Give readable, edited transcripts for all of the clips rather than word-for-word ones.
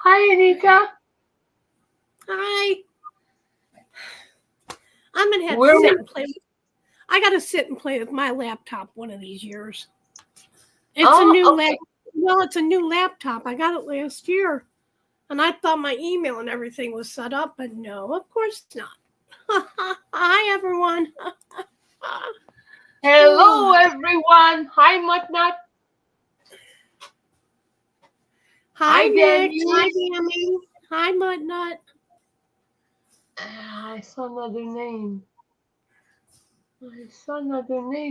Hi, Anita. Hi. I'm gonna have to sit and play. I gotta sit and play with my laptop one of these years. It's a new laptop. Well, it's a new laptop. I got it last year, and I thought my email and everything was set up, but no, of course not. Hi, everyone. Hello, everyone. Hi, MuttNutt. Hi, Nyxs. Hi, Danielle. Hi, MuttNutt. I saw another name.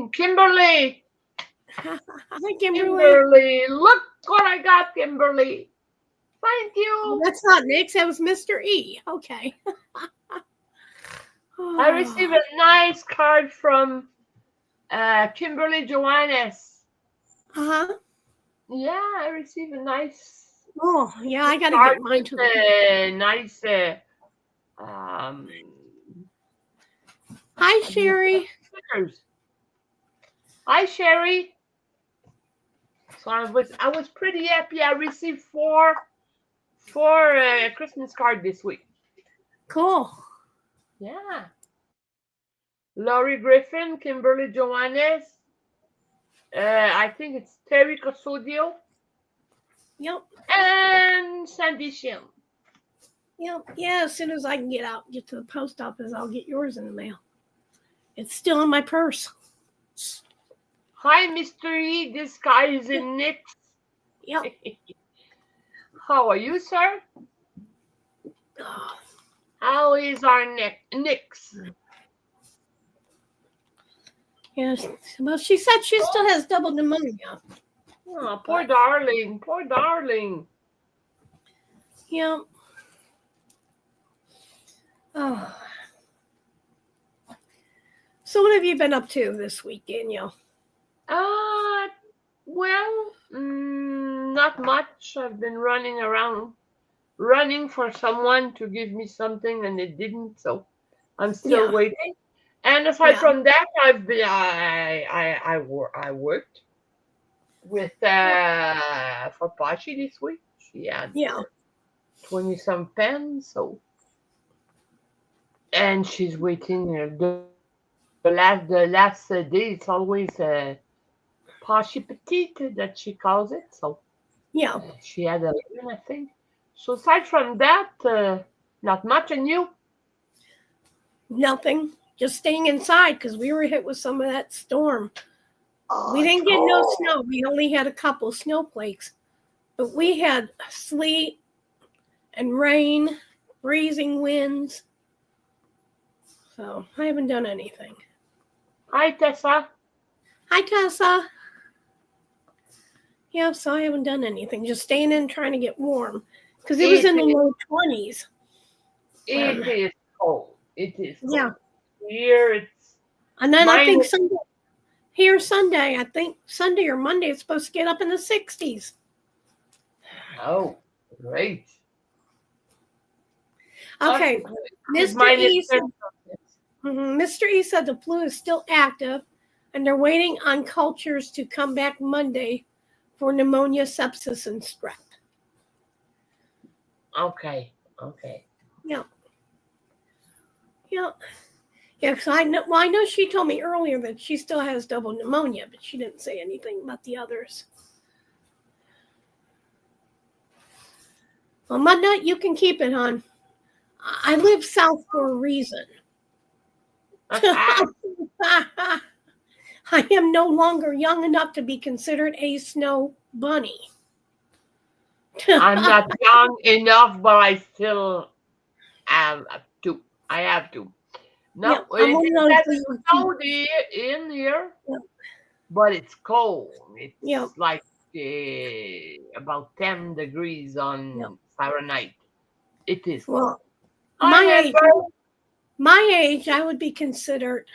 Kimberly. Hi, Kimberly. Kimberly. Look what I got, Kimberly. Thank you. Oh, that's not Nyxs. That was Mr. E. Okay. I received a nice card from Kimberly Johanness. Uh-huh. Yeah, I received a nice. Oh, yeah, I gotta get mine to nice. Hi, Sherry. Hi, Sherry. So I was pretty happy. I received four Christmas cards this week. Cool. Yeah. Lorie Griffin, Kimberly Johanness. I think it's Terry Cosudio. Yep. And Sandy Shin. Yep. Yeah, as soon as I can get to the post office, I'll get yours in the mail. It's still in my purse. Hi, Mr. E. This guy is in Nyxs. Yep. How are you, sir? How is our Nyxs? Yes. Well, she said she still has double pneumonia. Oh, poor darling. Poor darling. Yep. Oh. So what have you been up to this week, Danielle? Well, not much. I've been running around, running for someone to give me something, and it didn't. So I'm still waiting. And aside from that, I worked with for Pachi this week. She had 20-some pens, so and she's waiting. The last day, it's always Pachi Petite that she calls it. So she had 11, I think. So aside from that, not much. And you? Nothing. Just staying inside because we were hit with some of that storm. We didn't get no snow. We only had a couple snowflakes. But we had sleet and rain, freezing winds. So I haven't done anything. Hi, Tessa. Hi, Tessa. Yeah, so I haven't done anything. Just staying in trying to get warm. Because it was in the low 20s. It is cold. It is cold. Yeah. Here it's. And then I think Sunday or Monday, it's supposed to get up in the 60s. Oh, great. Okay. Mr. E said the flu is still active, and they're waiting on cultures to come back Monday for pneumonia, sepsis, and strep. Okay. Yeah. Yeah, because I know she told me earlier that she still has double pneumonia, but she didn't say anything about the others. Well, MuttNutt, you can keep it, hon. I live south for a reason. I am no longer young enough to be considered a snow bunny. I'm not young enough, but I still have to. I have to. No, it's snowy in here, but it's cold. It's like about 10 degrees on Fahrenheit. It is cold. Well, my age, I would be considered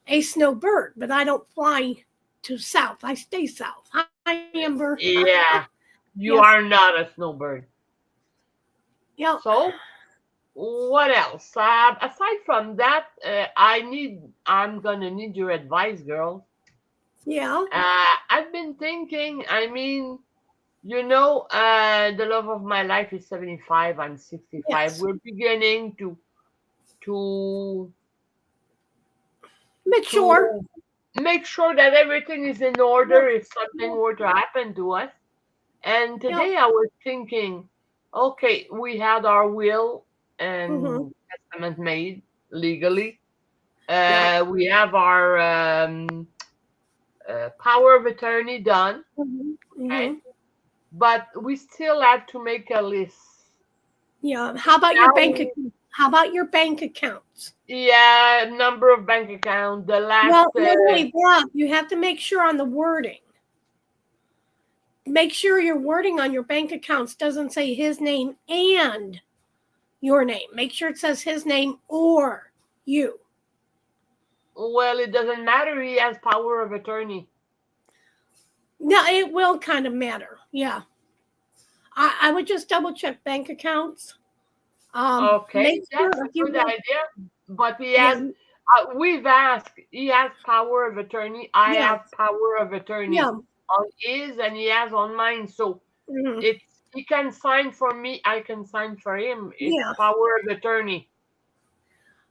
a snowbird, but I don't fly to south. I stay south. Hi, Amber. Yeah, you are not a snowbird. Yeah. So, what else? Aside from that, I'm gonna need your advice, girl. Yeah. I've been thinking. I mean, You know, the love of my life is 75. I'm 65. Yes. We're beginning to Mature. make sure that everything is in order if something were to happen to us. And today I was thinking, okay, we had our will and testament made legally. We have our power of attorney done, okay? But we still have to make a list. Yeah. How about your bank account? How about your bank accounts? Yeah, number of bank account. The last. Well, not only that, you have to make sure on the wording. Make sure your wording on your bank accounts doesn't say his name and your name. Make sure it says his name or you. Well, it doesn't matter. He has power of attorney. No, it will kind of matter. Yeah. I would just double check bank accounts. Okay, that's a good idea. But he has, we've asked, he has power of attorney. I have power of attorney on his and he has on mine. So he can sign for me. I can sign for him. It's power of attorney.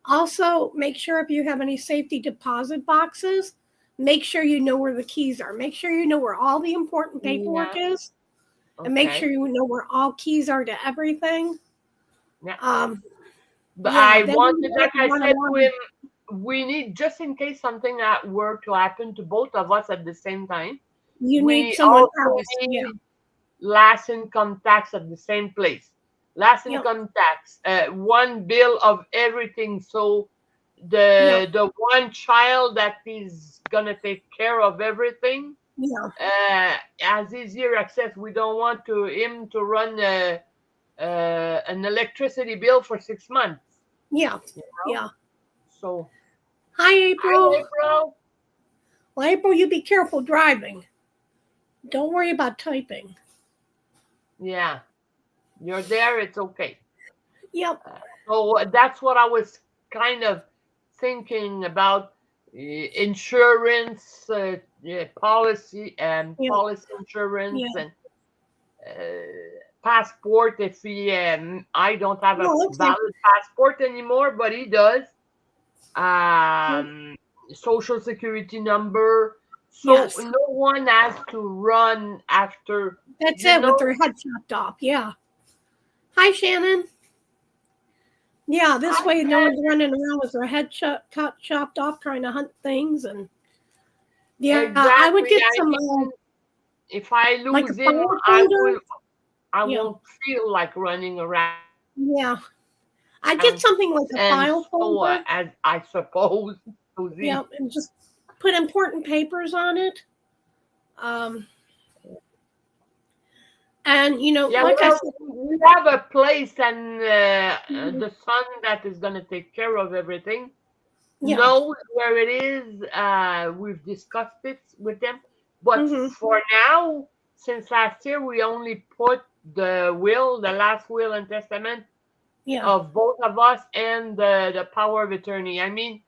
Also, make sure if you have any safety deposit boxes, make sure you know where the keys are. Make sure you know where all the important paperwork is. And make sure you know where all keys are to everything. Yeah. But I wanted, like I said to him, we need, just in case something were to happen to both of us at the same time, you need someone else. Last income tax at the same place. Last income tax, one bill of everything. So the one child that is gonna take care of everything has easier access. We don't want him to run an electricity bill for 6 months. Yeah. So hi, April. Hi, April. Well, April, you be careful driving. Don't worry about typing. Yeah. You're there, it's okay. Yep. So that's what I was kind of thinking about, insurance, policy and policy insurance and passport. If he, I don't have a valid passport anymore, but he does. Social security number. So no one has to run after. That's it, with their head chopped off. Yeah. Hi, Shannon. Yeah, this way no one's running around with their head chopped off trying to hunt things. And I would get some. If I lose him, I won't feel like running around. Yeah. I'd get something like a file folder. As I suppose. Yeah, and just put important papers on it. And, like I said, we have a place and the son that is going to take care of everything knows where it is. We've discussed it with them. But for now, since last year, we only put the last will and testament of both of us and the power of attorney. I mean,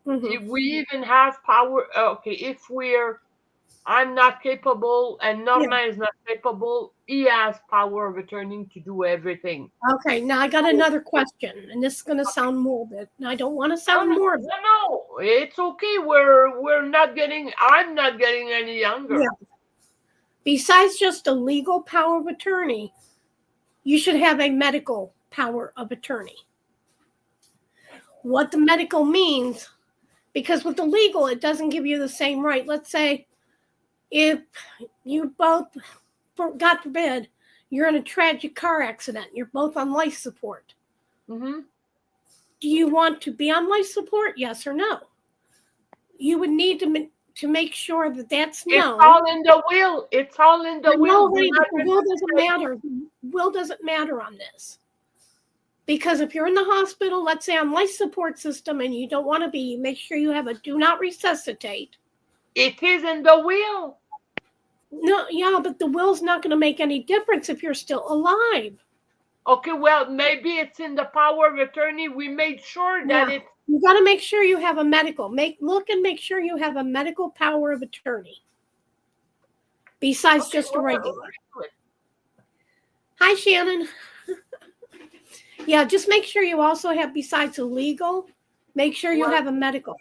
if we even have power, if I'm not capable and Norma is not capable, he has power of attorney to do everything. Okay, now I got another question, and this is going to sound morbid, and I don't want to sound morbid. No, it's okay. I'm not getting any younger. Yeah. Besides just a legal power of attorney, you should have a medical power of attorney. What the medical means, because with the legal, it doesn't give you the same right. Let's say if you both, God forbid, you're in a tragic car accident, you're both on life support. Do you want to be on life support? Yes or no? You would need to make sure that that's known. It's all in the will. It's all in the will. The will doesn't matter. The will doesn't matter on this. Because if you're in the hospital, let's say on life support system, and you don't want to be, make sure you have a do not resuscitate. It is in the will. No, yeah, but the will's not going to make any difference if you're still alive. Okay, well, maybe it's in the power of attorney. We made sure that it's... You got to make sure you have a medical. Look and make sure you have a medical power of attorney. Besides just a regular. Hi, Shannon. Yeah, just make sure you also have, besides a legal, make sure you have a medical.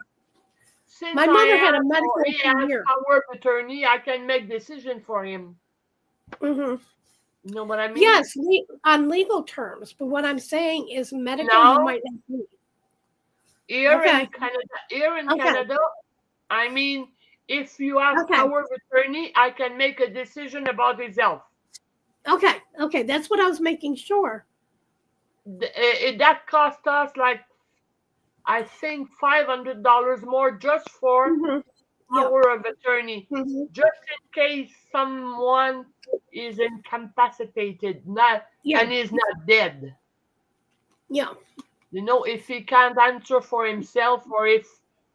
Since my mother had a medical he has power of attorney, I can make decision for him. Mm-hmm. You know what I mean? Yes, on legal terms. But what I'm saying is medical, you might not need. Here in Canada, I mean, if you have power of attorney, I can make a decision about his health. Okay, that's what I was making sure. That cost us like, I think, $500 more just for power of attorney, just in case someone is incapacitated, and is not dead. Yeah. You know, if he can't answer for himself, or if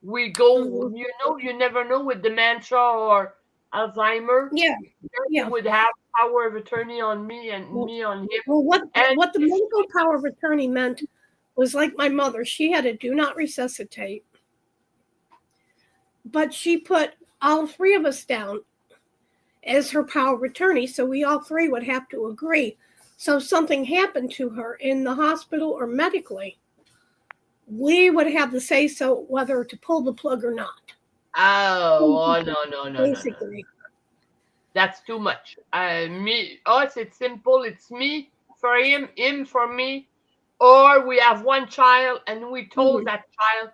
we go, you never know with dementia or Alzheimer. He would have power of attorney on me and me on him. Well, what the medical power of attorney meant was, like my mother, she had a do not resuscitate, but she put all three of us down as her power of attorney, so we all three would have to agree. So if something happened to her in the hospital or medically, we would have the say so whether to pull the plug or not. Oh, no. Basically. No. That's too much. Us, it's simple. It's me for him for me. Or we have one child and we told that child,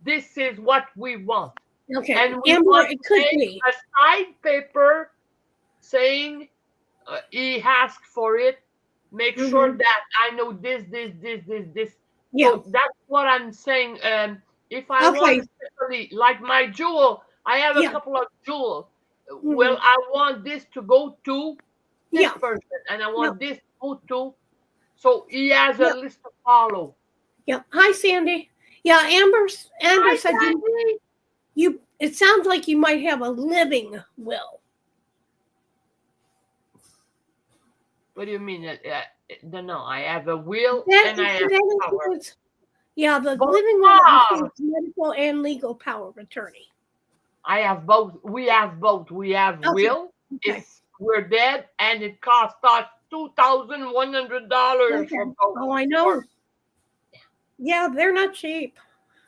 this is what we want. Okay. And we want it could be a side paper saying he asked for it. Make sure that I know this. Yeah. So that's what I'm saying. If I want, especially like my jewel, I have a couple of jewels. Well, I want this to go to this person, and I want this to go to. So he has a list to follow. Yeah. Hi, Sandy. Yeah, Amber said you. It sounds like you might have a living will. What do you mean? No, I have a will and I have power. Yeah, the living will includes medical and legal power of attorney. I have both. We have both. We have will if we're dead, and it cost us $2,100 for both. Oh, I know. Yeah, they're not cheap.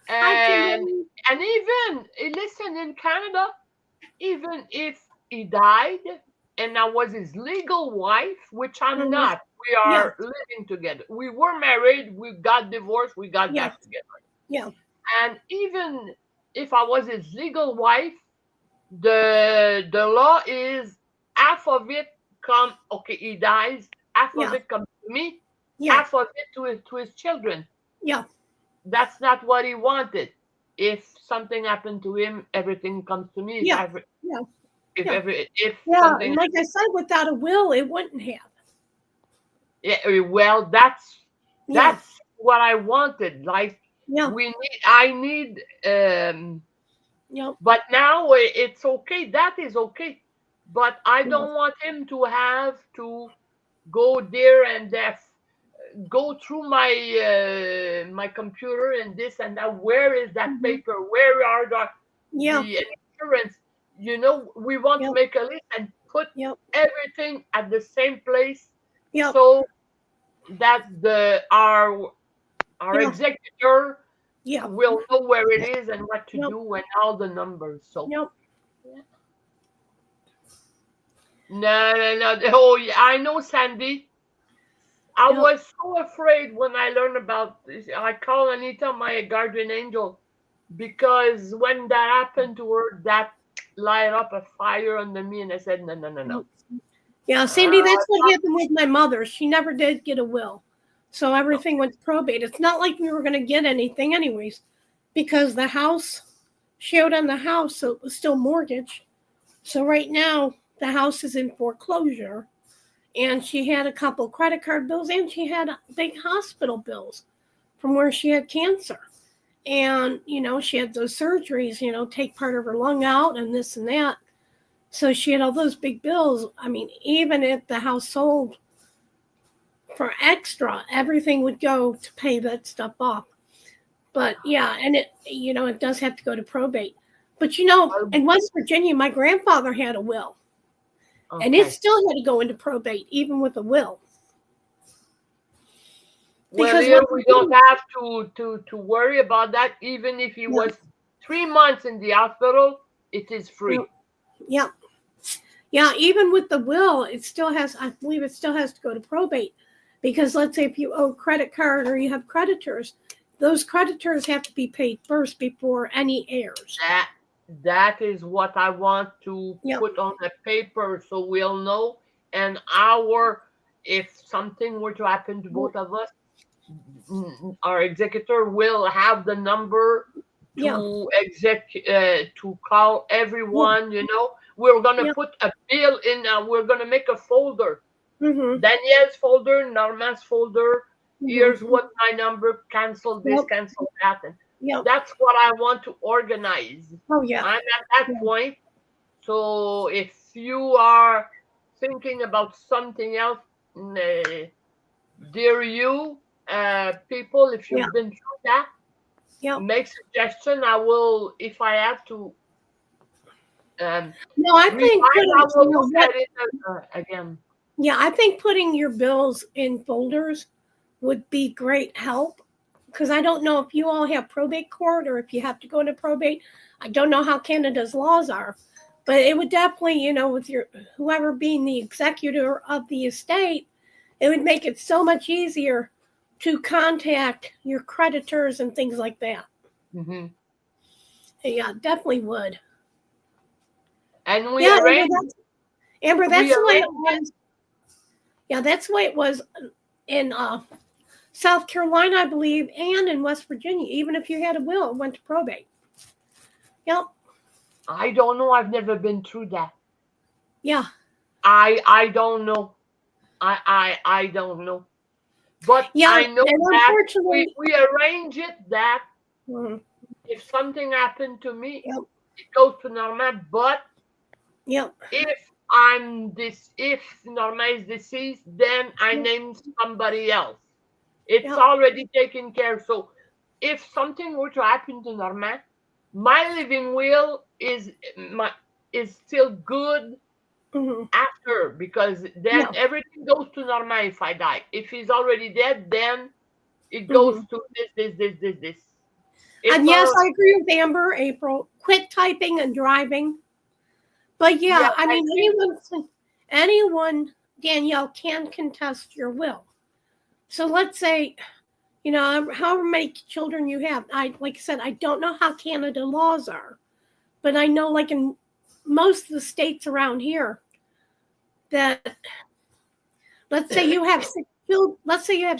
And even, listen, in Canada, even if he died and I was his legal wife, which I'm not, we are living together. We were married, we got divorced, we got back together. Yeah. And even if I was his legal wife, the law is half of it he dies, half of it comes to me, half of it to his children. Yeah. That's not what he wanted. If something happened to him, everything comes to me. If something, like I said, without a will, it wouldn't have. Yeah, well, that's what I wanted. Like I need. But now it's okay. That is okay. But I don't want him to have to go there and go through my my computer and this and that. Where is that paper? Where are the insurance? You know, we want to make a list and put everything at the same place, so that our executor will know where it is and what to do and all the numbers. So no. Oh, yeah, I know, Sandy. I was so afraid when I learned about this. I call Anita my guardian angel, because when that happened to her, that light up a fire under me, and I said, no. Yeah, Sandy, that's what happened with my mother. She never did get a will. So everything went to probate. It's not like we were going to get anything anyways, because the house showed on the house, so it was still mortgaged. So right now, the house is in foreclosure. And she had a couple credit card bills, and she had big hospital bills from where she had cancer. And, she had those surgeries, take part of her lung out and this and that. So she had all those big bills. I mean, even if the house sold for extra, everything would go to pay that stuff off. But, and it does have to go to probate. But, in West Virginia, my grandfather had a will. Okay. And it still had to go into probate, even with a will. Well, here we don't have to worry about that. Even if he was 3 months in the hospital, it is free. Yeah. Yeah, even with the will, it still has, I believe it still has to go to probate. Because let's say if you owe credit card or you have creditors, those creditors have to be paid first before any heirs. That is what I want to put on the paper so we'll know. And if something were to happen to both of us, our executor will have the number to call everyone. We're gonna put a bill in. We're gonna make a folder. Danielle's folder, Norma's folder. Here's what my number. Cancel this, cancel that, and that's what I want to organize. Oh yeah, I'm at that point. So if you are thinking about something else, dear you, people, if you've been through that, make suggestion. I will, if I have to. No, I think I will look at it again. Yeah, I think putting your bills in folders would be great help, because I don't know if you all have probate court or if you have to go to probate. I don't know how Canada's laws are, but it would definitely, with your whoever being the executor of the estate, it would make it so much easier to contact your creditors and things like that. Mm-hmm. Yeah, definitely would. And we arranged. Amber, that's the way it was. Yeah, that's the way it was in South Carolina, I believe, and in West Virginia. Even if you had a will, it went to probate. Yep. I don't know. I've never been through that. Yeah. I don't know. I don't know. But I know that we arrange it that if something happened to me, it goes to Norma. But if Norma is deceased, then I name somebody else. It's already taken care of. So if something were to happen to Norma, my living will is still good after, because then everything goes to Norma if I die. If he's already dead, then it goes to this. And yes, I agree with Amber, April. Quit typing and driving. But I mean, anyone, Danielle, can contest your will. So let's say, however many children you have. Like I said, I don't know how Canada laws are, but I know, like in most of the states around here, that let's say you have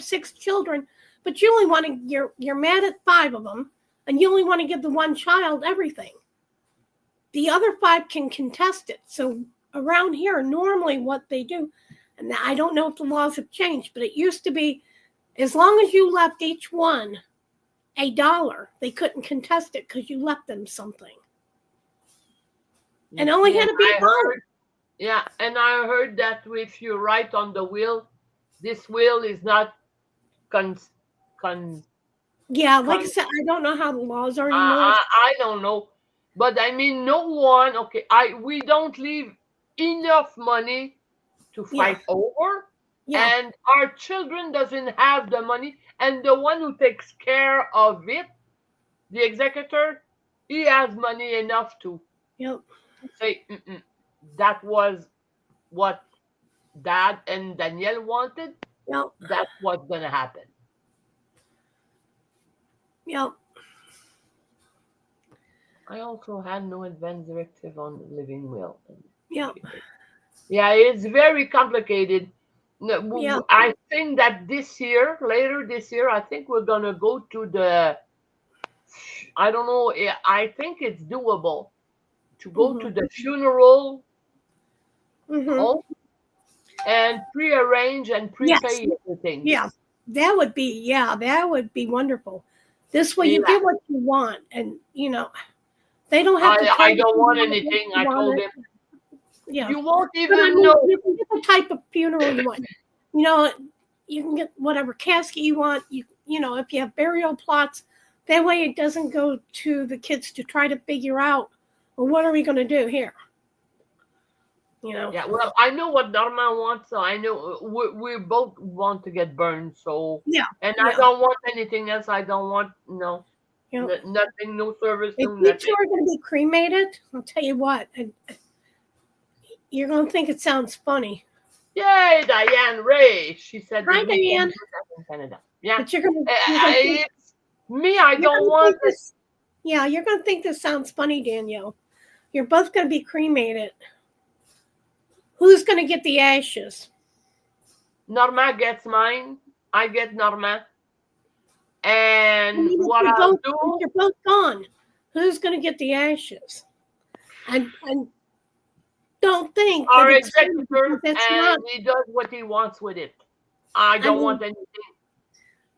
6 children, but you only want to you're mad at 5 of them, and you only want to give the one child everything. The other 5 can contest it. So around here, normally what they do, and I don't know if the laws have changed, but it used to be, as long as you left each one $1, they couldn't contest it because you left them something. And only had to be $1. Yeah, and I heard that if you write on the will, this will is not Yeah, like I said, I don't know how the laws are anymore. I don't know. But I mean, no one, we don't leave enough money to fight over. Yeah. And our children doesn't have the money. And the one who takes care of it, the executor, he has money enough to say, that was what Dad and Danielle wanted. Yep. That's what's going to happen. Yep. I also had no advance directive on the living will. Yeah. Yeah, it's very complicated. I think that later this year, I think we're going to go to I don't know, I think it's doable to go to the funeral home and pre-arrange and prepay everything. Yeah, that would be wonderful. This way you get what you want, and they don't have to. I don't want anything. I told him. Yeah. You won't even know. You can get the type of funeral you want. You can get whatever casket you want. If you have burial plots, that way it doesn't go to the kids to try to figure out, well, what are we going to do here? You know. Yeah, well, I know what Norma wants, so I know we both want to get burned. So, Yeah. and I don't want anything else. I don't want nothing, no service, If no you nothing. two are going to be cremated, I'll tell you what, you're going to think it sounds funny. Yay, Diane Ray. She said Hi, Diane. In Canada. Yeah. But you're going to it's me. I don't want this. Yeah, you're going to think this sounds funny, Danielle. You're both going to be cremated. Who's going to get the ashes? Norma gets mine. I get Norma. And what I'll do? You're both gone. Who's going to get the ashes? And don't think our that executor, and he does what he wants with it. I don't want anything.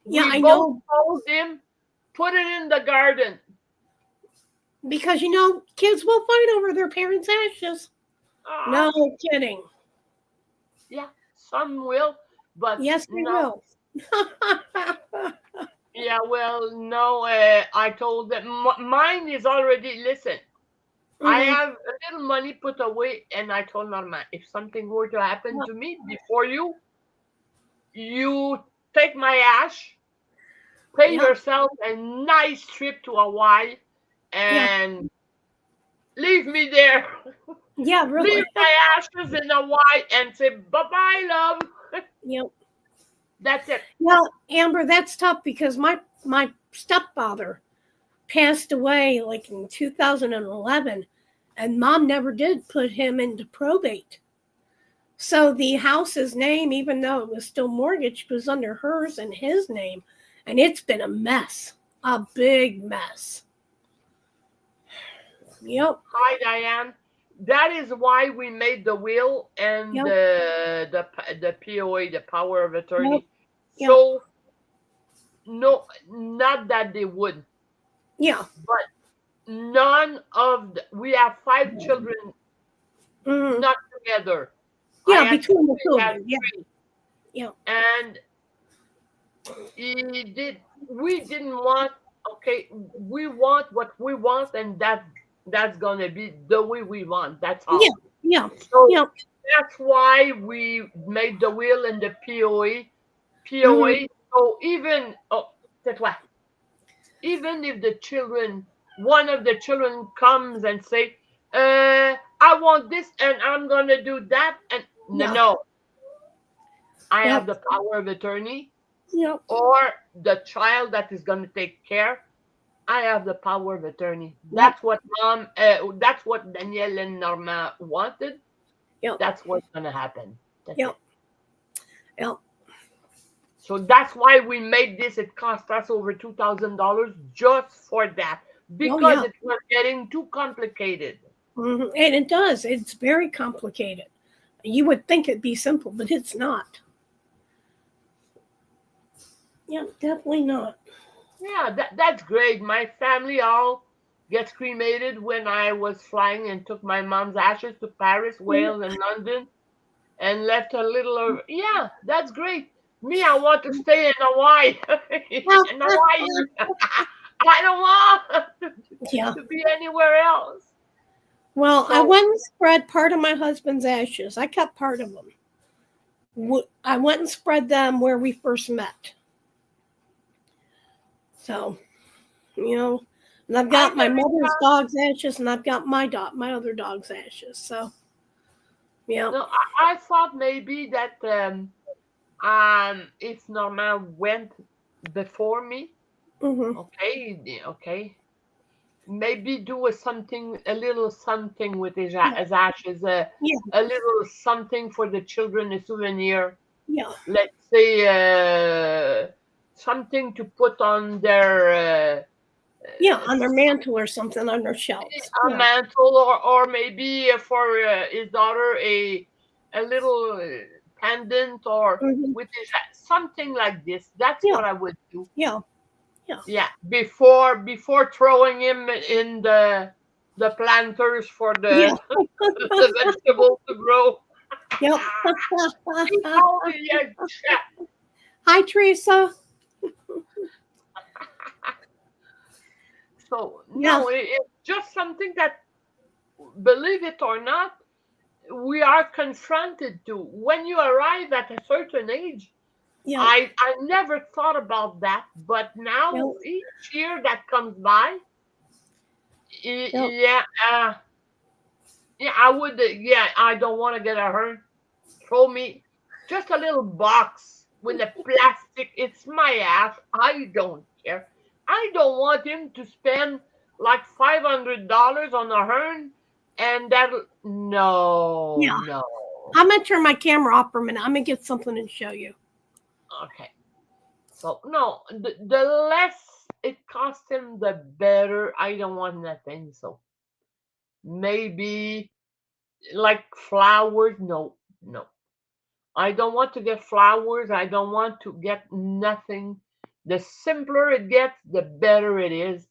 Yeah, I know. Told him, put it in the garden. Because kids will fight over their parents' ashes. No kidding. Yeah, some will, but yes, they will. Yeah, well, no, I told them mine is already. Listen, I have a little money put away, and I told Norma, if something were to happen to me before you take my ash, pay yourself a nice trip to Hawaii, and leave me there. Yeah, really. Leave my ashes in Hawaii and say bye-bye, love. Yep. That's it. Well, Amber, that's tough because my stepfather passed away like in 2011, and Mom never did put him into probate. So the house's name, even though it was still mortgaged, was under hers and his name. And it's been a mess, a big mess. Yep. Hi, Diane. That is why we made the will and the POA, the power of attorney. Yep. So, no, not that they would. Yeah. But none of we have 5 children not together. Yeah, between the children. Yeah. Yeah. And we didn't want, we want what we want, and that's gonna be the way we want. That's all. Yeah. So that's why we made the will and the POA. So even even if one of the children comes and say, I want this and I'm gonna do that, and no. I have the power of attorney. Yep. Or the child that is gonna take care, I have the power of attorney. That's what Mom. That's what Danielle and Norma wanted. Yep. That's what's gonna happen. Yep. So that's why we made this. It cost us over $2,000 just for that, because it was getting too complicated. And it does. It's very complicated. You would think it'd be simple, but it's not. Yeah, definitely not. Yeah, that's great. My family all gets cremated when I was flying and took my mom's ashes to Paris, Wales, and London, and left a little. Yeah, that's great. Me, I want to stay in Hawaii. In Hawaii. I don't want to be anywhere else. Well, I went and spread part of my husband's ashes. I kept part of them. I went and spread them where we first met. So, and I've got my mother's dog's ashes, and I've got my other dog's ashes. So, No, I thought maybe that if Norma went before me, okay, maybe do a little something with his ashes, a little something for the children, a souvenir. Yeah. Let's say something to put on their on their mantle or something, on their shelves. A mantle, or maybe for his daughter a little pendant, or with his something like this. That's what I would do. Yeah. Before throwing him in the planters for the the vegetables to grow. Yep. Hi, Teresa. So no, it's just something that, believe it or not, we are confronted to. When you arrive at a certain age, Yeah. I never thought about that, but now each year that comes by, yeah, yeah, I would, yeah, I don't want to get a hurt. Throw me just a little box with a plastic. It's my ass. I don't care. I don't want him to spend like $500 on a hern, and that'll no. I'm gonna turn my camera off for a minute. I'm gonna get something and show you. Okay. So no, the less it costs him, the better. I don't want nothing. So maybe like flowers. No, no. I don't want to get flowers. I don't want to get nothing. The simpler it gets, the better it is.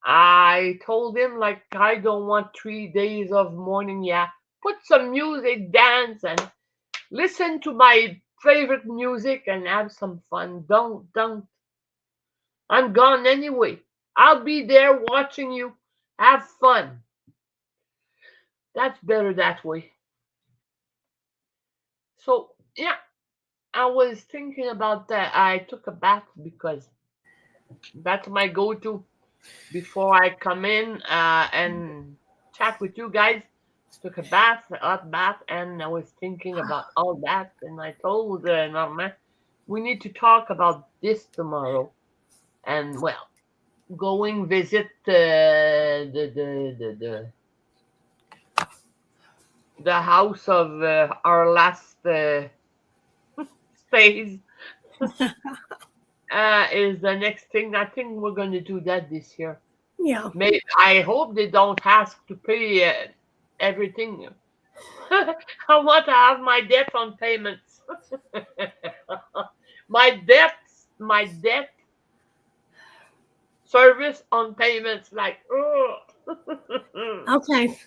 I told him, like, I don't want 3 days of mourning. Yeah, put some music, dance, and listen to my favorite music and have some fun. Don't. I'm gone anyway. I'll be there watching you. Have fun. That's better that way. So, yeah, I was thinking about that. I took a bath because that's my go-to before I come in and chat with you guys. Took a bath, a hot bath, and I was thinking about all that. And I told Norma, we need to talk about this tomorrow. And well, going visit the house of our last stays. Is the next thing. I think we're going to do that this year. Yeah. Maybe, I hope they don't ask to pay everything. I want to have my debt on payments. my debt service on payments. Like, oh. Okay.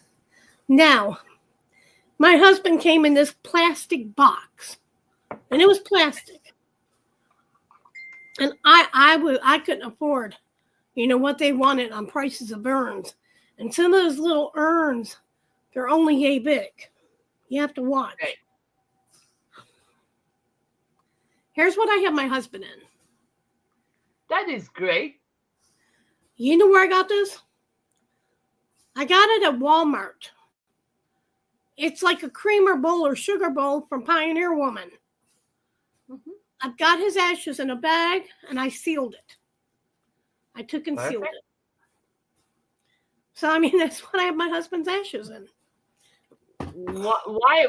Now, my husband came in this plastic box, and it was plastic. And I couldn't afford, what they wanted on prices of urns. And some of those little urns, they're only yay big. You have to watch. Okay. Here's what I have my husband in. That is great. You know where I got this? I got it at Walmart. It's like a creamer bowl or sugar bowl from Pioneer Woman. Mm-hmm. I've got his ashes in a bag, and I sealed it. I took and sealed it. So, I mean, that's what I have my husband's ashes in. Why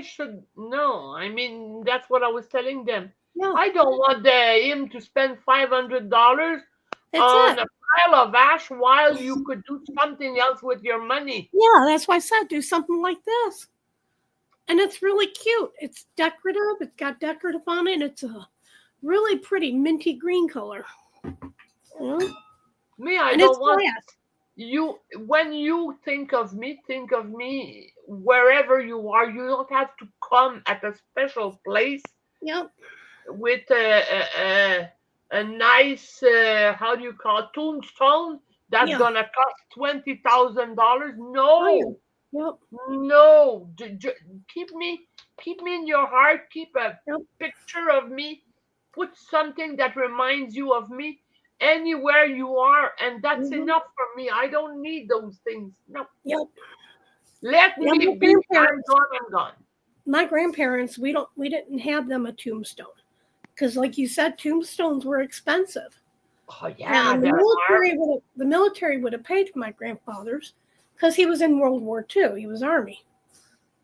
should, no, I mean, that's what I was telling them. Yeah. I don't want him to spend $500 on a pile of ash while you could do something else with your money. Yeah, that's why I said do something like this. And it's really cute. It's decorative. It's got decorative on it. It's a really pretty minty green color. Me, I don't want you. When you think of me wherever you are. You don't have to come at a special place. Yep. With a nice how do you call it, tombstone that's gonna cost $20,000. No. Oh, yeah. Yep. No, keep me in your heart. Keep a picture of me. Put something that reminds you of me anywhere you are, and that's enough for me. I don't need those things. No. Yep. Let me be. I'm gone. My grandparents, we didn't have them a tombstone because, like you said, tombstones were expensive. Oh yeah. And the military would have paid for my grandfather's. Because he was in World War II. He was Army.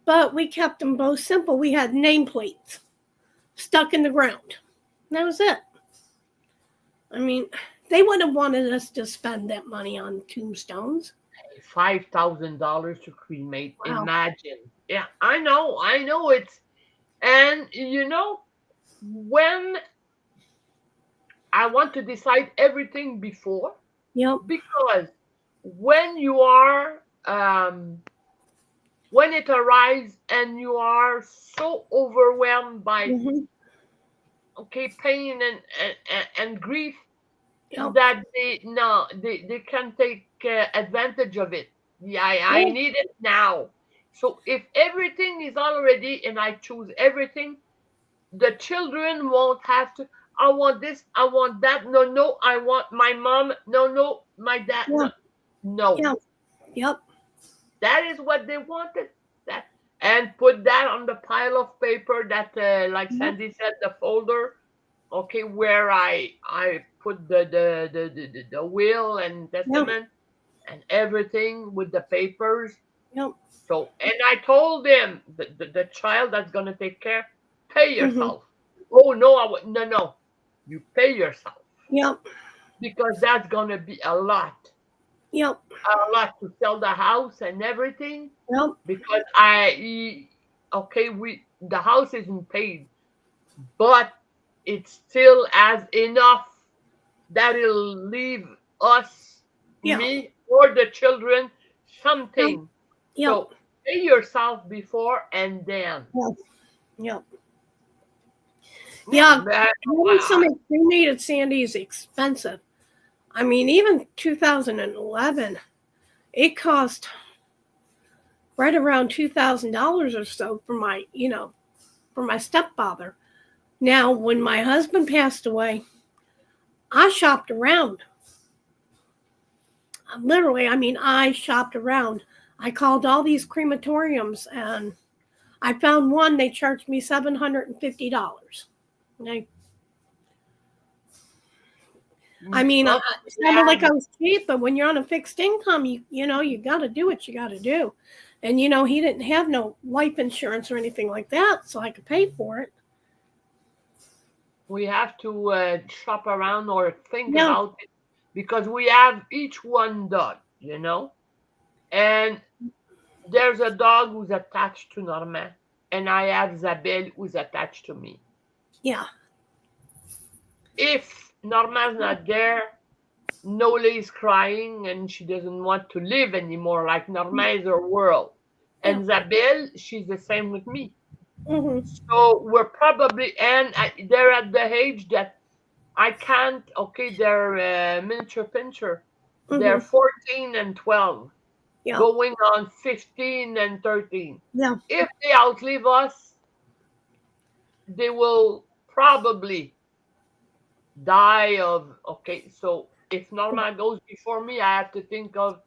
But we kept them both simple. We had nameplates stuck in the ground. And that was it. I mean, they wouldn't have wanted us to spend that money on tombstones. $5,000 to cremate. Wow. Imagine. Yeah, I know it's. And, when I want to decide everything before. Yep. Because when you are when it arrives and you are so overwhelmed by pain and grief, that they can take advantage of it. I need it now. So if everything is already and I choose everything, the children won't have to. I want this. I want that. No, no. I want my mom. No, no. My dad. Yeah. No, no. Yeah. Yep. That is what they wanted. That and put that on the pile of paper that, like Sandy said, the folder. Okay, where I put the will and testament and everything with the papers. Yep. So, and I told him the child that's gonna take care, pay yourself. Oh no, no. You pay yourself Yep. because that's gonna be a lot Yep. to sell the house and everything. Yep. Because the house isn't paid, but it still has enough that it'll leave us, me or the children, something. Yep. So pay yourself before and then. Yep. Yeah. Having somebody cremated, Sandy, is expensive. I mean, even 2011, it cost right around $2,000 or so for my stepfather. Now, when my husband passed away, I shopped around. Literally, I mean, I shopped around. I called all these crematoriums, and I found one. They charged me $750. Okay. I mean, it sounded like I was cheap, but when you're on a fixed income, you got to do what you got to do. And, he didn't have no life insurance or anything like that, so I could pay for it. We have to shop around or think about it because we have each one dog, and there's a dog who's attached to Norma, and I have Isabelle who's attached to me. Yeah. If Norma's not there, Nolly's crying and she doesn't want to live anymore. Like Norma is her world. And Isabelle, she's the same with me. So we're probably, and they're at the age that I can't, they're miniature pincher. They're 14 and 12, going on 15 and 13. Yeah. If they outlive us, they will probably die of, so if Norma goes before me, I have to think of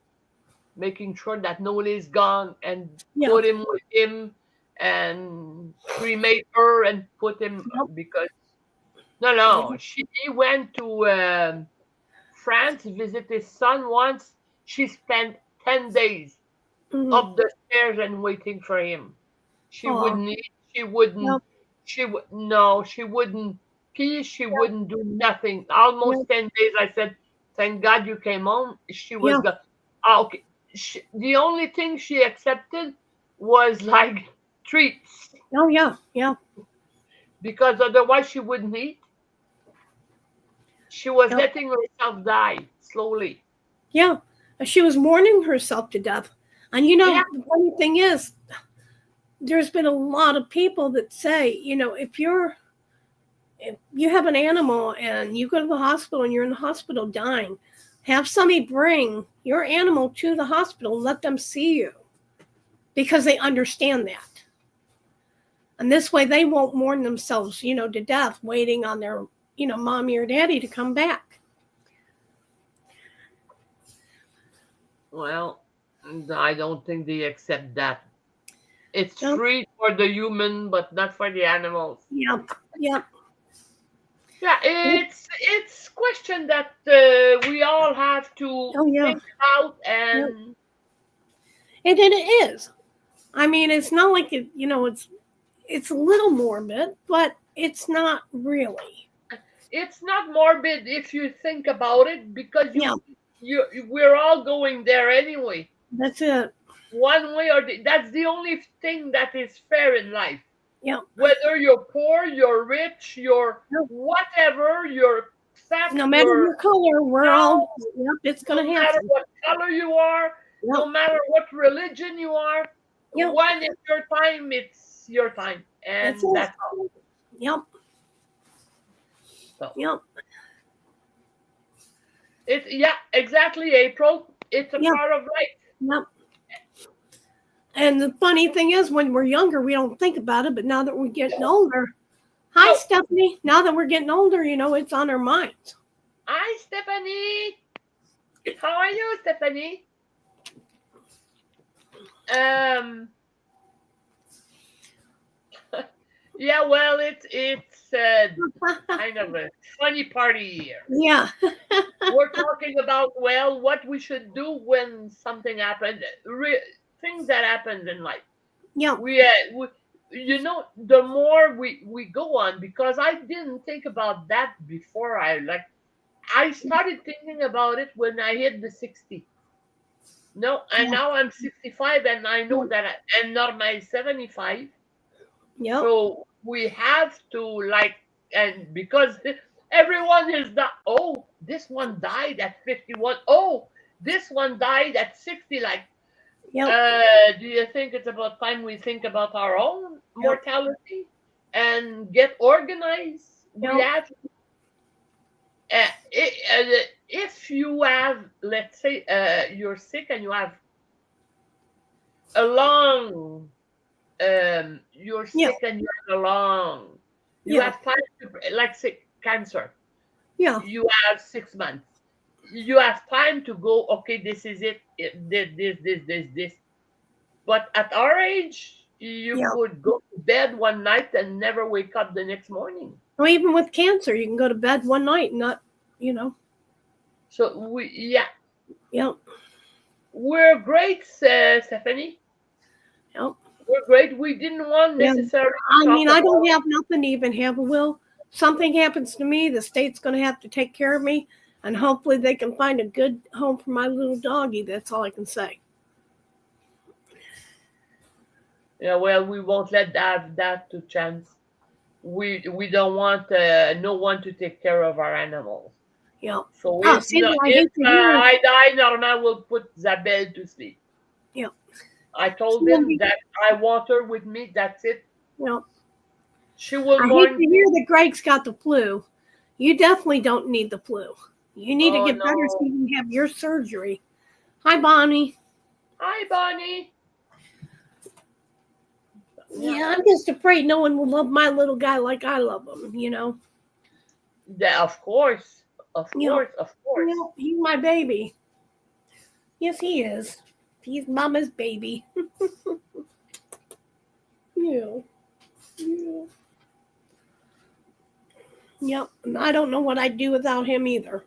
making sure that Nolly's gone and put him with him and cremate her and put him because he went to France to visit his son once. She spent 10 days up the stairs and waiting for him. She wouldn't eat, she wouldn't pee, she wouldn't do nothing. Almost 10 days. I said, thank God you came home. She was gone. Okay. The only thing she accepted was like treats. Oh, yeah. Because otherwise she wouldn't eat. She was letting herself die slowly. Yeah. She was mourning herself to death. And the funny thing is, there's been a lot of people that say, if you have an animal and you go to the hospital and you're in the hospital dying, have somebody bring your animal to the hospital and let them see you because they understand that. And this way they won't mourn themselves, to death, waiting on their, mommy or daddy to come back. Well, I don't think they accept that. It's free for the human, but not for the animals. Yep. Yeah, it's question that we all have to think about, and it is. I mean, it's not like it. It's a little morbid, but it's not really. It's not morbid if you think about it, because we're all going there anyway. That's it. One way or that's the only thing that is fair in life. Yeah. Whether you're poor, you're rich, you're whatever, you're fat. No matter your color, we're all. Yep, it's gonna happen. No matter what color you are, no matter what religion you are, when it's your time, it's your time, and that's all. Yep. So. Yep. It's exactly, April. It's a part of life. Yep. And the funny thing is, when we're younger, we don't think about it. But now that we're getting older, hi, Stephanie. Now that we're getting older, it's on our minds. Hi, Stephanie. How are you, Stephanie? Yeah, well, it's kind of a funny party here. Yeah. We're talking about, well, what we should do when something happened, things that happened in life. Yeah. The more we go on, because I didn't think about that before. I started thinking about it when I hit the 60. No, and now I'm 65, and I know that and not my 75. Yeah. So we have to and because everyone is not. Oh, this one died at 51. Oh, this one died at 60. Do you think it's about time we think about our own mortality and get organized? We have. If you have, let's say, you're sick and you have a long, you're sick and you have a long, you have time to, like, say, cancer. Yeah. You have 6 months. You have time to go, okay, this is it, this. But at our age, you could go to bed one night and never wake up the next morning. Or even with cancer, you can go to bed one night and not, So Yeah. We're great, Stephanie. Yep. We're great. We didn't want necessarily. I don't have nothing to even have a will. Something happens to me, the state's going to have to take care of me, and hopefully they can find a good home for my little doggy. That's all I can say. Yeah, well, we won't let that to chance. We don't want no one to take care of our animals. Yeah. So if I die, Norma will put Isabelle to sleep. Yeah. I told him that I want her with me. That's it. Yeah. She will. I hate to hear that Greg's got the flu. You definitely don't need the flu. You need to get better so you can have your surgery. Hi, Bonnie. Hi, Bonnie. Yeah, I'm just afraid no one will love my little guy like I love him, Yeah, of course. Of course. He's my baby. Yes, he is. He's Mama's baby. Yeah. Yep. And I don't know what I'd do without him either.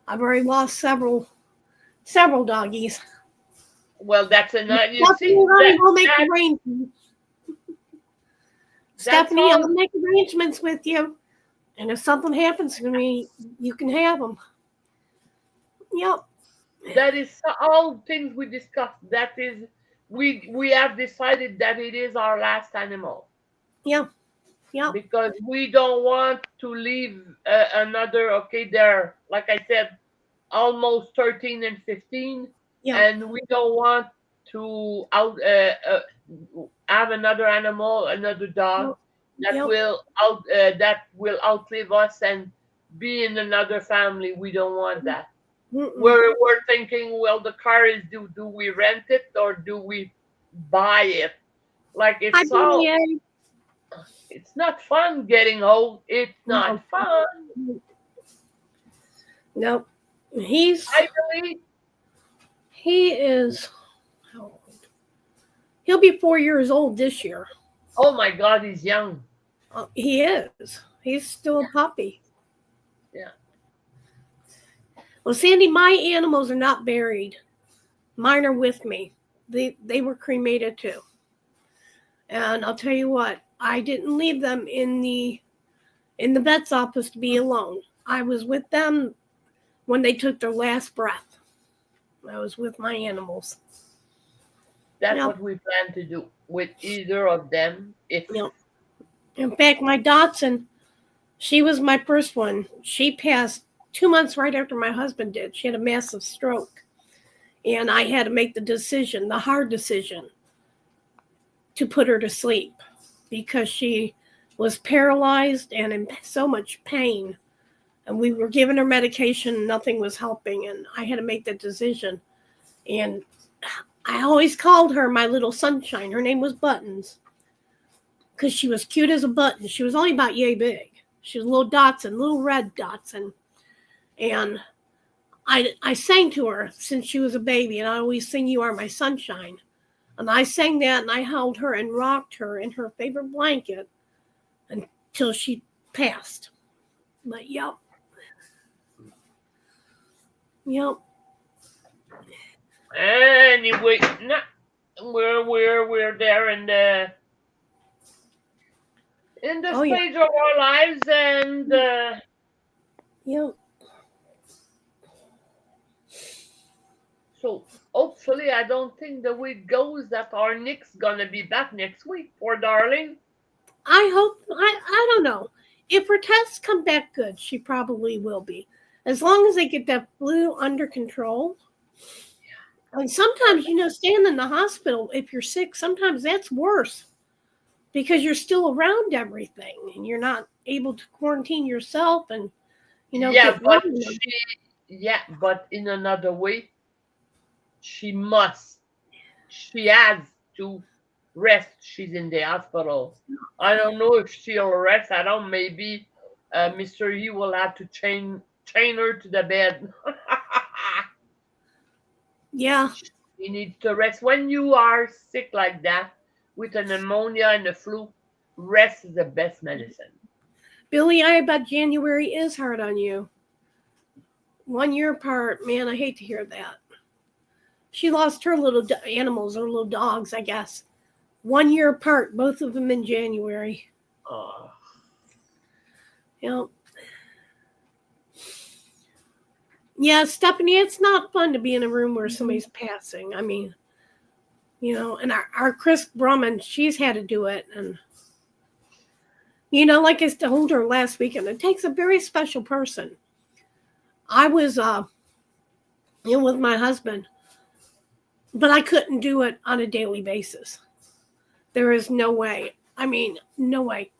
I've already lost several doggies. Well, that's enough. We'll make arrangements. Stephanie, I'll make arrangements with you. And if something happens to me, you can have them. Yep. That is all things we discussed. That is, we have decided that it is our last animal. Yeah. Yeah. Because we don't want to leave another, they're, like I said, almost 13 and 15. Yeah. And we don't want to have another animal, another dog that will outlive us and be in another family. We don't want that. We're thinking, well, the car is do we rent it or do we buy it? Like it's not fun getting old. It's not fun. Nope. He is how old? He'll be 4 years old this year. Oh my God, he's young. He is. He's still a puppy. Yeah. Well, Sandy, my animals are not buried. Mine are with me. They were cremated too. And I'll tell you what, I didn't leave them in the vet's office to be alone. I was with them when they took their last breath. I was with my animals. That's what we plan to do with either of them. In fact, my Dotson, she was my first one. She passed 2 months right after my husband did. She had a massive stroke. And I had to make the hard decision, to put her to sleep because she was paralyzed and in so much pain. And we were giving her medication, nothing was helping. And I had to make that decision. And I always called her my little sunshine. Her name was Buttons because she was cute as a button. She was only about yay big. She was little Dotson, little red Dotson. And I sang to her since she was a baby, and I always sing "You Are My Sunshine." And I sang that, and I held her and rocked her in her favorite blanket until she passed. But yep. Anyway, we're there in the stage of our lives, and so hopefully I don't think the week goes that our Nyxs gonna be back next week, poor darling. I hope. I don't know. If her tests come back good, she probably will be. As long as they get that flu under control. And sometimes, staying in the hospital, if you're sick, sometimes that's worse because you're still around everything and you're not able to quarantine yourself and, but but in another way, she has to rest. She's in the hospital. I don't know if she'll rest. I don't. Maybe Mr. E will have to chain her to the bed. Yeah. She needs to rest. When you are sick like that with a pneumonia and the flu, rest is the best medicine. Billie, I bet January is hard on you. 1 year apart, man, I hate to hear that. She lost her little animals, or little dogs, I guess. 1 year apart, both of them in January. Oh. Yep. Yeah, Stephanie, it's not fun to be in a room where somebody's passing. I mean, and our Kris Brummund, she's had to do it. And, like I told her last weekend, it takes a very special person. I was with my husband, but I couldn't do it on a daily basis. There is no way. I mean, no way.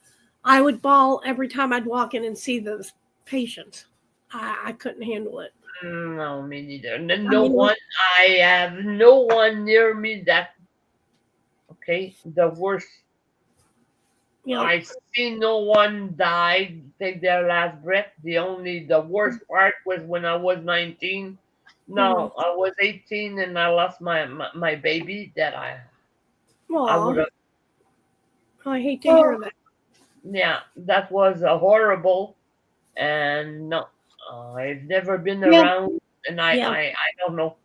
I would bawl every time I'd walk in and see those patients. I couldn't handle it. No, me neither. I have no one near me that, the worst. I see no one die, take their last breath. The worst part was when I was 19. No, I was 18 and I lost my baby that I would have. I hate to hear that. Yeah, that was horrible. And no, I've never been around, and I don't know.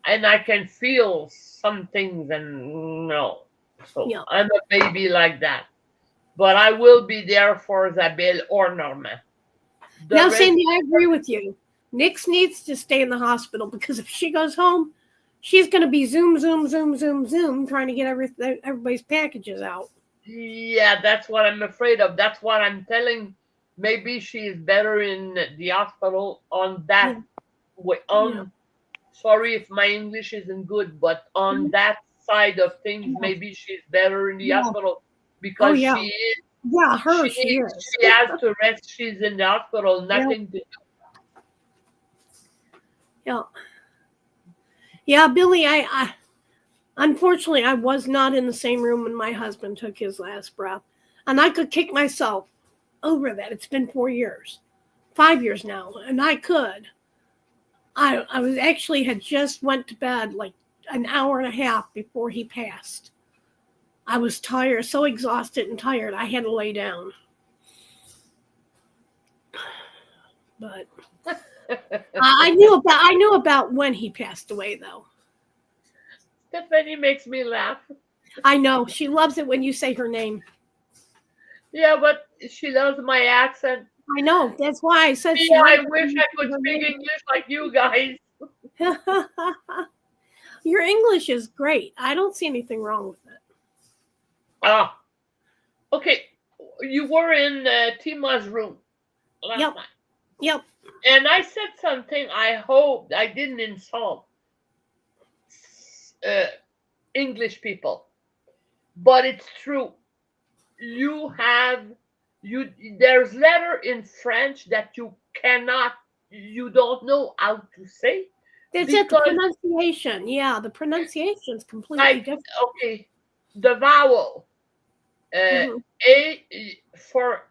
And I can feel some things, and no. So I'm a baby like that. But I will be there for Isabelle or Norma. Now, Sandy, I agree with you. Nyxs needs to stay in the hospital because if she goes home, she's going to be zoom, trying to get everybody's packages out. Yeah, that's what I'm afraid of. That's what I'm telling. Maybe she is better in the hospital on that way. Sorry if my English isn't good, but on that side of things, maybe she's better in the hospital because she is. Yeah, she is. She has to rest. She's in the hospital. Nothing to do. Yeah, Billie, I unfortunately I was not in the same room when my husband took his last breath, and I could kick myself over that. It's been 4 years, 5 years now, and I could. I was actually had just went to bed like an hour and a half before he passed. I was tired, so exhausted and tired, I had to lay down. But I knew about when he passed away, though. Stephanie makes me laugh. I know. She loves it when you say her name. Yeah, but she loves my accent. I know. That's why I said I wish I could speak English like you guys. Your English is great. I don't see anything wrong with it. Okay. You were in Tima's room last night. Yep. And I said something I hope I didn't insult English people. But it's true. There's letter in French that you don't know how to say It's at the pronunciation. Yeah, the pronunciation's completely different. Okay, the vowel. A for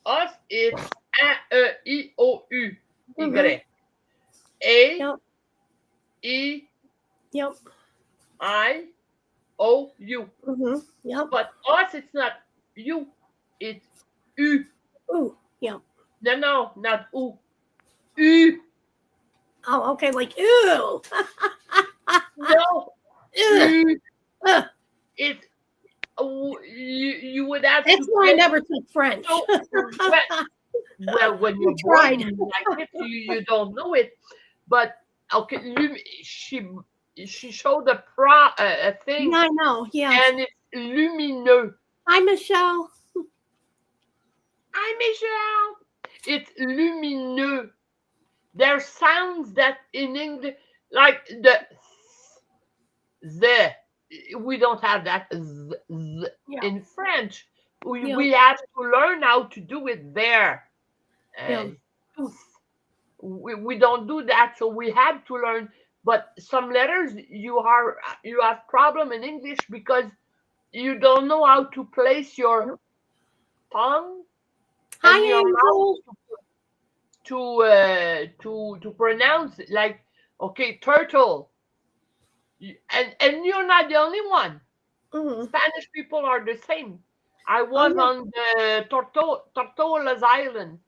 us, it's A, E, I, O, U, Y. A, yep. E, yep. I, O, U. Yep. But us, it's not U, it's U. Ooh, yep. No, not U. U. Oh, okay, like ew. No. U. It's you would have That's to. why I never took French. So, well, when you're born like it, you don't know it. But okay, she showed a thing. Yeah, I know. Yeah, and it's lumineux. Hi, Michelle. Hi, Michelle. It's lumineux. There's sounds that in English, like the, we don't have that in French. We have to learn how to do it there. We don't do that, so we have to learn. But some letters you have problem in English because you don't know how to place your tongue and your mouth to pronounce it. Like, okay, turtle. And you're not the only one. Spanish people are the same. I was on the Tortolas Island,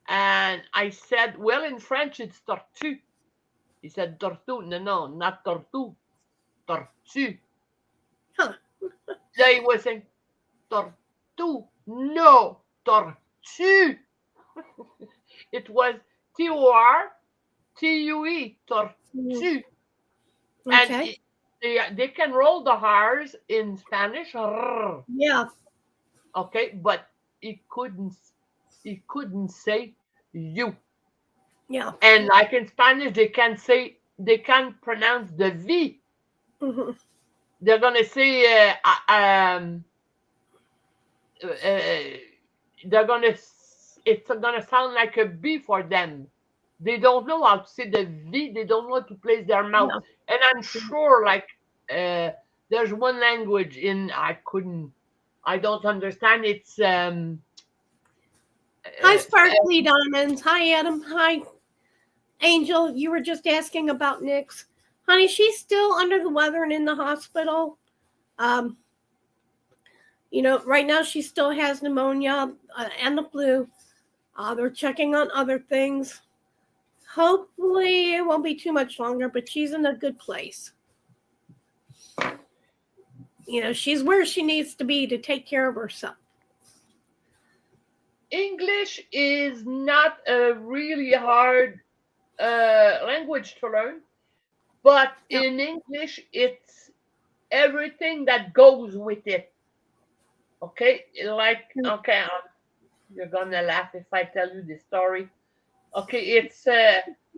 and I said, well, in French, it's tortue. He said, tortue. No, not tortue. Tortue. Huh. They were saying, tortue. No, tortue. It was Tortue, tortue. Okay. And they can roll the R's in Spanish. Yeah. Okay, but he couldn't say you. Yeah. And like in Spanish, they can't pronounce the V. They're gonna say it's gonna sound like a B for them. They don't know how to say the V. They don't know how to place their mouth. No. And I'm sure, like, there's one language I don't understand. It's Hi, Sparkly Diamonds. Hi, Adam. Hi, Angel. You were just asking about Nyxs. Honey, she's still under the weather and in the hospital. Right now she still has pneumonia and the flu. They're checking on other things. Hopefully it won't be too much longer, but she's in a good place. She's where she needs to be to take care of herself. English is not a really hard language to learn, but in English, it's everything that goes with it. Okay? Like, okay, you're gonna laugh if I tell you this story. Okay, it's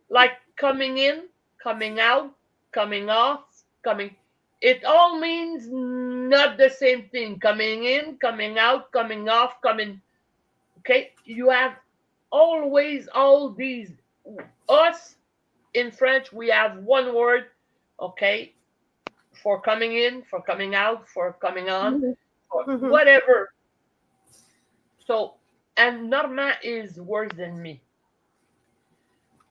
like coming in, coming out, coming off, coming. It all means not the same thing. Coming in, coming out, coming off, coming. Okay, you have always all these. Us in French, we have one word, okay, for coming in, for coming out, for coming on, for whatever. So, and Normand is worse than me.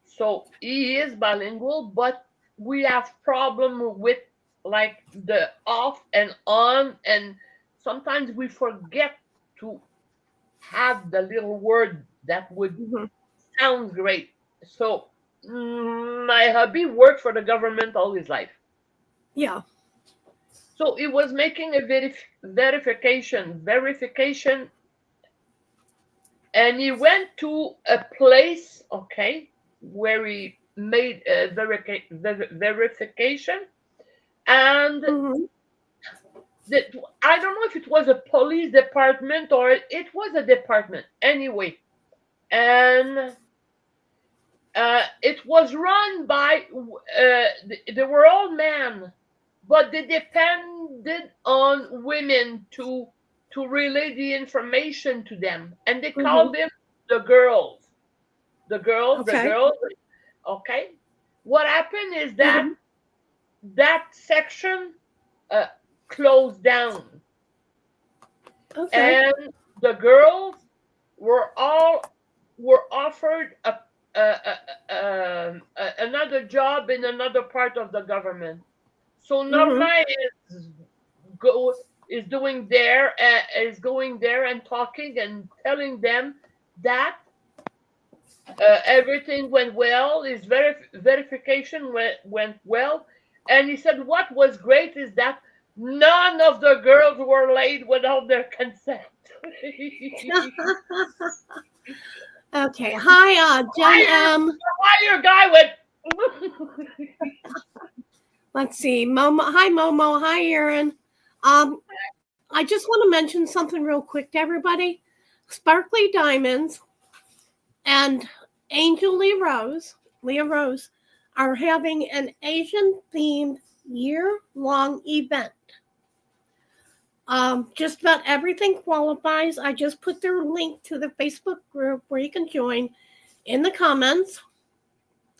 So he is bilingual, but we have problem with like the off and on, and sometimes we forget to have the little word that would sound great. So my hubby worked for the government all his life. Yeah. So he was making a verification, and he went to a place, okay, where he made a verification, and I don't know if it was a police department or it was a department anyway, and it was run by they were all men, but they depended on women to relay the information to them, and they called them the girls. Okay. what happened is that section closed down. Okay. And the girls were offered another job in another part of the government. So Norma is going there and talking and telling them that everything went well. His verification went well, and he said what was great is that none of the girls were laid without their consent. Okay. Hi, Jen M. Hire guy went. Let's see. Momo. Hi, Momo. Hi, Erin. I just want to mention something real quick to everybody. Sparkly Diamonds and Angel Leah Rose, are having an Asian-themed year-long event. Just about everything qualifies. I just put their link to the Facebook group where you can join in the comments.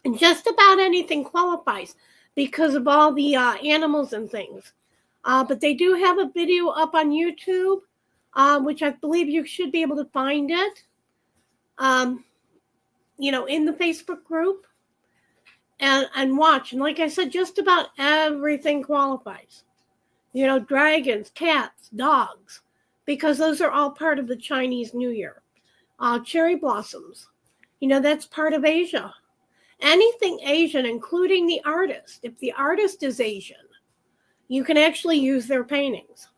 And just about anything qualifies because of all the animals and things. But they do have a video up on YouTube, which I believe you should be able to find it, in the Facebook group and watch. And like I said, just about everything qualifies. Dragons, cats, dogs, because those are all part of the Chinese New Year. Cherry blossoms, that's part of Asia. Anything Asian, including the artist. If the artist is Asian, you can actually use their paintings.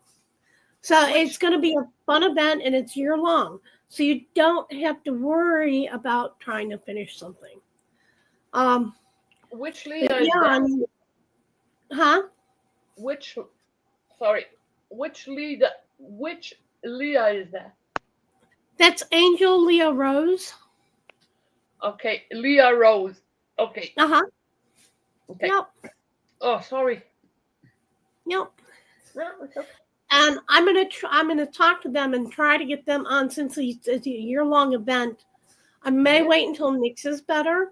So it's going to be a fun event, and it's year long. So you don't have to worry about trying to finish something. Which Leah is that? Which Leah is that? That's Angel Leah Rose. Okay, Leah Rose. Okay. Okay. Yep. Oh, sorry. Yep. No, it's okay. And I'm gonna talk to them and try to get them on since it's a year-long event. I may wait until Nyxs is better,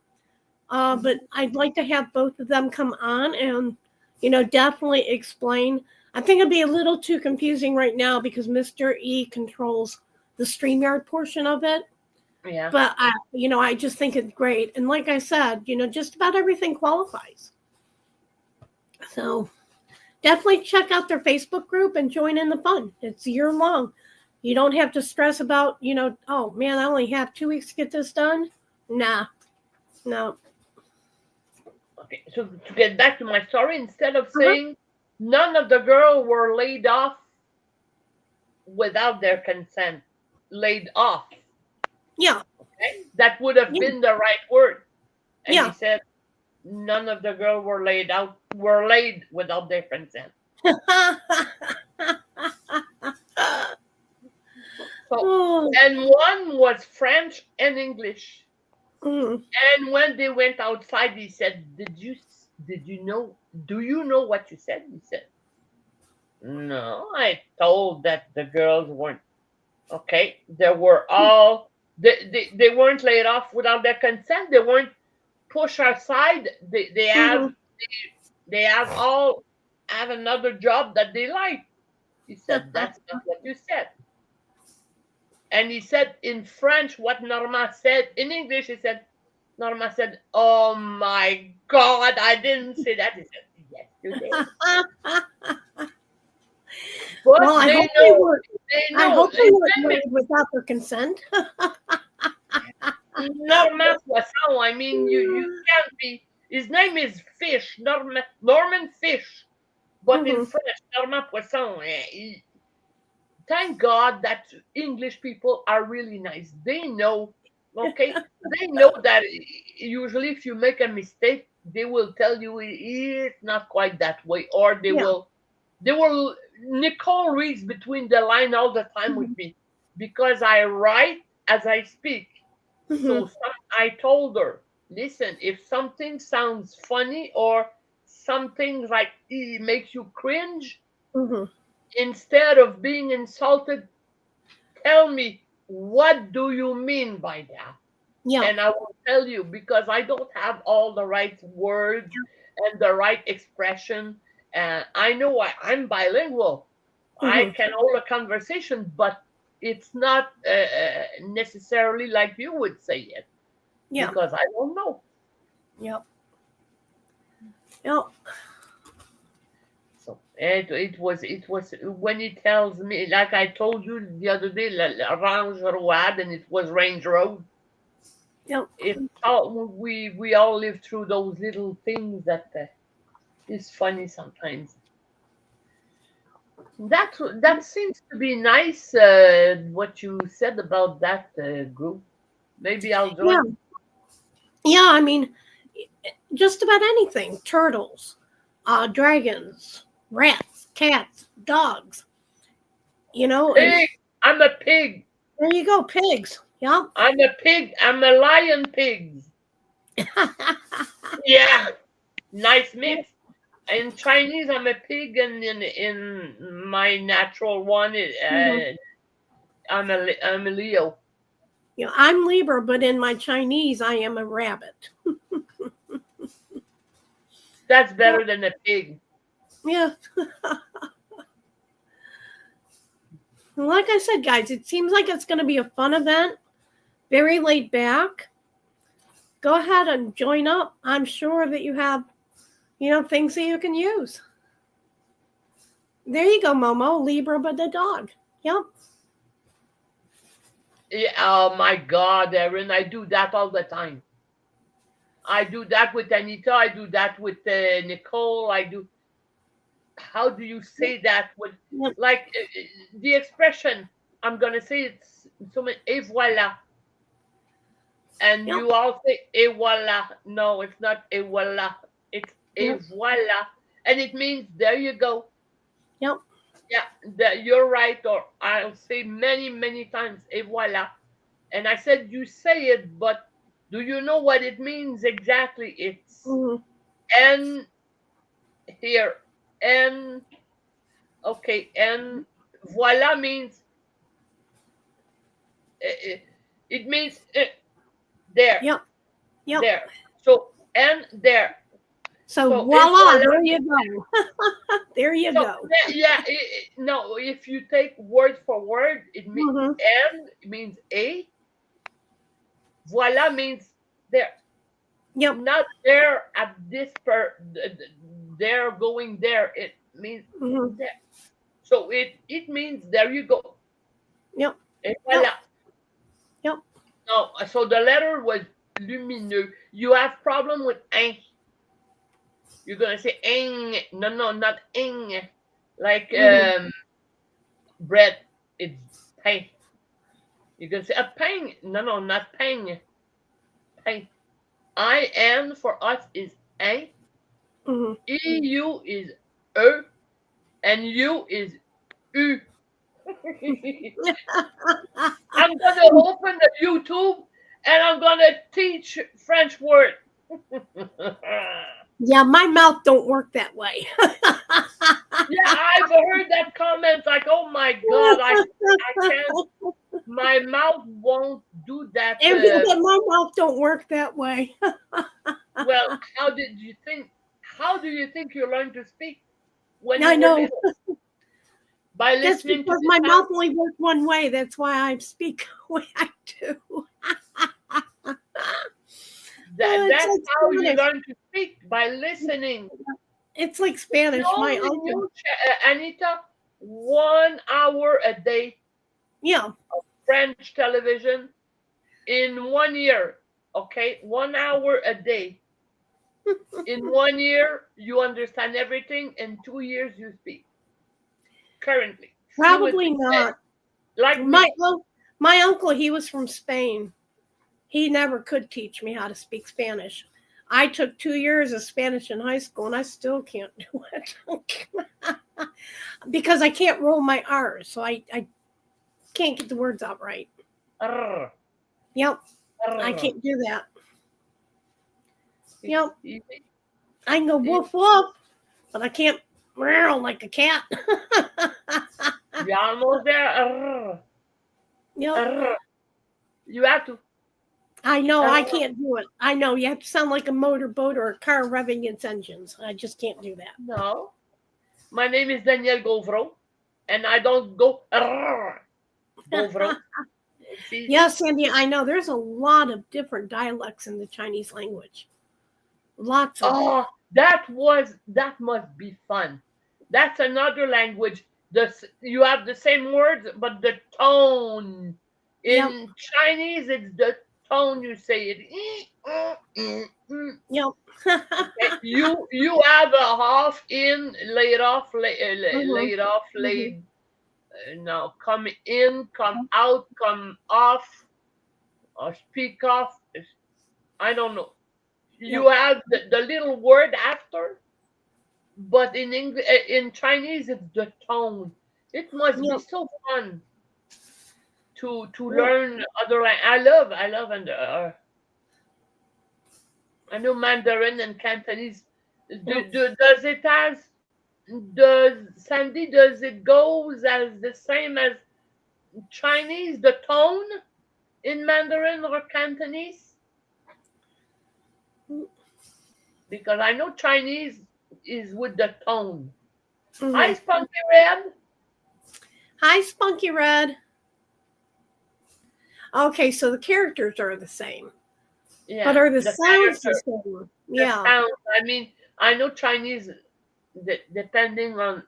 but I'd like to have both of them come on and definitely explain. I think it'd be a little too confusing right now because Mr. E controls the StreamYard portion of it. Yeah. But I just think it's great. And like I said, just about everything qualifies. So definitely check out their Facebook group and join in the fun. It's year long. You don't have to stress about, oh man, I only have 2 weeks to get this done. Nah. No. Okay, so to get back to my story, instead of saying none of the girls were laid off without their consent, laid off. Yeah. Okay? That would have been the right word. And he said none of the girls were laid without their consent. And one was French and English. And when they went outside, he said, do you know what you said? He said, no, I told that the girls weren't. Okay, they were all, they weren't laid off without their consent. They weren't pushed aside. They all have another job that they like. He said, that's not what you said. And he said in French what Norma said. In English, he said, Norma said, oh my God, I didn't say that. He said, yes, you did. But well, they know. I hope they weren't without their consent. Norma Poisson, I mean, you can't be. His name is Fish, Norman Fish. But in French, Norma Poisson. Thank God that English people are really nice. They know, okay? They know that usually if you make a mistake, they will tell you it's not quite that way. Or they will, Nicole reads between the line all the time with me because I write as I speak. So I told her, listen, if something sounds funny or something like it makes you cringe, instead of being insulted, tell me, what do you mean by that? Yeah. And I will tell you, because I don't have all the right words and the right expression. I know I'm bilingual. I can hold a conversation, but it's not necessarily like you would say it. Yeah. Because I don't know. Yep. Yep. So it was when he tells me, like I told you the other day, Range Road, and it was Range Road. Yep. We all live through those little things that is funny sometimes. That seems to be nice. What you said about that group. Maybe I'll join. Yeah. Yeah, I mean, just about anything. Turtles, dragons, rats, cats, dogs. You know. Pig. I'm a pig. There you go, pigs. Yep. I'm a pig. I'm a lion pig. Yeah. Nice mix. In Chinese, I'm a pig, and in my natural one, I'm a Leo. You know, I'm Libra, but in my Chinese, I am a rabbit. That's better than a pig. Yeah. Like I said, guys, it seems like it's going to be a fun event. Very laid back. Go ahead and join up. I'm sure that you have, things that you can use. There you go, Momo. Libra, but the dog. Yep. Yeah, oh my God, Erin, I do that all the time. I do that with Anita. I do that with Nicole. I do. How do you say that? With like the expression? I'm gonna say it's so many. Et voilà. And you all say et voilà. No, it's not et voilà. It's et voilà, and it means there you go. Yep. Yeah, you're right. Or I'll say many times et voilà. And I said, you say it, but do you know what it means exactly? It's N here. N. Okay. N. Voila means, it means there. Yep. There. So, N there. So voila, there you go. There you go. Yeah. No, if you take word for word, it means N means A. Voila means there. Yep. Not there at this there going there. It means there. So it means there you go. Yep. Et voilà. Yep. No, so the letter was lumineux. You have problem with un. You're gonna say ing. No, not ing. Like bread. It's pain. You're gonna say a pain. No, not pain. Pain. IN for us is un. EU is E, and U is U. I'm gonna open the YouTube and I'm gonna teach French word. Yeah, my mouth don't work that way. Yeah, I've heard that comment like, oh my God, I can't. My mouth won't do that. My mouth don't work that way. Well, how do you think you learn to speak? When I know. By That's listening because to my mouth only works one way. That's why I speak the way I do. That's how you learn to speak, by listening. It's like Spanish. My uncle, Anita, 1 hour a day. Yeah. Of French television in 1 year. Okay, 1 hour a day. In 1 year, you understand everything. In 2 years, you speak. Currently, probably not. Like my uncle, he was from Spain. He never could teach me how to speak Spanish. I took 2 years of Spanish in high school, and I still can't do it because I can't roll my R's, so I can't get the words out right. Yep, I can't do that. Yep, I can go woof woof, but I can't meow like a cat. You're almost there. Yep. You have to. I know, I can't do it. I know, you have to sound like a motorboat or a car revving its engines. I just can't do that. No. My name is Danielle Govro, and I don't go Govro. Yes, Sandy, I know. There's a lot of different dialects in the Chinese language. Lots of them. That must be fun. That's another language. You have the same words, but the tone. In Chinese, it's the tone you say it. Yep. Okay. You have a half in, laid off, laid off, laid. Now come in, come out, come off, or speak off. I don't know. You have the little word after, but in Chinese it's the tone. It must be so fun to learn other language. I love and I know Mandarin and Cantonese. Does it goes as the same as Chinese, the tone in Mandarin or Cantonese? Because I know Chinese is with the tone. Hi, Spunky Red. Hi, Spunky Red. Okay, so the characters are the same. Yeah. But are the sounds the same? Yeah. Sounds, I mean, I know Chinese, depending on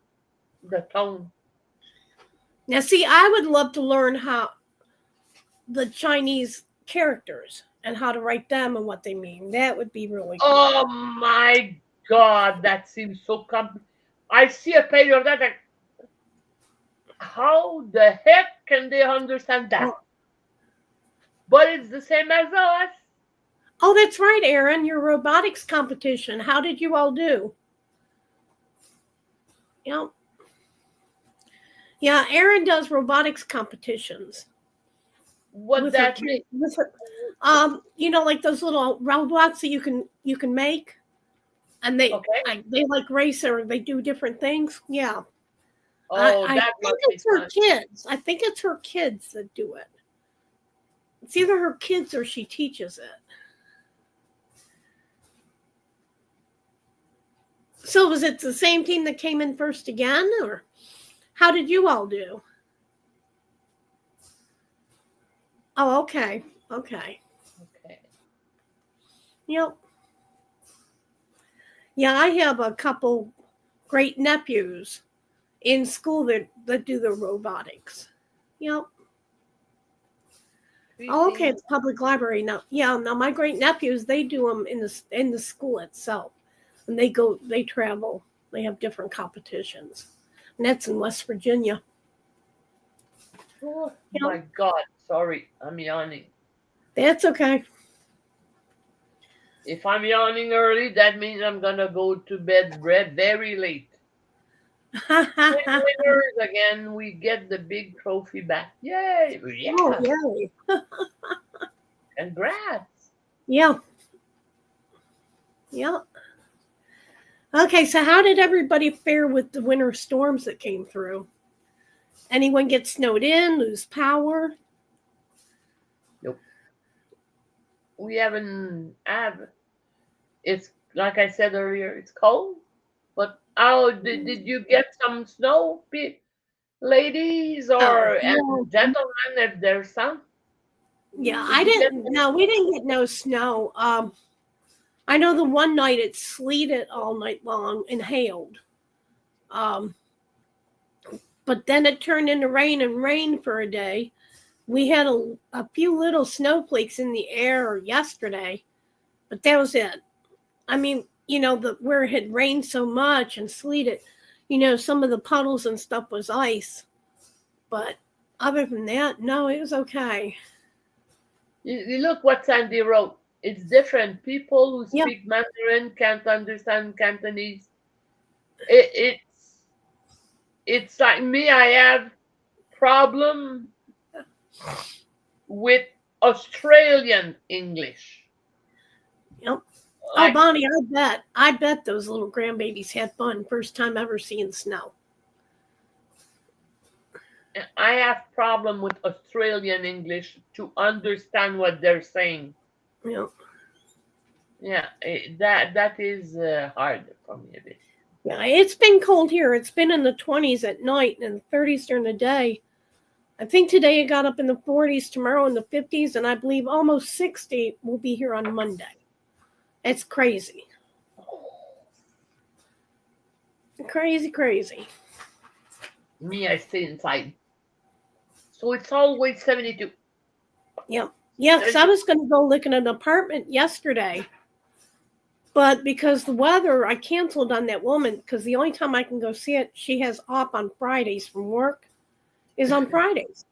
the tone. Now, see, I would love to learn how the Chinese characters and how to write them and what they mean. That would be really cool. Oh, my God. That seems so complicated. I see a page of that. Like, how the heck can they understand that? But it's the same as us. Oh, that's right, Erin. Your robotics competition. How did you all do? Yep. Yeah, Erin does robotics competitions. What that mean? You know, like those little robots that you can make, and they like race or they do different things. Yeah. Oh, I think it's her kids. I think it's her kids that do it. It's either her kids or she teaches it. So was it the same team that came in first again, or how did you all do? Oh, okay. Yep. Yeah, I have a couple great nephews in school that do the robotics. Yep. Oh, okay, it's public library now. Yeah, now my great nephews, they do them in the school itself, and they travel. They have different competitions, and that's in West Virginia. Oh my God! Sorry, I'm yawning. That's okay. If I'm yawning early, that means I'm gonna go to bed very late. Winners again, we get the big trophy back. Yay! Yeah. Oh, yay. Congrats. Yeah. Okay, so how did everybody fare with the winter storms that came through? Anyone get snowed in, lose power? Nope. We haven't it's like I said earlier, it's cold. But did you get some snow, ladies or gentlemen, if there's some? Yeah, we didn't get no snow. I know the one night it sleeted all night long and hailed. But then it turned into rain for a day. We had a few little snowflakes in the air yesterday, but that was it. I mean, you know, where it had rained so much and sleeted, you know, some of the puddles and stuff was ice. But other than that, no, it was okay. You look what Sandy wrote. It's different. People who speak Mandarin can't understand Cantonese. It's like me. I have problem with Australian English. Yep. Oh, Bonnie, I bet those little grandbabies had fun. First time ever seeing snow. I have problem with Australian English to understand what they're saying. Yeah. Yeah, that is hard for me a bit. Yeah, it's been cold here. It's been in the 20s at night and the 30s during the day. I think today it got up in the 40s, tomorrow in the 50s, and I believe almost 60 will be here on Monday. It's crazy. Crazy, crazy. Me, I stay inside. So it's always 72. Yeah. Yeah, because I was going to go look at an apartment yesterday. But because the weather, I canceled on that woman because the only time I can go see it, she has off on Fridays from work, is on Fridays.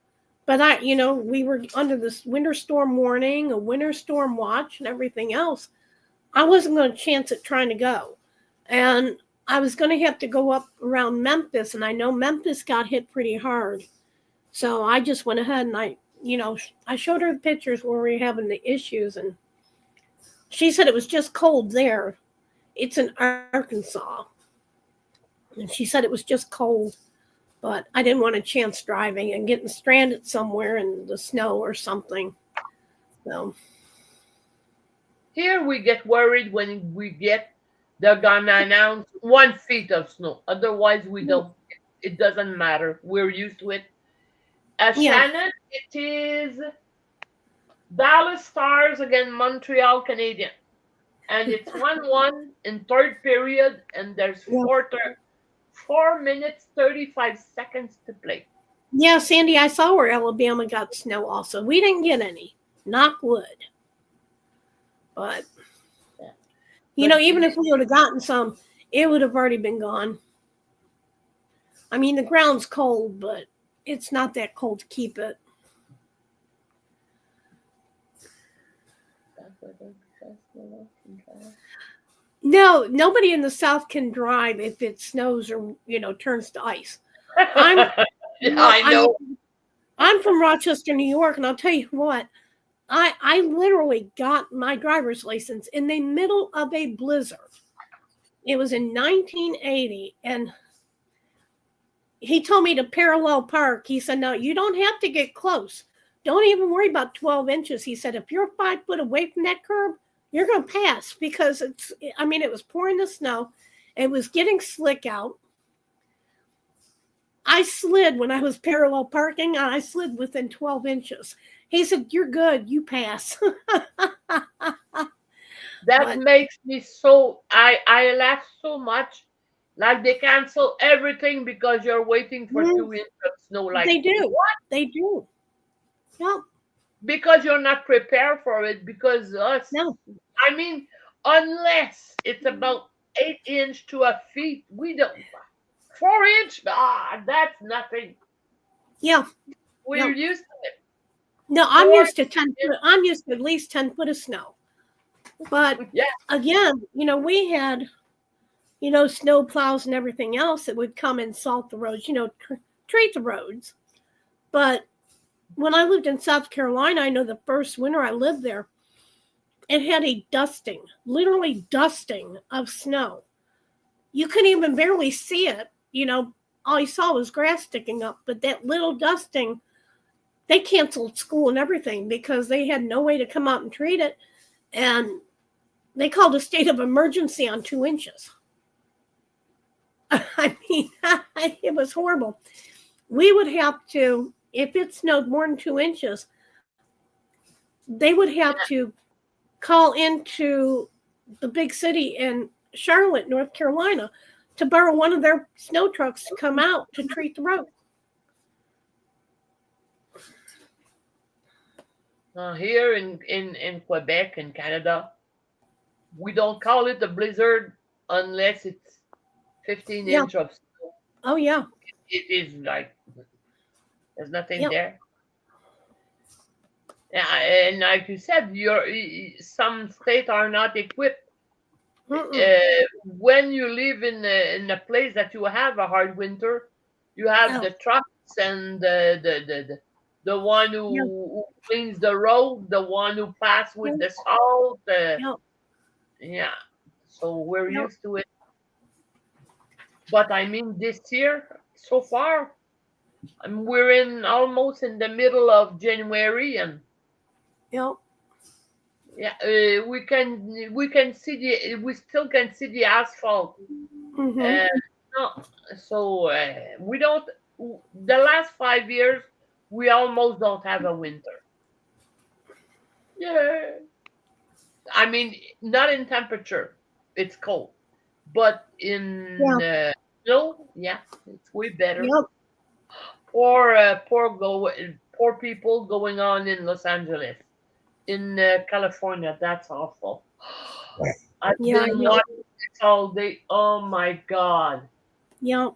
But we were under this winter storm warning, a winter storm watch, and everything else. I wasn't going to chance it trying to go. And I was going to have to go up around Memphis, and I know Memphis got hit pretty hard. So I just went ahead and I showed her the pictures where we were having the issues, and she said it was just cold there. It's in Arkansas. And she said it was just cold. But I didn't want a chance driving and getting stranded somewhere in the snow or something. So here we get worried when we get they're gonna announce 1 feet of snow. Otherwise, we don't. It doesn't matter. We're used to it. Shannon, it is Dallas Stars against Montreal Canadiens. And it's 1-1 in third period, and there's 4 minutes, 35 seconds to play. Yeah, Sandy, I saw where Alabama got snow also. We didn't get any. Knock wood. But, even if we would have gotten some, it would have already been gone. I mean, the ground's cold, but it's not that cold to keep it. No, nobody in the South can drive if it snows or, turns to ice. I know. I'm from Rochester, New York, and I'll tell you what, I literally got my driver's license in the middle of a blizzard. It was in 1980, and he told me to parallel park. He said, no, you don't have to get close. Don't even worry about 12 inches. He said, if you're 5 foot away from that curb, you're going to pass because it was pouring the snow. It was getting slick out. I slid when I was parallel parking, and I slid within 12 inches. He said, you're good. You pass. That makes me so, I laugh so much. Like they cancel everything because you're waiting for 2 inches of snow. Like they do. What? They do. Yep. Because you're not prepared for it. Because no. I mean, unless it's about 8 inch to a feet, we don't. 4 inch, that's nothing. Yeah. We're used to it. No, I'm used to 10 foot. I'm used to at least 10 foot of snow. But again, we had, snow plows and everything else that would come and salt the roads, treat the roads. But when I lived in South Carolina, I know the first winter I lived there, it had a dusting, literally dusting of snow. You couldn't even barely see it. All you saw was grass sticking up. But that little dusting, they canceled school and everything because they had no way to come out and treat it. And they called a state of emergency on 2 inches. I mean, it was horrible. We would have to, if it snowed more than 2 inches, they would have to call into the big city in Charlotte, North Carolina, to borrow one of their snow trucks to come out to treat the road. Here in Quebec, in Canada, we don't call it a blizzard unless it's 15 inch of snow. Oh, yeah. It is like, there's nothing there. Yeah, and like you said, some states are not equipped. When you live in a place that you have a hard winter, you have the trucks and the one who cleans the road, the one who passes with the salt. Yeah, so we're used to it. But I mean, this year, so far, we're almost in the middle of January, and Yeah, we still can see the asphalt. Mm-hmm. Uh, no, so we don't. The last 5 years, we almost don't have a winter. Yeah, I mean, not in temperature, it's cold, but Yeah. in snow, yeah, it's way better. Yep. Poor people going on in Los Angeles, in California. That's awful. I've Yeah. I been know. watching this all day. Oh my God. Yep.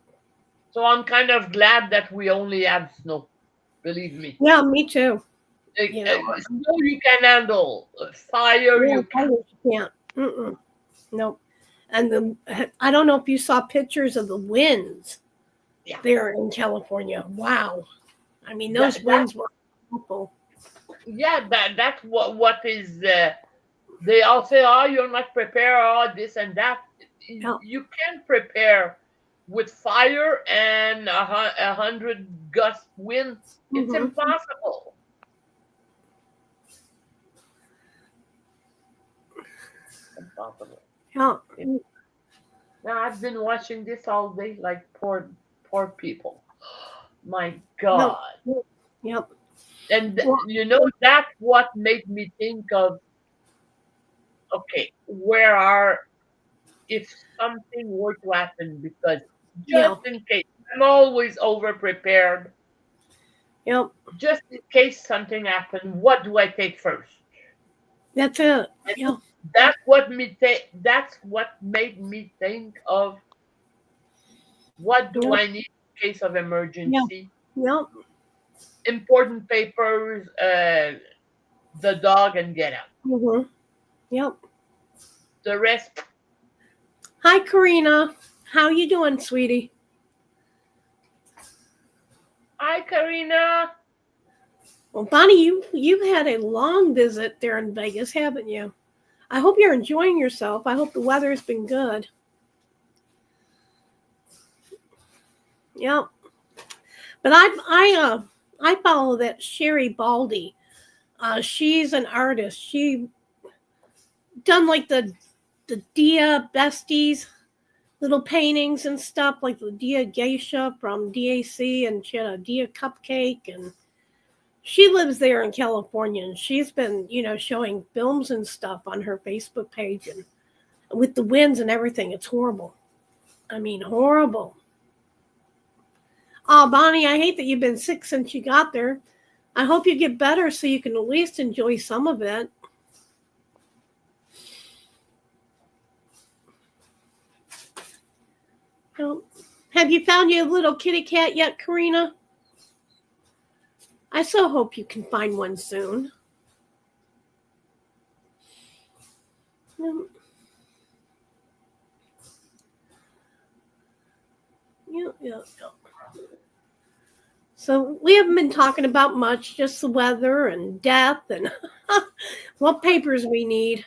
So I'm kind of glad that we only have snow. Believe me. Yeah. Me too. You know. Snow you can handle. Fire Yeah. you I can. just can't. Mm-mm. Nope. And I don't know if you saw pictures of the winds Yeah. there in California. Wow. I mean, those That, that winds were awful. yeah, that's what is they all say, oh, you're not prepared, oh, this and that. Yeah. You can't prepare with fire and 100 gust wind. It's Mm-hmm. impossible. Impossible. Yeah. Now I've been watching this all day, like poor people. My No. God. Yep. And Well, that's what made me think of, okay, where are, if something were to happen, because yeah. just in case, I'm always over prepared. Yep. Just in case something happened, what do I take first? That's it. And Yeah. that's what made me think of, what do Yep. I need in case of Yeah. emergency? Yep. Important papers, the dog, and get out. Mm-hmm. Yep. The rest. Hi, Karina. How you doing, sweetie? Hi, Karina. Well, Bonnie, you've had a long visit there in Vegas, haven't you? I hope you're enjoying yourself. I hope the weather's been good. Yep. But I follow that Sherry Baldy. She's an artist. She done like the Dia Besties little paintings and stuff, like the Dia Geisha from DAC, and she had a Dia cupcake, and she lives there in California, and she's been, showing films and stuff on her Facebook page, and with the winds and everything, it's horrible. I mean, horrible. Oh, Bonnie, I hate that you've been sick since you got there. I hope you get better so you can at least enjoy some of it. Have you found your little kitty cat yet, Karina? I so hope you can find one soon. Yeah. So we haven't been talking about much, just the weather and death and what papers we need.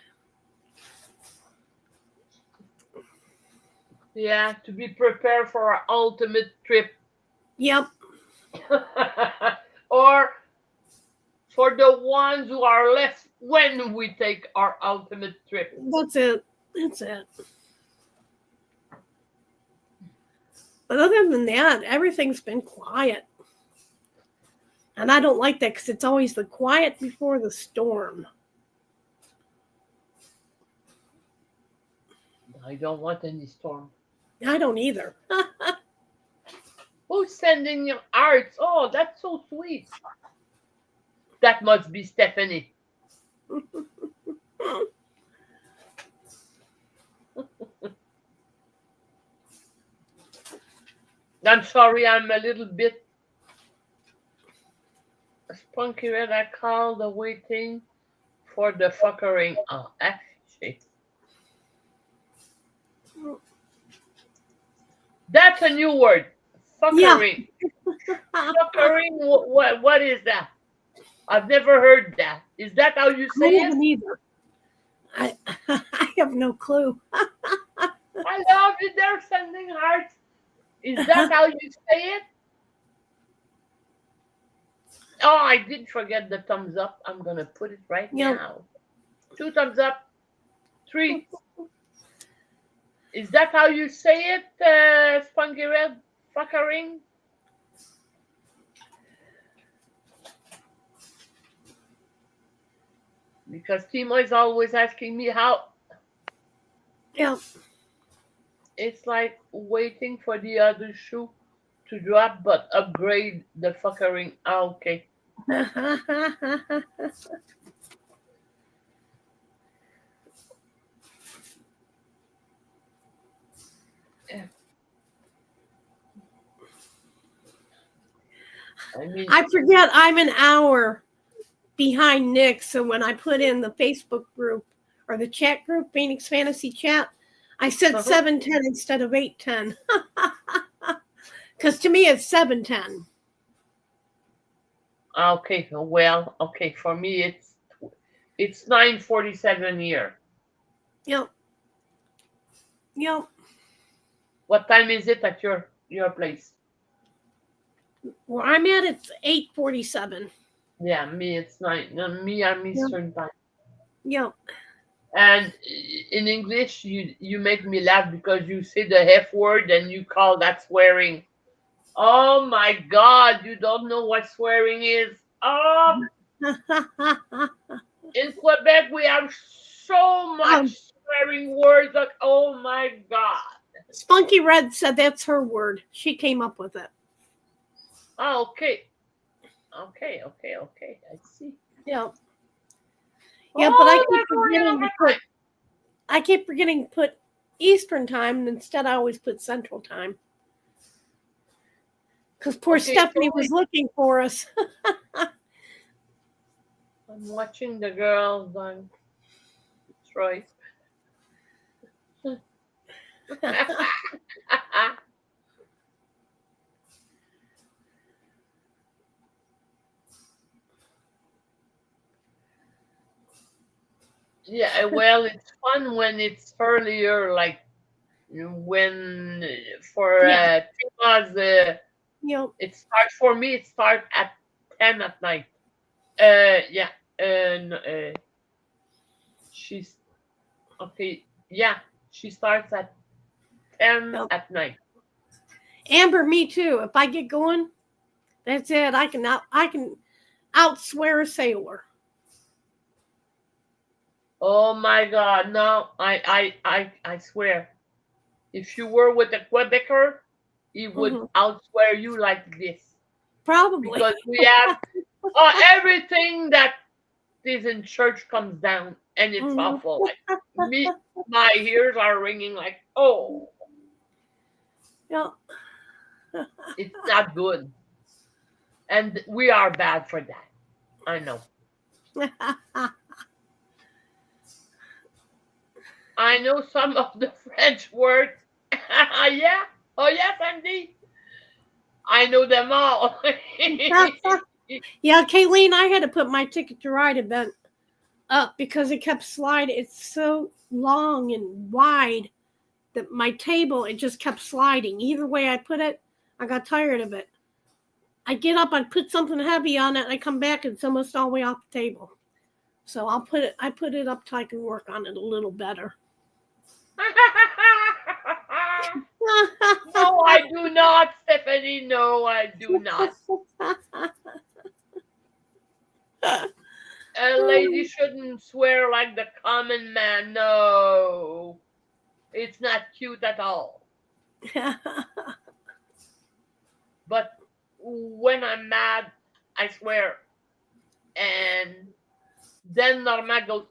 Yeah, to be prepared for our ultimate trip. Yep. Or for the ones who are left when we take our ultimate trip. That's it. But other than that, everything's been quiet. And I don't like that because it's always the quiet before the storm. I don't want any storm. I don't either. Who's sending your arts? Oh, that's so sweet. That must be Stephanie. I'm sorry, I'm a little bit spunky red. I call the waiting for the fuckering. Oh, actually. That's a new word. Fuckering. Yeah. Fuckering, what is that? I've never heard that. Is that how you say it? Either. I have no clue. I love it. They're sending hearts. Is that how you say it? Oh, I did forget the thumbs up. I'm going to put it right now. 2 thumbs up. 3. Is that how you say it, Spunky Red? Fuckering? Because Timo is always asking me how. Yeah. It's like waiting for the other shoe to drop, but upgrade the fuckering. Okay. I forget I'm an hour behind Nyxs, so when I put in the Facebook group or the chat group, Phoenix Fantasy Chat, I said 7:10 instead of 8:10. Because to me it's 7:10. Okay, well, okay. For me it's 9:47 here. Yep. What time is it at your place? Where I'm at, it's 8:47. Yeah, me it's 9. Me, I'm Eastern time. Yep. And in English, you make me laugh because you say the F word and you call that swearing. Oh my God, you don't know what swearing is. Oh, in Quebec, we have so much swearing words. Like, oh my God. Spunky Red said that's her word. She came up with it. Oh, okay. Okay. I see. Yeah. Yeah, but I keep forgetting to put Eastern time, and instead I always put Central time. Because poor Stephanie was looking for us. I'm watching the girls on Detroit. Yeah, well, it's fun when it's earlier, like when for Tima's, it starts for me. It starts at 10 at night. Yeah, and she's okay. Yeah, she starts at 10 at night. Amber, me too. If I get going, that's it. I can outswear a sailor. Oh my God! No, I swear, if you were with a Quebecer, he would outswear you like this. Probably because we have everything that is in church comes down, and it's awful. Like my ears are ringing. Like yeah, it's not good, and we are bad for that. I know. I know some of the French words. Yeah. Oh, yes, Andy. I know them all. Yeah, Kayleen, I had to put my Ticket to Ride event up because it kept sliding. It's so long and wide that my table, it just kept sliding. Either way I put it, I got tired of it. I get up, I put something heavy on it, and I come back, and it's almost all the way off the table. So I put it up till I can work on it a little better. No, I do not, Stephanie. No, I do not. A lady shouldn't swear like the common man. No. It's not cute at all. But when I'm mad, I swear. And then Norma goes,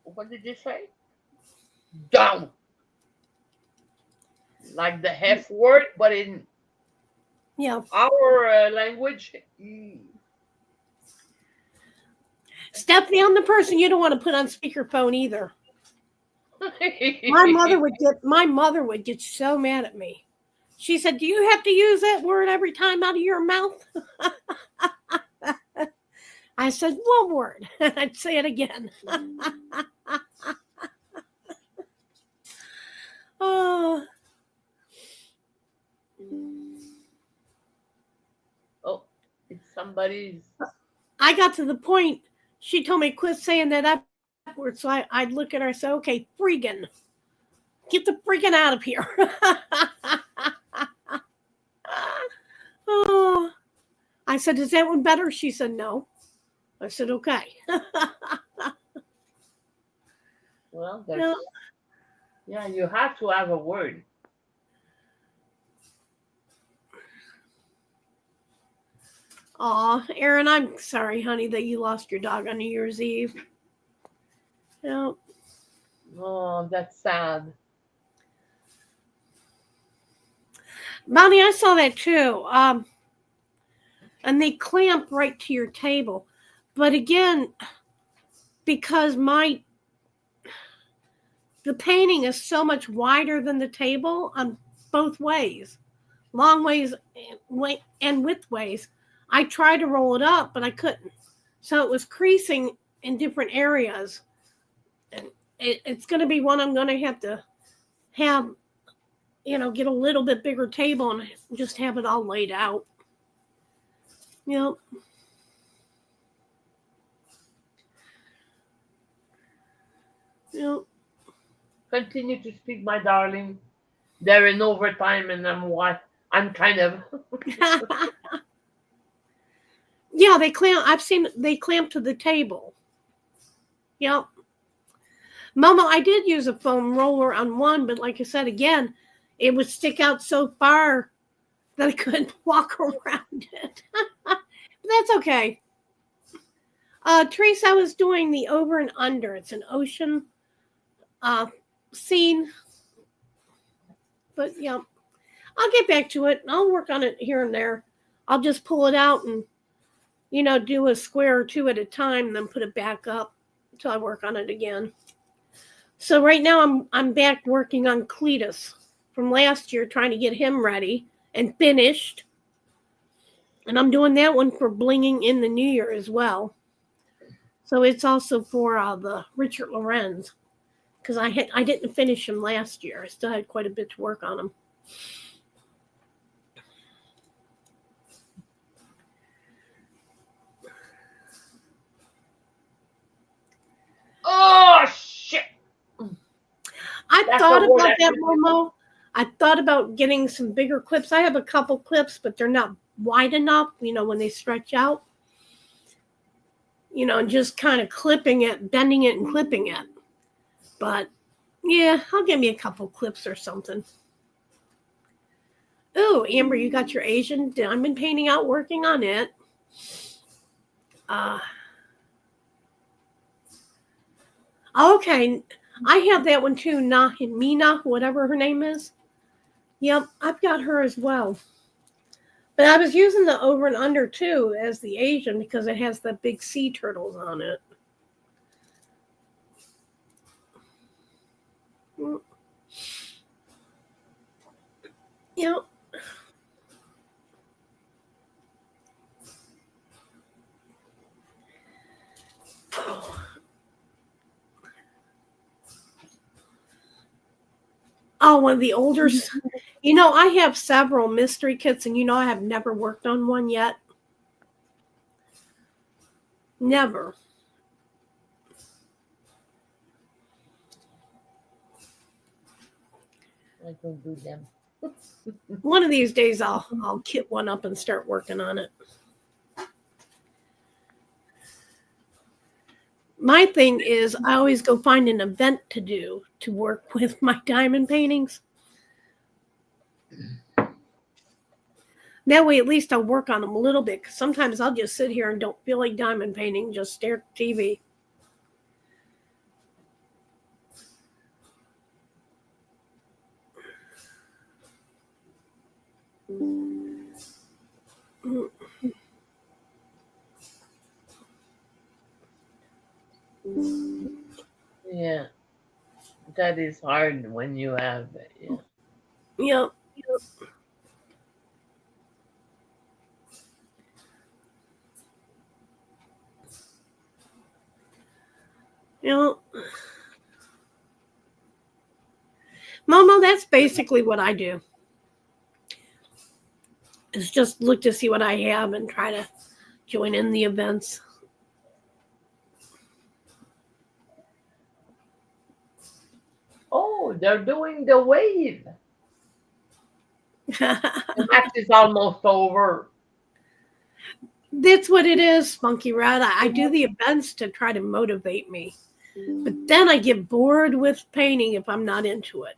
what did you say? Down. Like the F word, but in our language. Stephanie, I'm the person you don't want to put on speakerphone either. My mother would get so mad at me. She said, "Do you have to use that word every time out of your mouth?" I said, "What word?" I'd say it again. Oh, it's somebody's. I got to the point. She told me, "Quit saying that backwards. So I'd look at her and say, okay, freaking, get the freaking out of here. Oh, I said, is that one better? She said, no. I said, okay. Well, yeah, you have to have a word. Aw, Erin, I'm sorry, honey, that you lost your dog on New Year's Eve. Yeah. Oh, that's sad. Bonnie, I saw that too. And they clamp right to your table. But again, because the painting is so much wider than the table on both ways, long ways and width ways, I tried to roll it up, but I couldn't. So it was creasing in different areas. And it's going to be one I'm going to have, get a little bit bigger table and just have it all laid out. Yep. Yep. Continue to speak, my darling. They're in overtime, and I'm kind of. Yeah, they clamp. I've seen they clamp to the table. Yep. Mama, I did use a foam roller on one, but like I said again, it would stick out so far that I couldn't walk around it. But that's okay. Teresa, I was doing the over and under. It's an ocean scene. But yeah, I'll get back to it. I'll work on it here and there. I'll just pull it out and, do a square or two at a time, and then put it back up until I work on it again. So right now I'm back working on Cletus from last year, trying to get him ready and finished. And I'm doing that one for Blinging in the New Year as well. So it's also for the Richard Lorenz, because I didn't finish him last year. I still had quite a bit to work on him. Oh, shit! I thought about that, Momo. I thought about getting some bigger clips. I have a couple clips, but they're not wide enough, when they stretch out. And just kind of clipping it, bending it and clipping it. But, yeah, I'll give me a couple clips or something. Ooh, Amber, you got your Asian diamond painting out, working on it. Okay, I have that one too, Mina, whatever her name is. Yep, I've got her as well. But I was using the over and under too as the Asian because it has the big sea turtles on it. Yep. Oh, one of the older. I have several mystery kits, and I have never worked on one yet. Never. I can do them. One of these days, I'll kit one up and start working on it. My thing is, I always go find an event to do to work with my diamond paintings. That way, at least I'll work on them a little bit. Because sometimes I'll just sit here and don't feel like diamond painting, just stare at TV. Yeah, that is hard when you have it. Yeah. Yep. Yep. Momo, that's basically what I do. Is just look to see what I have and try to join in the events. Oh, they're doing the wave. The match is almost over. That's what it is, Spunky Red. I do the events to try to motivate me. But then I get bored with painting if I'm not into it.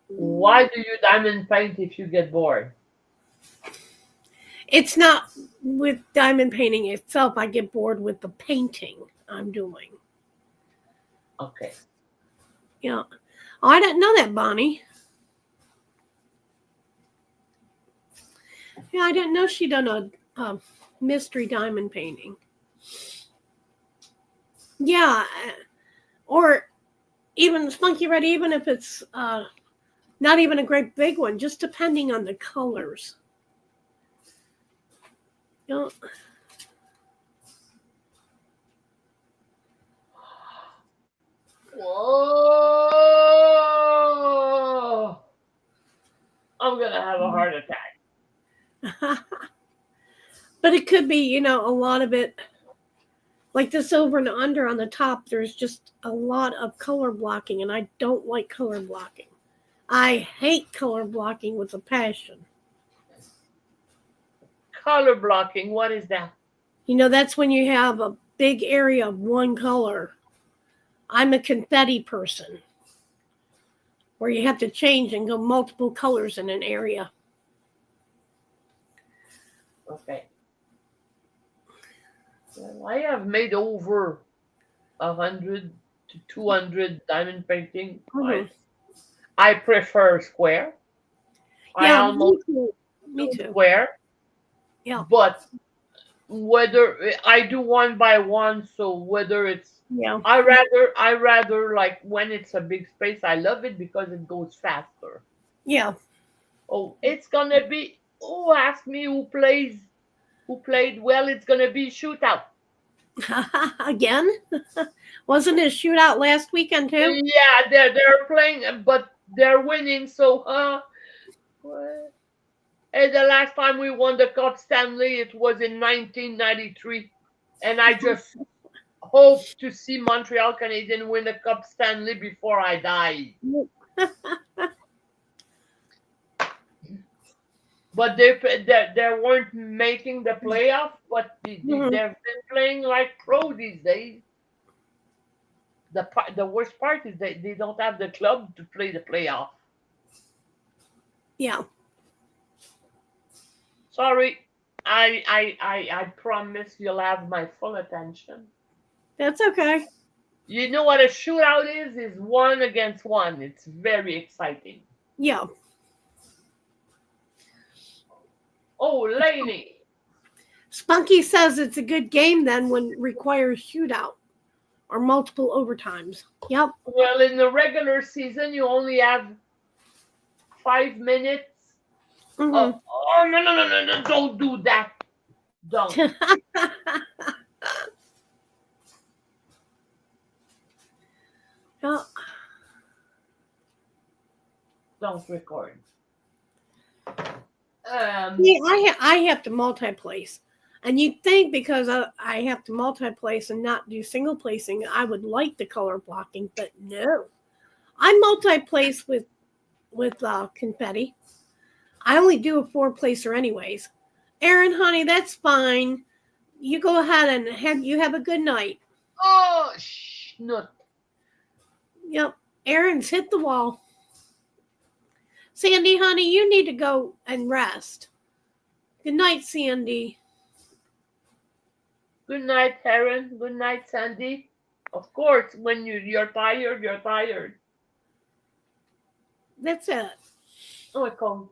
Why do you diamond paint if you get bored? It's not with diamond painting itself. I get bored with the painting I'm doing. Okay. Yeah. Oh, I didn't know that, Bonnie. Yeah, I didn't know she'd done a mystery diamond painting. Yeah. Or even Spunky Red, even if it's not even a great big one, just depending on the colors. Yeah. Whoa! I'm gonna have a heart attack. But it could be, a lot of it, like this over and under on the top, there's just a lot of color blocking, and I don't like color blocking. I hate color blocking with a passion. Color blocking, what is that? That's when you have a big area of one color. I'm a confetti person, where you have to change and go multiple colors in an area. Okay. Well, I have made over 100 to 200 diamond painting. Mm-hmm. I prefer square. Yeah, I almost me too. Square. Yeah. But whether I do one by one, so whether it's I rather like when it's a big space, I love it because it goes faster. Yeah. Oh, it's gonna be ask me who played well, it's gonna be shootout. Again? Wasn't it a shootout last weekend too? Yeah, they're playing, but they're winning. So, and the last time we won the Cup Stanley, it was in 1993, and I just hope to see Montreal Canadiens win the Cup Stanley before I die. But they weren't making the playoff, but they've been playing like pro these days. The worst part is they don't have the club to play the playoff. Yeah. Sorry, I promise you'll have my full attention. That's okay. You know what a shootout is? Is 1 against 1. It's very exciting. Yeah. Oh, Lainey. Spunky says it's a good game then when it requires shootout or multiple overtimes. Yep. Well, in the regular season, you only have 5 minutes. Mm-hmm. Oh, no, don't do that. Don't. Oh. Don't record. I have to multi-place. And you'd think because I have to multi-place and not do single placing, I would like the color blocking, but no. I multi-place with confetti. I only do a 4-placer anyways. Erin, honey, that's fine. You go ahead and have a good night. Oh, nut. Yep. Erin's hit the wall. Sandy, honey, you need to go and rest. Good night, Sandy. Good night, Erin. Good night, Sandy. Of course, when you're tired, you're tired. That's it. Oh, it's cold.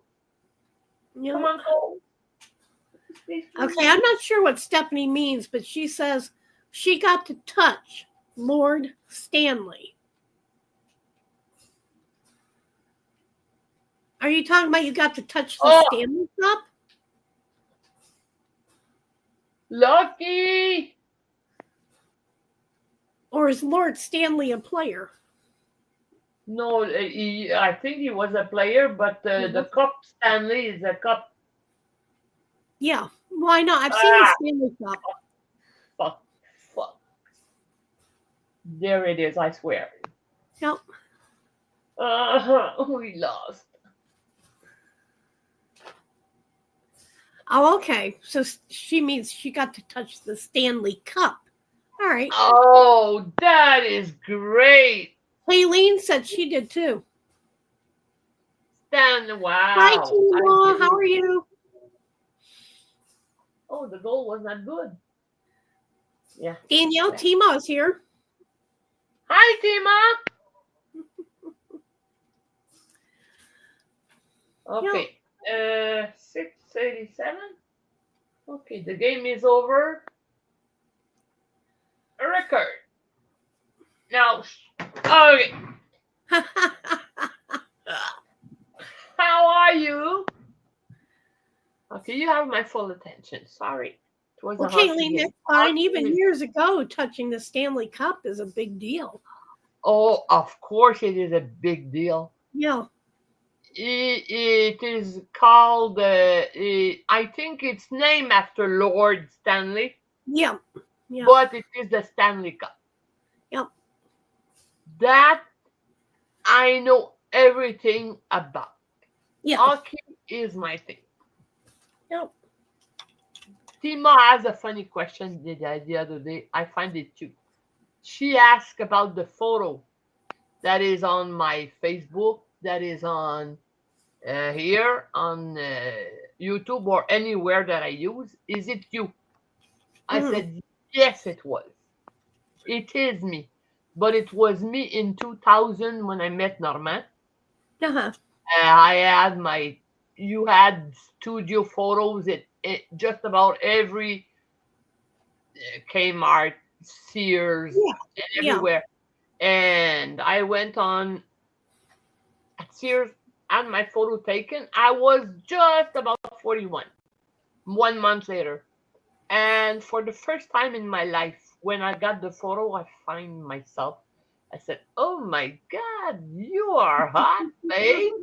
Yep. Come on, cold. Okay, I'm not sure what Stephanie means, but she says she got to touch Lord Stanley. Are you talking about you got to touch the Stanley Cup? Lucky. Or is Lord Stanley a player? No, I think he was a player, but the Cup Stanley is a cup. Yeah, why not? I've seen the Stanley Cup. Fuck. There it is, I swear. Yep. We lost. Oh, okay. So she means she got to touch the Stanley Cup. All right. Oh, that is great. Raelene said she did too. Stan, wow. Hi, Tima. How are you? Oh, the goal was not good. Yeah. Danielle, Tima is here. Hi, Tima. Okay. 6:87. Okay, the game is over. A record. Now, okay. How are you? Okay, you have my full attention. Sorry. It was well, Caitlin, that's fine. Even years ago, touching the Stanley Cup is a big deal. Oh, of course it is a big deal. Yeah. It is called, I think it's named after Lord Stanley. Yeah. But it is the Stanley Cup. Yep. That I know everything about. Yeah. Hockey is my thing. Yep. Tima has a funny question the other day. I find it cute. She asked about the photo that is on my Facebook, that is on here on YouTube or anywhere that I use. Is it you? I said, yes, it was. It is me. But it was me in 2000 when I met Normand. I had you had studio photos at just about every Kmart, Sears, and everywhere. And I went on at Sears, had my photo taken. I was just about 41, 1 month later. And for the first time in my life, when I got the photo, I find myself. I said, oh my God, you are hot, babe.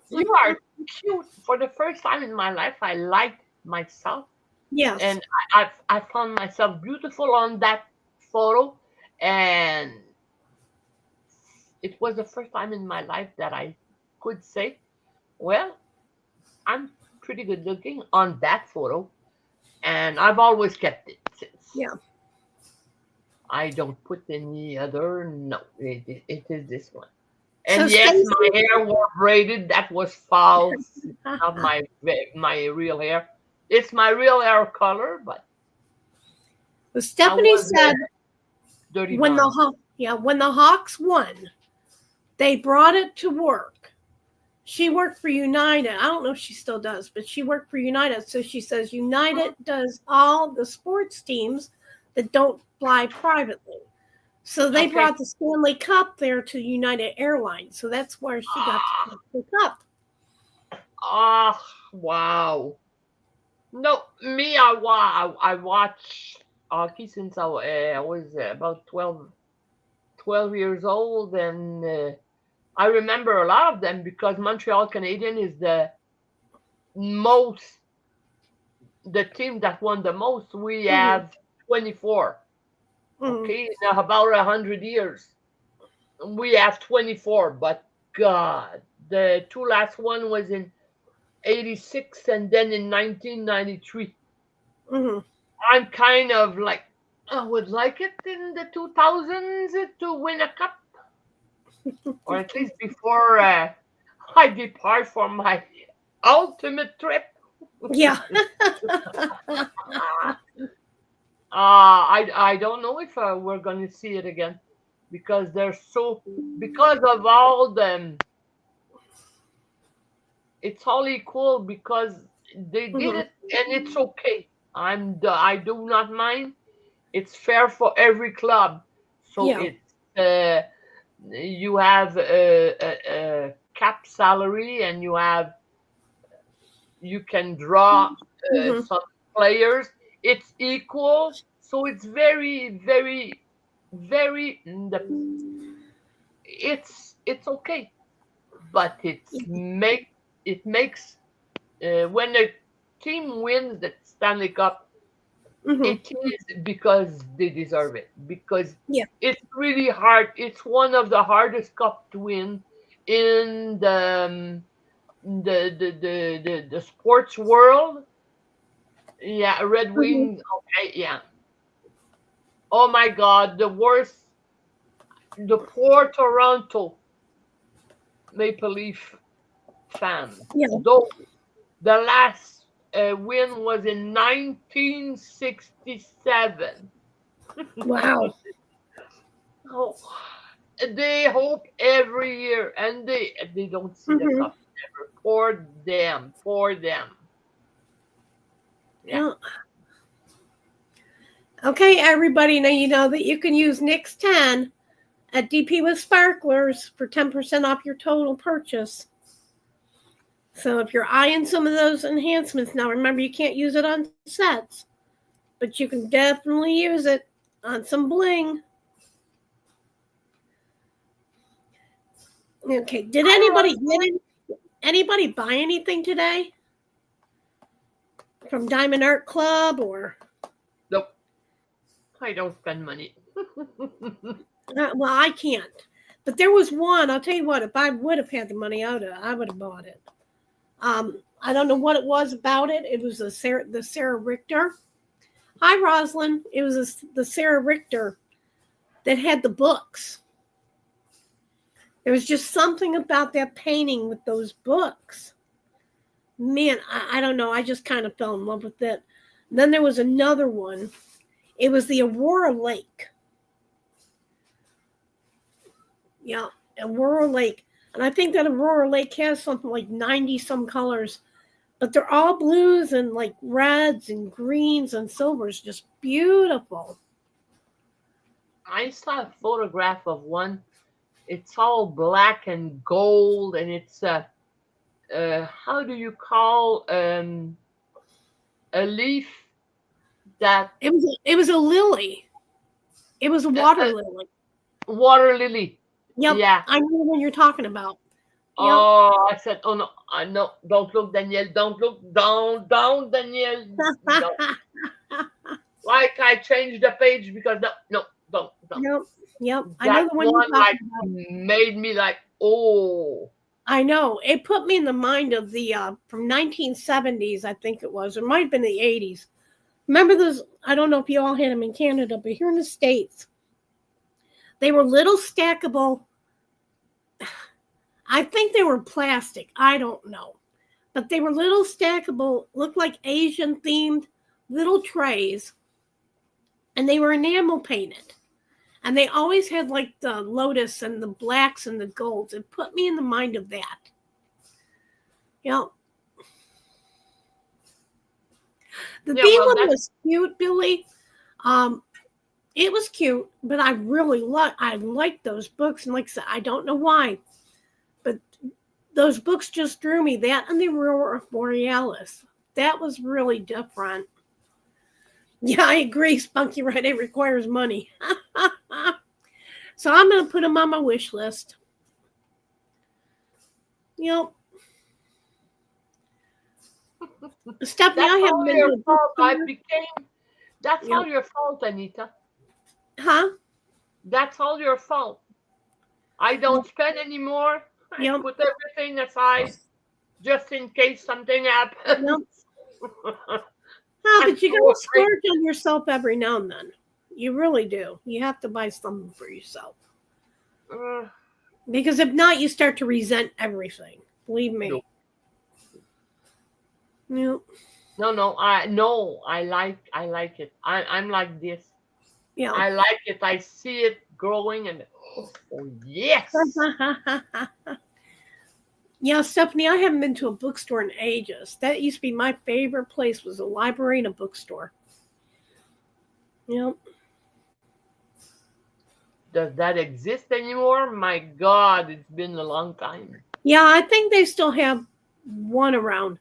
You are cute. For the first time in my life, I liked myself. Yes. And I found myself beautiful on that photo. And it was the first time in my life that I could say, well, I'm pretty good looking on that photo. And I've always kept it since. Yeah. I don't put any other. No, it is this one. And so yes, my hair was braided. That was false. Not my real hair. It's my real hair color, but. Well, Stephanie said when the Hawks won, they brought it to work. She worked for United. I don't know if she still does, but she worked for United. So she says United does all the sports teams that don't fly privately. So they brought the Stanley Cup there to United Airlines. So that's where she got the cup. Ah, wow. No, me, I watched hockey since I was about 12 years old. And I remember a lot of them because Montreal Canadiens is the team that won the most. We have 24. Okay, now about 100 years. We have 24, but God, the two last one was in 86 and then in 1993. I'm kind of like, I would like it in the 2000s to win a cup. Or at least before I depart for my ultimate trip. Yeah. I don't know if we're going to see it again because because of all them. It's all equal because they did it and it's okay. I do not mind. It's fair for every club. So it's you have a cap salary and you can draw some players. It's equal, so it's very, very, very. It's okay, but it makes when a team wins the Stanley Cup, Mm-hmm. It is because they deserve it. Because Yeah. it's really hard. It's one of the hardest cup to win in the sports world. Yeah, Red Mm-hmm. Wing. Okay, yeah. Oh my God, the worst. The poor Toronto Maple Leaf fans. Yeah. Though the last win was in 1967. Wow. Oh, they hope every year, and they don't see the Mm-hmm. cup ever. Poor them, poor them. Yeah. Yeah. Okay, everybody. Now you know that you can use Nyxs 10 at DP with Sparklers for 10% off your total purchase. So if you're eyeing some of those enhancements, now remember you can't use it on sets, but you can definitely use it on some bling. Okay, did anybody buy anything today from Diamond Art Club or? Nope. I don't spend money. Well, I can't. But there was one. I'll tell you what. If I would have had the money, I would have bought it. I don't know what it was about it. It was the Sarah Richter. Hi, Rosalind. It was the Sarah Richter that had the books. There was just something about that painting with those books. Man, I don't know. I just kind of fell in love with it. And then there was another one. It was the Aurora Lake. Yeah, Aurora Lake. And I think that Aurora Lake has something like 90 some colors, but they're all blues and like reds and greens and silvers. Just beautiful. I saw a photograph of one. It's all black and gold, and it's how do you call a leaf that It was a lily. It was a water lily. Water lily. Yep. Yeah. I know what you're talking about. Yep. Oh, I said, oh no, no, don't look, Danielle, don't look, down, Danielle. No. Like I changed the page because no, don't. Yep. That I know the one like made me like, oh. I know. It put me in the mind of the from 1970s, I think it was. It might have been the 80s. Remember those? I don't know if you all had them in Canada, but here in the States, they were little stackable. I think they were plastic. I don't know. But they were little stackable, looked like Asian themed little trays. And they were enamel painted. And they always had like the lotus and the blacks and the golds. It put me in the mind of that. Yeah. The bee one was cute, Billy. It was cute, but I really liked those books. And like I said, I don't know why, but those books just drew me. That and the Aurora Borealis. That was really different. Yeah, I agree, Spunky. Right, it requires money. So I'm going to put them on my wish list. Yep. Stephanie, I haven't been to a bookstore. That's all your fault, Anita. Huh? That's all your fault. I don't spend anymore. I put everything aside just in case something happens. But you gotta splurge on yourself every now and then. You really do. You have to buy something for yourself. Because if not, you start to resent everything. Believe me. Yep. No. I like it. I'm like this. Yeah. I like it. I see it growing and oh yes. Yeah, Stephanie, I haven't been to a bookstore in ages. That used to be my favorite place, was a library and a bookstore. Yep. Does that exist anymore? My God, it's been a long time. Yeah, I think they still have one around.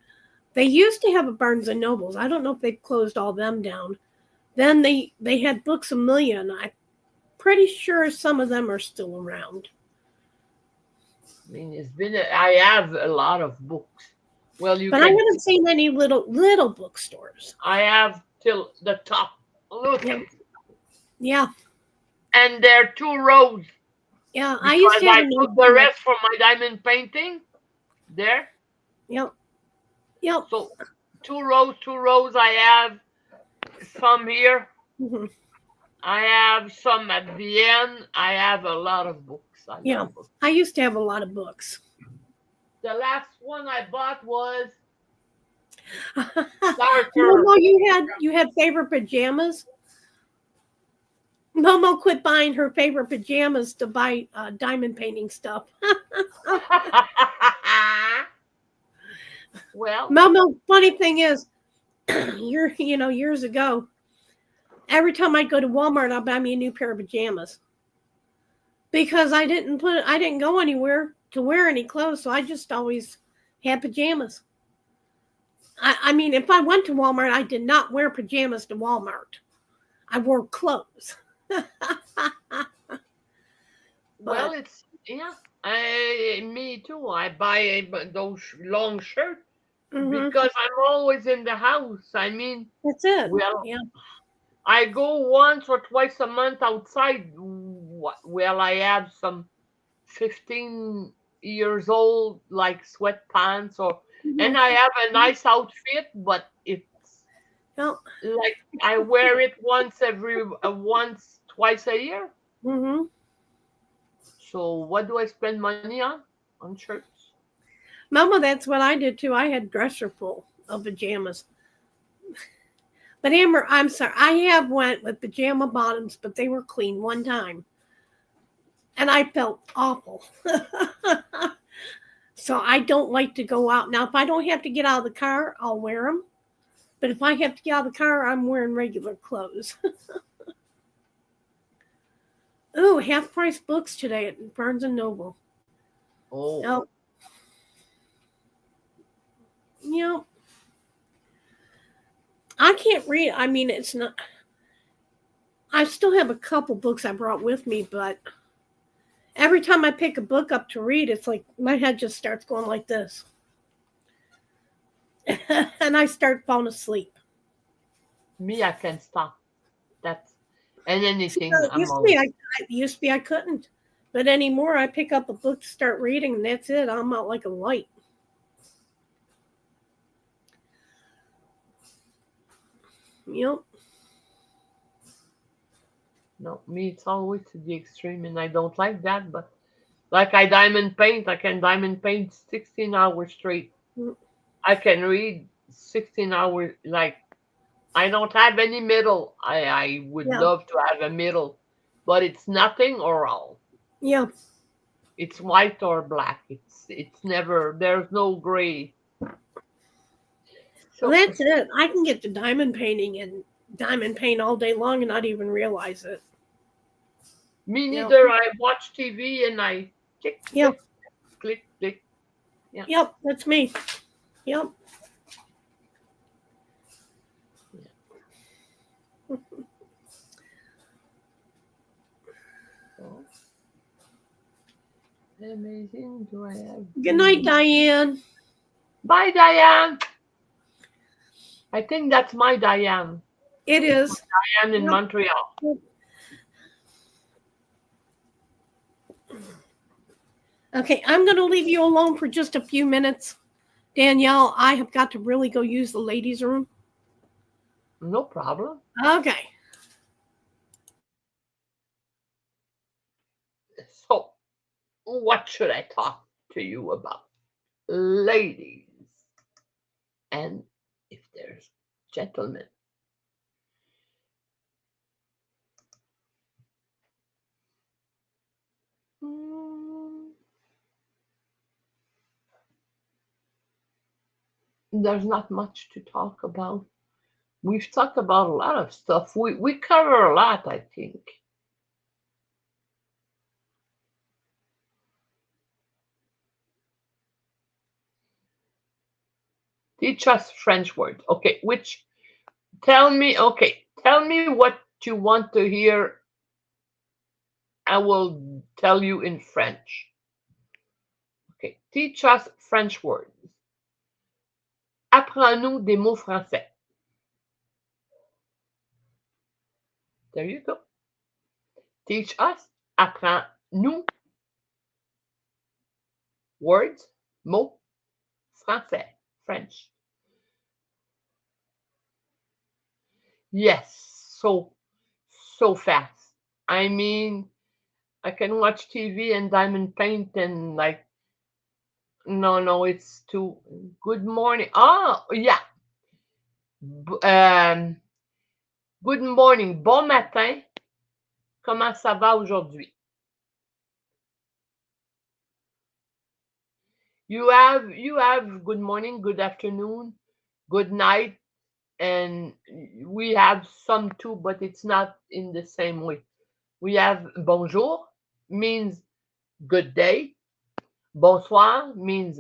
They used to have a Barnes and Nobles. I don't know if they've closed all them down. Then they had Books A Million. I'm pretty sure some of them are still around. I mean, I have a lot of books. Well, but I haven't seen any little bookstores. I have till the top. Look. Yeah. Yeah. And there are 2 rows. Yeah. Because I used to have I put the rest for my diamond painting. There. Yep. Yep. So 2 rows. I have some here. Mm-hmm. I have some at the end. I have a lot of books. I love books. I used to have a lot of books. The last one I bought was Momo, you had favorite pajamas. Momo quit buying her favorite pajamas to buy diamond painting stuff. Well, Momo, funny thing is, years ago, every time I'd go to Walmart, I'd buy me a new pair of pajamas because I didn't go anywhere to wear any clothes, so I just always had pajamas. I mean, if I went to Walmart, I did not wear pajamas to Walmart. I wore clothes. Well, it's me too. I buy those long shirts because I'm always in the house. I mean, that's it. Well, I go once or twice a month outside. Well, I have some 15 years old like sweatpants and I have a nice outfit, but it's like I wear it twice a year. Mm-hmm. So what do I spend money on? On shirts. Mama, that's what I did too. I had a dresser full of pajamas. But Amber, I'm sorry. I have went with pajama bottoms, but they were clean one time. And I felt awful. So I don't like to go out. Now, if I don't have to get out of the car, I'll wear them. But if I have to get out of the car, I'm wearing regular clothes. Oh, half-price books today at Barnes & Noble. Oh. Yep. I can't read. I mean, it's not. I still have a couple books I brought with me, but every time I pick a book up to read, it's like my head just starts going like this. And I start falling asleep. Me, I can stop. And anything. Used to be I couldn't. But anymore, I pick up a book to start reading, and that's it. I'm out like a light. Yep. No, me, it's always to the extreme, and I don't like that. But like I diamond paint, I can diamond paint 16 hours straight. I can read 16 hours. Like I don't have any middle. I would love to have a middle, but it's nothing or all. Yeah. It's white or black. It's never. There's no gray. So that's it. I can get to diamond painting and diamond paint all day long and not even realize it. Me neither. I watch TV and I click, click, click, click. Yeah. Yep, that's me. Yep. Amazing. Do I have? Good night, Diane. Bye, Diane. I think that's my Diane. It is. Diane in Montreal. Okay, I'm going to leave you alone for just a few minutes. Danielle, I have got to really go use the ladies' room. No problem. Okay. So, what should I talk to you about? Ladies. And if there's gentlemen. There's not much to talk about. We've talked about a lot of stuff. We cover a lot, I think. Teach us French words. Okay, tell me what you want to hear. I will tell you in French. Okay, teach us French words. Apprends-nous des mots français. There you go. Teach us. Apprends-nous. Words, mots, français, French. Yes, so fast. I mean, I can watch TV and diamond paint and like, no, it's too. Good morning. Oh, yeah. Good morning. Bon matin. Comment ça va aujourd'hui? You have good morning, good afternoon, good night, and we have some too, but it's not in the same way. We have bonjour means good day. Bonsoir means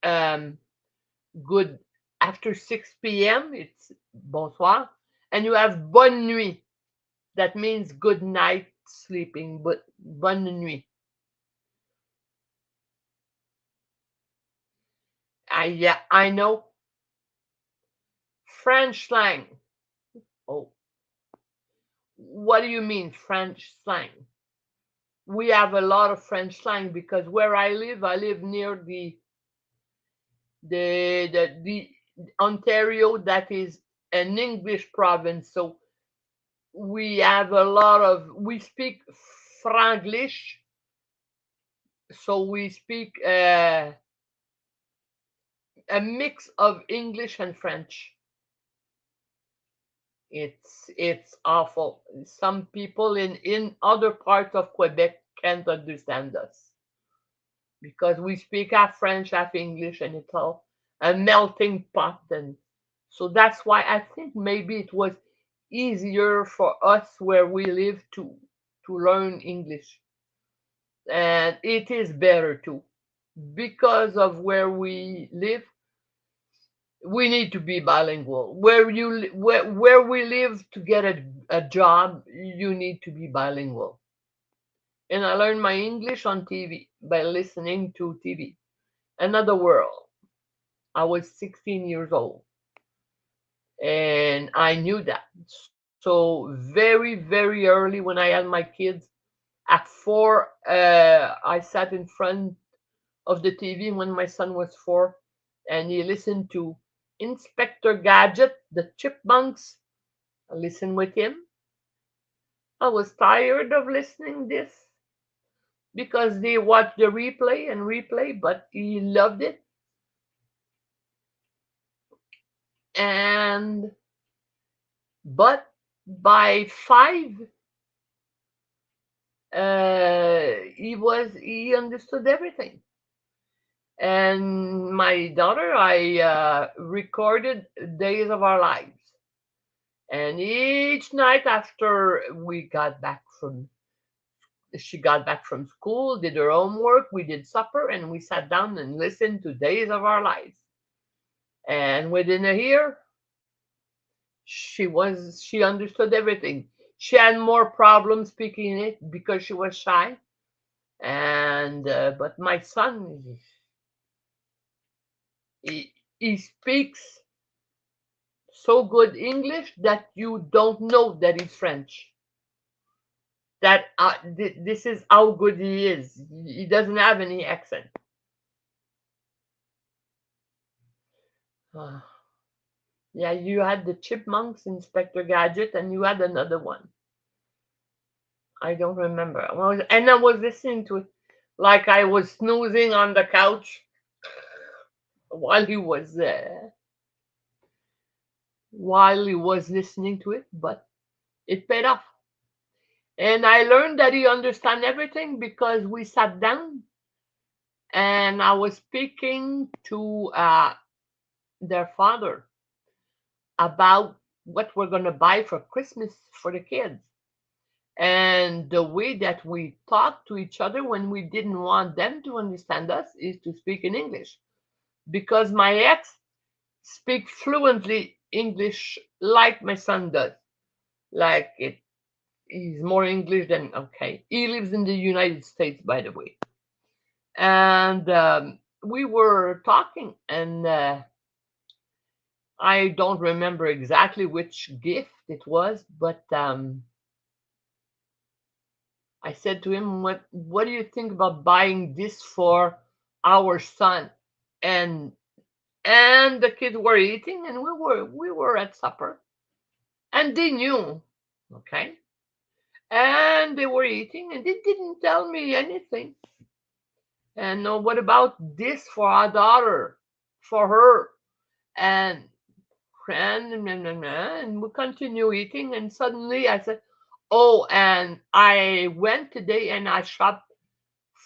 good after 6 p.m. It's bonsoir. And you have bonne nuit. That means good night sleeping, but bonne nuit. Yeah, I know. French slang. Oh, what do you mean French slang? We have a lot of French slang because where I live near the Ontario, that is an English province. So we have we speak Franglish. So we speak a mix of English and French. It's awful. Some people in other parts of Quebec can't understand us because we speak half French, half English, and it's all a melting pot. And so that's why I think maybe it was easier for us where we live to learn English, and it is better too because of where we live. We need to be bilingual. Where we live to get a job, you need to be bilingual. And I learned my English on TV by listening to TV. Another World. I was 16 years old, and I knew that. So very early when I had my kids at 4, I sat in front of the TV when my son was 4, and he listened to Inspector Gadget, the Chipmunks. I listened with him. I was tired of listening this because they watched the replay and replay, but he loved it. And but by 5, he understood everything. And my daughter, I recorded Days of Our Lives. And each night after she got back from school, did her homework, we did supper, and we sat down and listened to Days of Our Lives. And within a year, she understood everything. She had more problems speaking it because she was shy. And but my son, he speaks so good English that you don't know that he's French. That this is how good he is. He doesn't have any accent. Yeah, you had the Chipmunks, Inspector Gadget, and you had another one. I don't remember. And I was listening to it like I was snoozing on the couch while he was listening to it, but it paid off. And I learned that he understand everything because we sat down and I was speaking to their father about what we're going to buy for Christmas for the kids. And the way that we talk to each other when we didn't want them to understand us is to speak in English. Because my ex speaks fluently English like my son does. Like he's more English than, okay. He lives in the United States, by the way. And we were talking, and I don't remember exactly which gift it was, but I said to him, what do you think about buying this for our son? And the kids were eating, and we were at supper, and they knew, okay, and they were eating, and they didn't tell me anything. And what about this for our daughter, for her? And and we continue eating, and suddenly I said, oh, and I went today and I shopped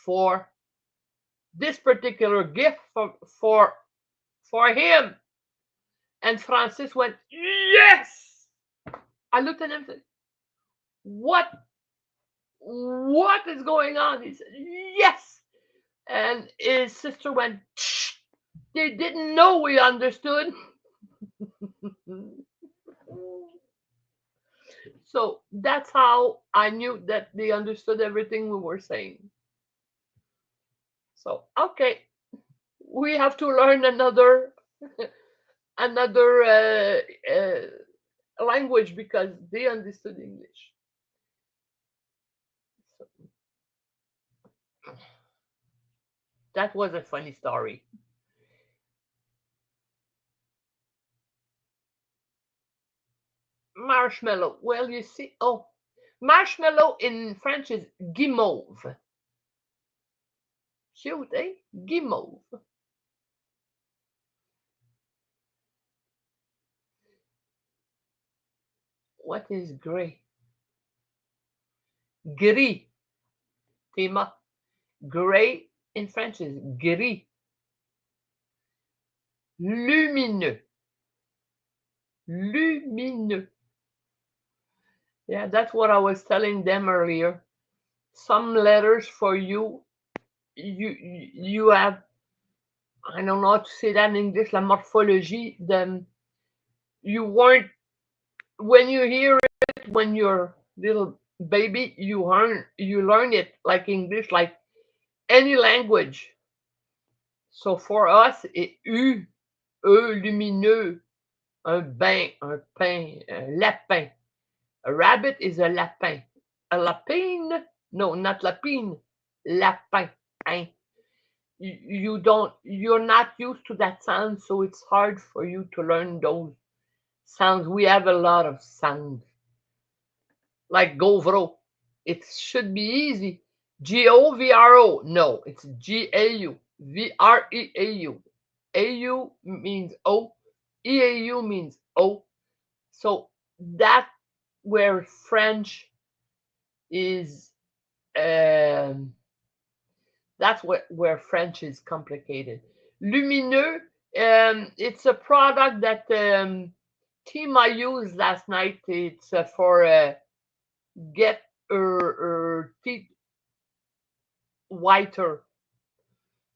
for this particular gift for him. And Francis went, yes. I looked at him and said, what is going on? He said, yes. And his sister went, shh. They didn't know we understood. So that's how I knew that they understood everything we were saying. So okay, we have to learn another language because they understood English. So, that was a funny story. Marshmallow. Well, you see, marshmallow in French is guimauve. Cute, eh? Guimauve. What is gray? Gris. Tema. Gray in French is gris. Lumineux. Lumineux. Yeah, that's what I was telling them earlier. Some letters for you, you have, I don't know how to say that in English, la morphologie. You weren't, when you hear it when you're little baby, you learn it like English, like any language. So for us, U, lumineux, un bain, un pain, un lapin. A rabbit is a lapin. A lapine? No, not lapine. Lapin. Hein? You're not used to that sound, so it's hard for you to learn those sounds. We have a lot of sounds. Like Govro. It should be easy. Govro. No, it's Gau. Vreau. Au means O. Eau means O. So that where French is that's where French is complicated. Lumineux, it's a product that team I used last night. It's for get her teeth whiter.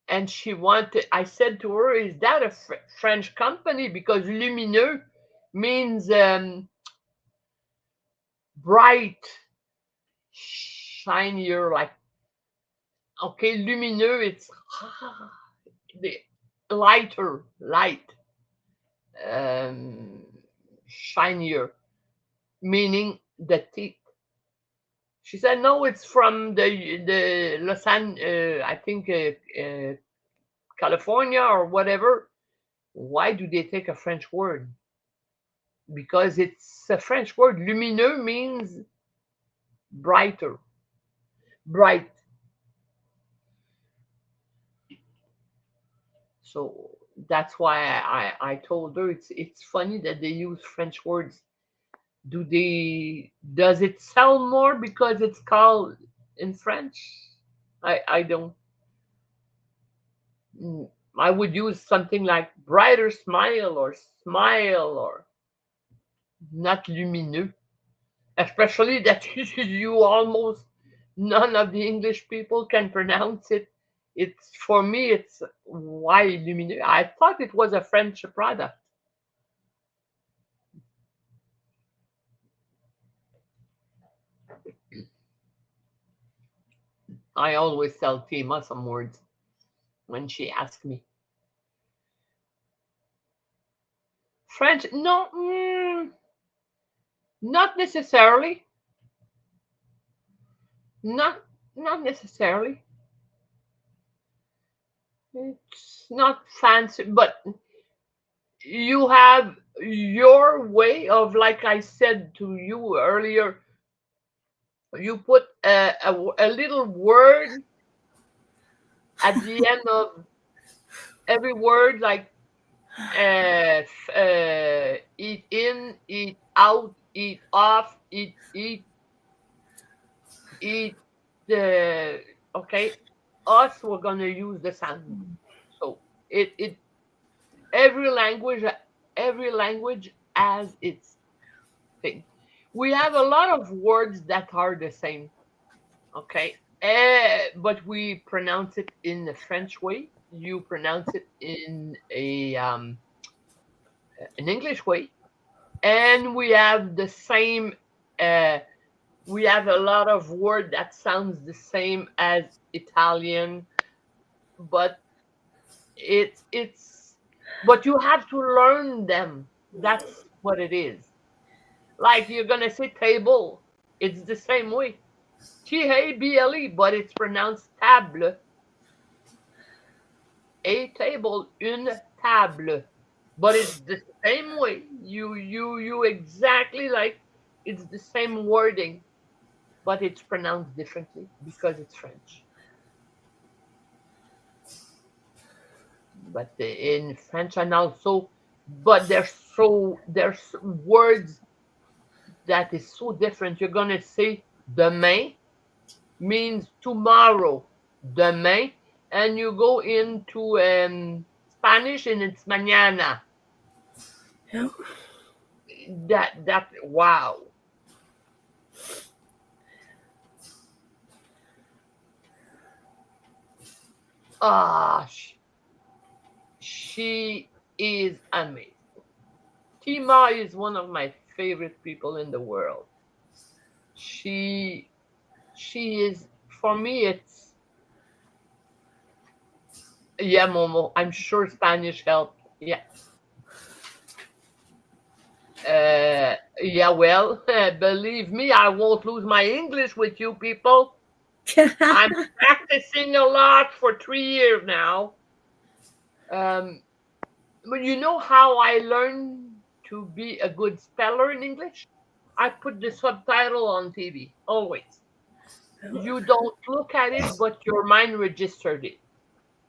And she wanted, I said to her, is that a French company? Because lumineux means bright, shinier, like, okay, lumineux, it's the lighter, light, shinier, meaning the teeth. She said, no, it's from the Lausanne, I think, California or whatever. Why do they take a French word? Because it's a French word. Lumineux means brighter, bright. So that's why I told her it's funny that they use French words. Does it sell more because it's called in French? I don't. I would use something like brighter smile or not lumineux, especially that you almost none of the English people can pronounce it. It's for me. It's why lumineux. I thought it was a French product. I always tell Tima some words when she asks me. French? No, not necessarily. Not necessarily. It's not fancy, but you have your way of, like I said to you earlier, you put a little word at the end of every word, like eat in, eat out, eat off, eat the, okay. Us, we're gonna use the sound. So it every language has its thing. We have a lot of words that are the same, okay, but we pronounce it in the French way. You pronounce it in a an English way, and we have the same. Uh, we have a lot of word that sounds the same as Italian, but it's but you have to learn them. That's what it is. Like you're gonna say table, it's the same way. Table, but it's pronounced table. A table, une table. But it's the same way. You exactly like, it's the same wording, but it's pronounced differently because it's French. But in French and also, but there's words that is so different. You're gonna say demain means tomorrow, demain, and you go into Spanish and it's mañana. Yeah. That wow. Ah, she is amazing. Tima is one of my favorite people in the world. She is, for me. It's, yeah, Momo. I'm sure Spanish helped. Yeah. Yeah. Well, believe me, I won't lose my English with you people. I'm practicing a lot for 3 years now. But you know how I learned to be a good speller in English? I put the subtitle on TV, always. You don't look at it, but your mind registered it.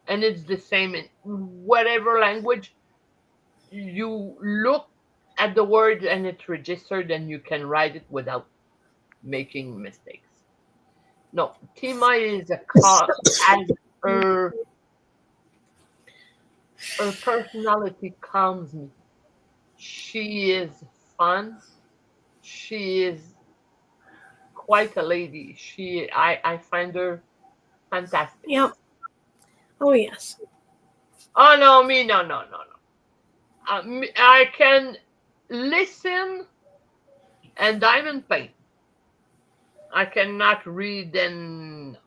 And it's the same in whatever language. You look at the word and it's registered, and you can write it without making mistakes. No, Tima is as her personality calms me. She is fun. She is quite a lady. I find her fantastic. Yep. Oh yes. Oh no, me no. I can listen and diamond paint. I cannot read and,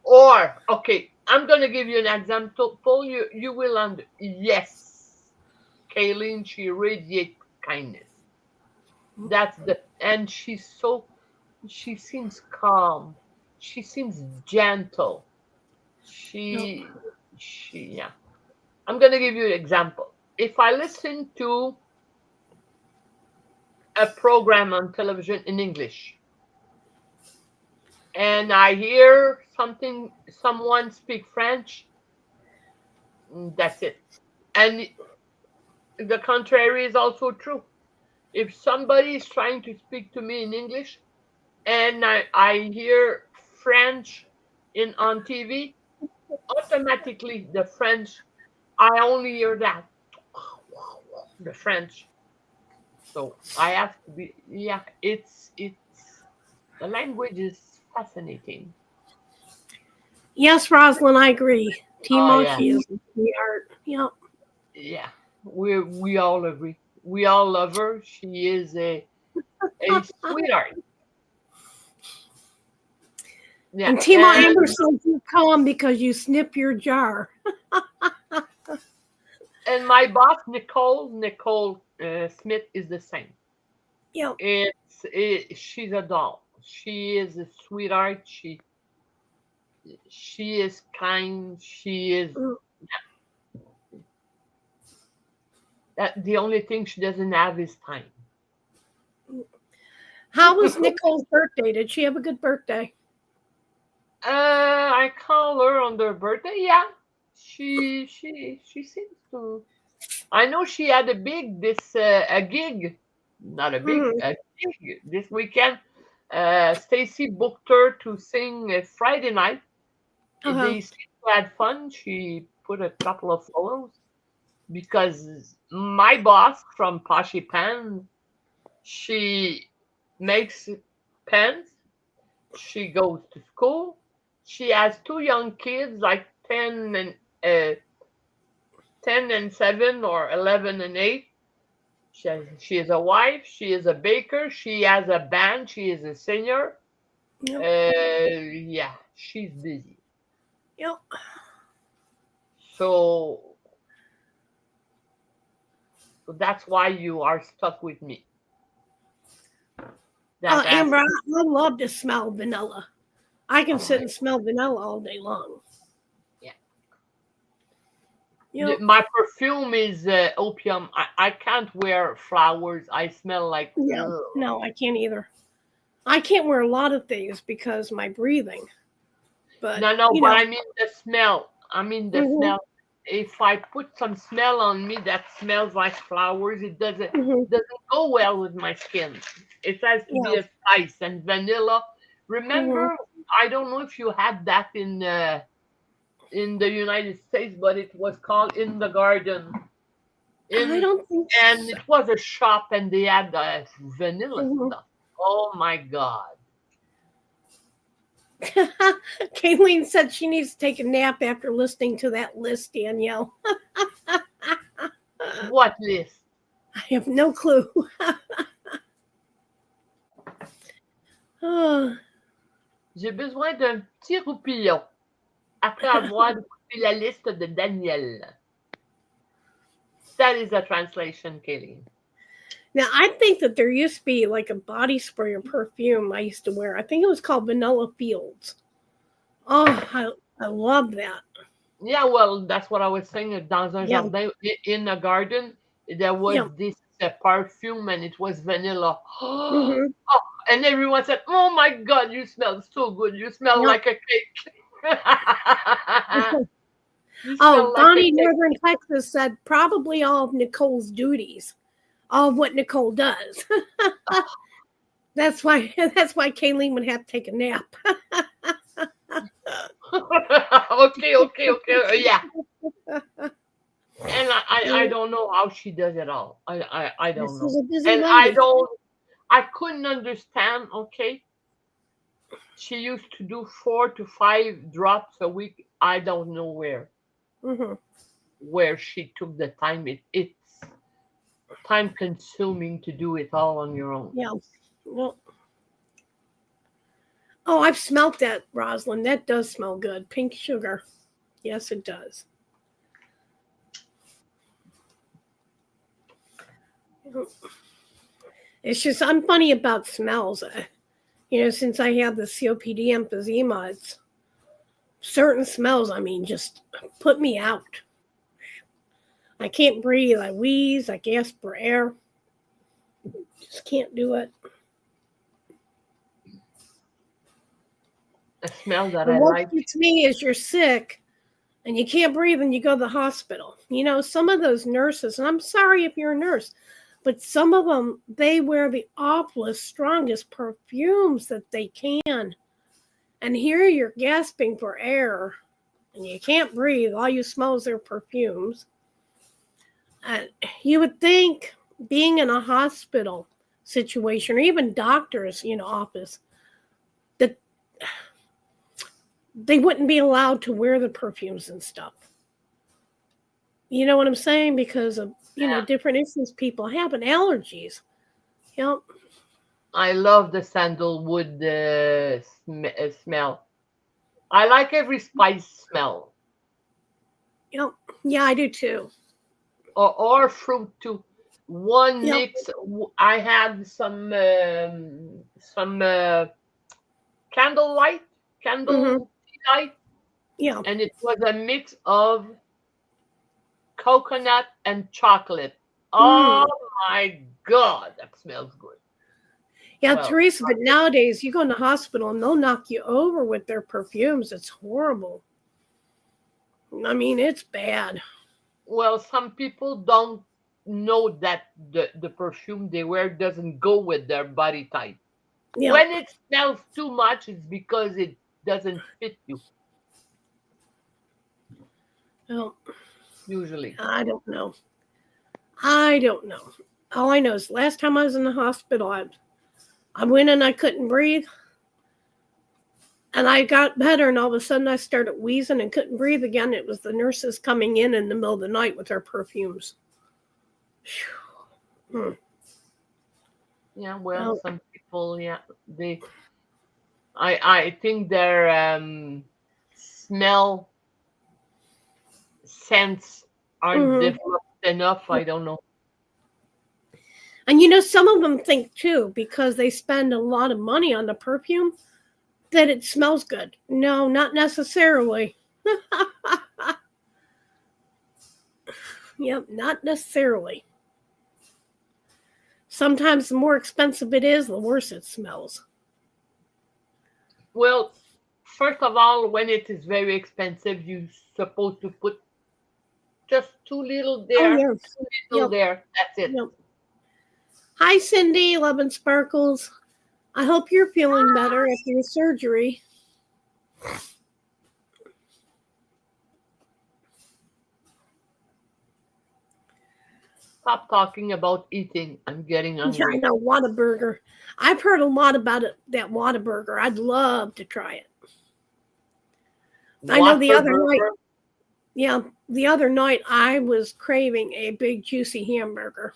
or okay. I'm gonna give you an example. You will yes, Kayleen. She radiates kindness. That's the, and she seems calm. She seems gentle. She yeah. I'm gonna give you an example. If I listen to a program on television in English and I hear someone speak French, that's it. And the contrary is also true. If somebody is trying to speak to me in English and I hear French on TV, automatically the French, I only hear that, the French. So I have to be, yeah. It's the language is fascinating. Yes, Rosalind, I agree. Oh Timo, yeah, she is the art. Yep. yeah. We all agree. We all love her. She is a sweetheart. Yeah, And Timo Amber says you come because you snip your jar. and my boss Nicole Smith is the same. Yep. She's a doll. She is a sweetheart. She is kind. She is. That the only thing she doesn't have is time. How was Nicole's birthday? Did she have a good birthday? I call her on her birthday. Yeah, she seems to. I know she had a gig, not a gig this weekend. Stacy booked her to sing Friday night. They seem to have fun. She put a couple of photos because my boss from Poshy Pan, she makes pens. She goes to school. She has 2 young kids, like 10 and 7 or 11 and 8. She is a wife. She is a baker. She has a band. She is a singer. Yeah, she's busy. Yep. So that's why you are stuck with me. Amber, I love to smell vanilla. I can sit and smell vanilla all day long. Yeah. Yep. My perfume is opium. I can't wear flowers. I smell like... No, I can't either. I can't wear a lot of things because my breathing. But but I mean the smell. Smell. If I put some smell on me that smells like flowers, it doesn't go well with my skin. It has to be a spice and vanilla. Remember, I don't know if you had that in the United States, but it was called In the Garden. I don't think and it was a shop, and they had vanilla stuff. Oh my God. Kayleen said she needs to take a nap after listening to that list, Danielle. What list? I have no clue. J'ai besoin d'un petit roupillon après avoir écouté la liste de Danielle. That is a translation, Kayleen. Now, I think that there used to be like a body spray or perfume I used to wear. I think it was called Vanilla Fields. Oh, I love that. Yeah, well, that's what I was saying. Dans un jardin, in a garden, there was this perfume, and it was vanilla. Oh, and everyone said, "Oh my God, you smell so good. You smell like a cake." Bonnie Northern Texas said probably all of Nicole's duties. All of what Nicole does. That's why Kayleen would have to take a nap. Okay, yeah. And I don't know how she does it all. I don't know. And I couldn't understand, okay. She used to do 4 to 5 drops a week. I don't know where she took the time. It's time consuming to do it all on your own. Yeah. Well, I've smelt that, Rosalind. That does smell good. Pink sugar. Yes, it does. It's just, I'm funny about smells. Since I have the COPD emphysema, it's certain smells, just put me out. I can't breathe. I wheeze. I gasp for air. Just can't do it. A smell that I what like. What gets me is you're sick and you can't breathe and you go to the hospital. Some of those nurses, and I'm sorry if you're a nurse, but some of them, they wear the awfulest, strongest perfumes that they can. And here you're gasping for air and you can't breathe. All you smell is their perfumes. You would think being in a hospital situation or even doctor's, office, that they wouldn't be allowed to wear the perfumes and stuff. You know what I'm saying? Because of, different issues people have and allergies. Yep. I love the sandalwood smell. I like every spice smell. Yep. Yeah, I do too. Or fruit too. One Nyxs. I had some candlelight, Mm-hmm. light, Yeah. and it was a mix of coconut and chocolate. Oh my God, that smells good. Yeah, well, Teresa, but nowadays you go in the hospital and they'll knock you over with their perfumes. It's horrible. I mean, it's bad. Well, some people don't know that the perfume they wear doesn't go with their body type. Yeah. When it smells too much, it's because it doesn't fit you. Well, usually. I don't know. All I know is last time I was in the hospital, I went and I couldn't breathe. And I got better, and all of a sudden I started wheezing and couldn't breathe again. It was the nurses coming in the middle of the night with their perfumes. Yeah, well, some people, I think their smell sense aren't developed enough. I don't know. And some of them think too, because they spend a lot of money on the perfume, that it smells good. No, not necessarily. Yep, not necessarily. Sometimes the more expensive it is, the worse it smells. Well, first of all, when it is very expensive, you're supposed to put just too little there, too little there. That's it. Yep. Hi, Cindy, Love and Sparkles. I hope you're feeling better after your surgery. Stop talking about eating. I'm getting hungry. Yeah, I know, Whataburger. I've heard a lot about it, that Whataburger. I'd love to try it. I know the other night. Yeah, the other night I was craving a big juicy hamburger.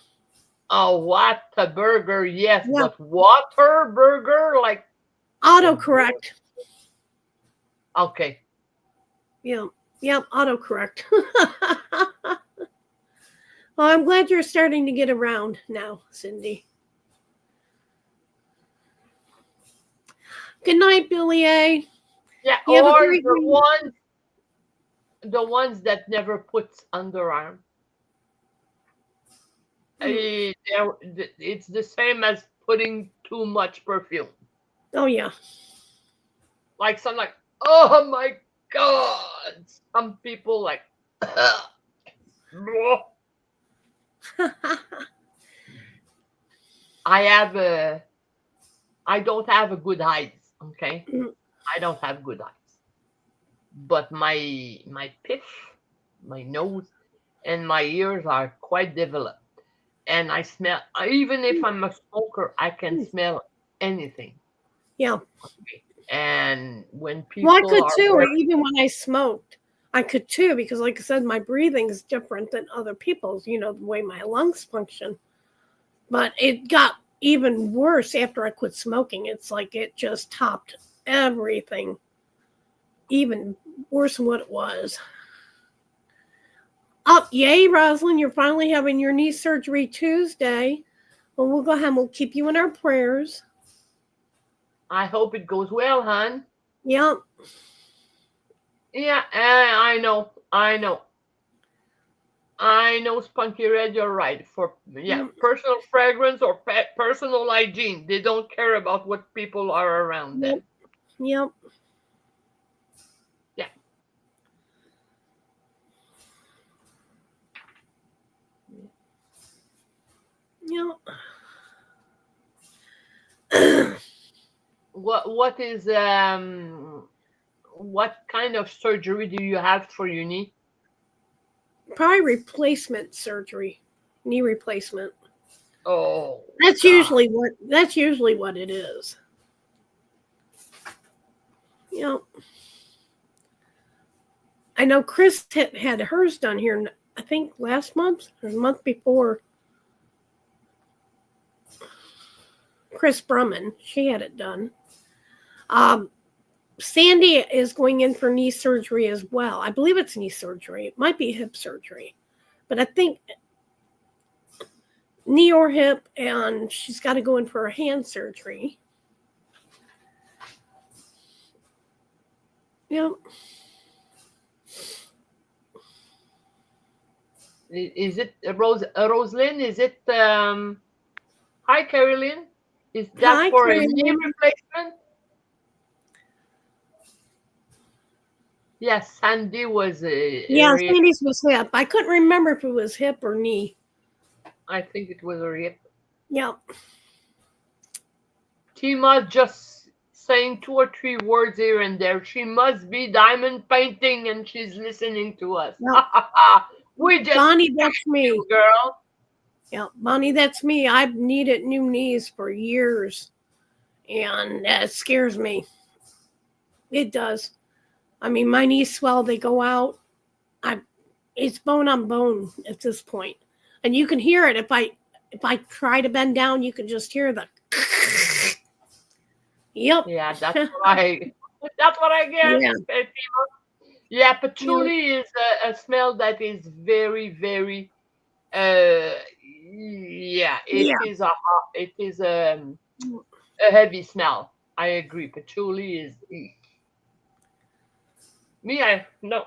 Oh, Whataburger, yes, but Waterburger, like autocorrect. Okay. Yeah, autocorrect. Well, I'm glad you're starting to get around now, Cindy. Good night, Billie A. Yeah, or the ones that never puts underarm. It's the same as putting too much perfume. Oh yeah. Like some oh my God. Some people like I don't have a good eyes, okay? I don't have good eyes. But my piff, my nose, and my ears are quite developed. And I smell, even if I'm a smoker, I can smell anything. Yeah. Okay. And when people I could too, or even when I smoked, I could too, because like I said, my breathing is different than other people's, the way my lungs function. But it got even worse after I quit smoking. It's like it just topped everything, even worse than what it was. Oh, yay, Rosalind, you're finally having your knee surgery Tuesday. Well, we'll go ahead and we'll keep you in our prayers. I hope it goes well, hon. Yeah. Yeah, I know, Spunky Red, you're right. For personal fragrance or personal hygiene, they don't care about what people are around them. Yep. Yeah. Yep. What is what kind of surgery do you have for your knee? Probably replacement surgery, knee replacement. Oh, that's usually what it is. I know Kris had hers done here, I think last month or the month before. Kris Brummund, she had it done. Sandy is going in for knee surgery as well. I believe it's knee surgery. It might be hip surgery, but I think knee or hip, and she's got to go in for a hand surgery. Yep. Is it Rosalind? Is it hi Caroline? Is that Hi, for Caroline. a knee replacement? Yes, Sandy was Sandy's was hip. I couldn't remember if it was hip or knee. I think it was a hip. Yep. Tima just saying 2 or 3 words here and there. She must be diamond painting and she's listening to us. Yep. We just Bonnie, that's me. You, girl. Yeah, Bonnie, that's me. I've needed new knees for years. And that scares me. It does. I mean, my knees swell, they go out. It's bone on bone at this point. And you can hear it. If I try to bend down, you can just hear the Yep. Yeah, that's what I get. Yeah. Yeah, patchouli is a smell that is very, very it is a heavy smell. I agree. Patchouli is no.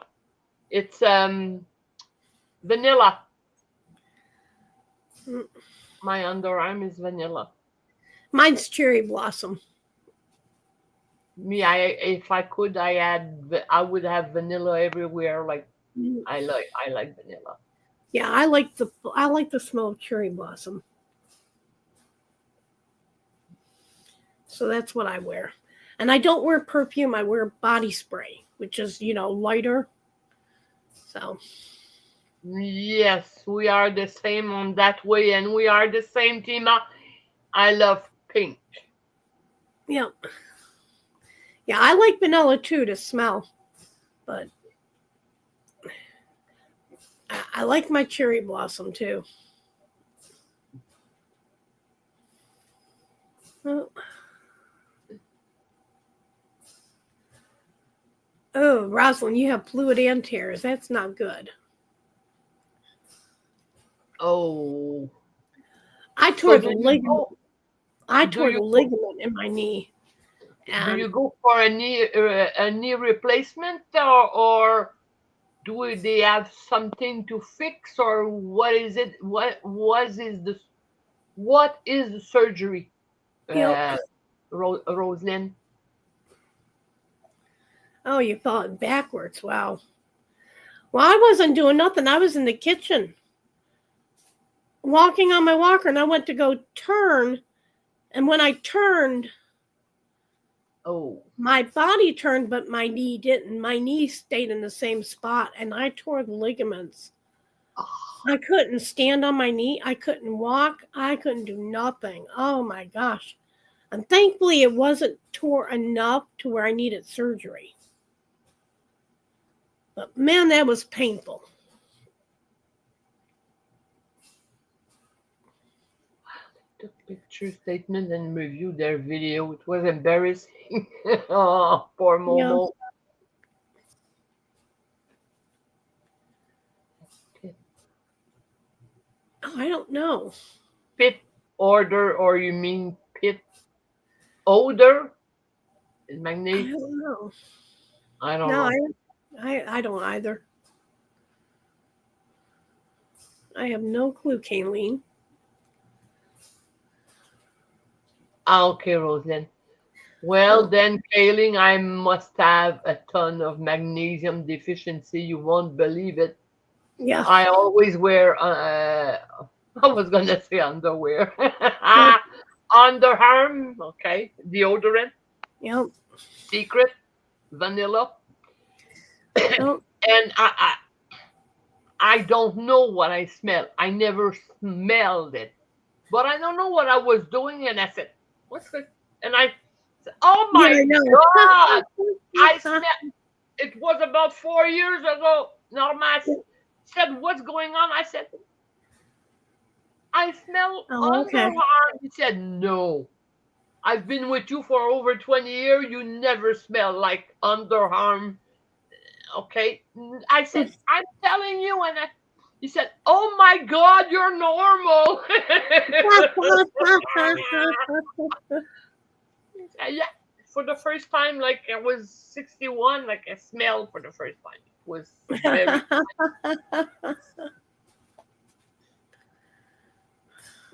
It's vanilla. My underarm is vanilla. Mine's cherry blossom. If I could, I would have vanilla everywhere. Like I like vanilla. Yeah, I like the smell of cherry blossom. So that's what I wear. And I don't wear perfume, I wear body spray, which is, lighter. So yes, we are the same on that way, and we are the same, Tima. I love pink. Yeah. Yeah, I like vanilla too to smell, but I like my cherry blossom too. Oh, Rosalind, you have fluid and tears. That's not good. Oh. I tore the ligament. I tore the ligament in my knee. Do you go for a knee replacement, or do they have something to fix, or what is it? What is the surgery? Rosalind? Oh, you thought backwards. Wow. Well, I wasn't doing nothing. I was in the kitchen walking on my walker, and I went to go turn. And when I turned, my body turned, but my knee didn't. My knee stayed in the same spot, and I tore the ligaments. I couldn't stand on my knee. I couldn't walk. I couldn't do nothing. Oh, my gosh. And thankfully, it wasn't tore enough to where I needed surgery. But, man, that was painful. Took picture statement and reviewed their video. It was embarrassing. Oh, poor Momo. Yeah. Oh, I don't know. Pit order, or you mean pit odor? Magnesium? I don't know. I don't know. I don't either. I have no clue, Kayleen. Okay, Rosalind. Well, then, Kayleen, I must have a ton of magnesium deficiency. You won't believe it. Yeah. I always wear, I was going to say underwear. Underarm, okay. Deodorant. Yep. Secret. Vanilla. Yep. And I don't know what I smell. I never smelled it. But I don't know what I was doing, and I said, what's this? And I said, oh my God! I smelled. It was about 4 years ago. Norma said, what's going on? I said, I smell underarm. He said, no. I've been with you for over 20 years. You never smell like underarm. Okay. I said, I'm telling you. And he said, oh my God, you're normal. Yeah. for the first time, like I was 61, like I smelled for the first time. It was very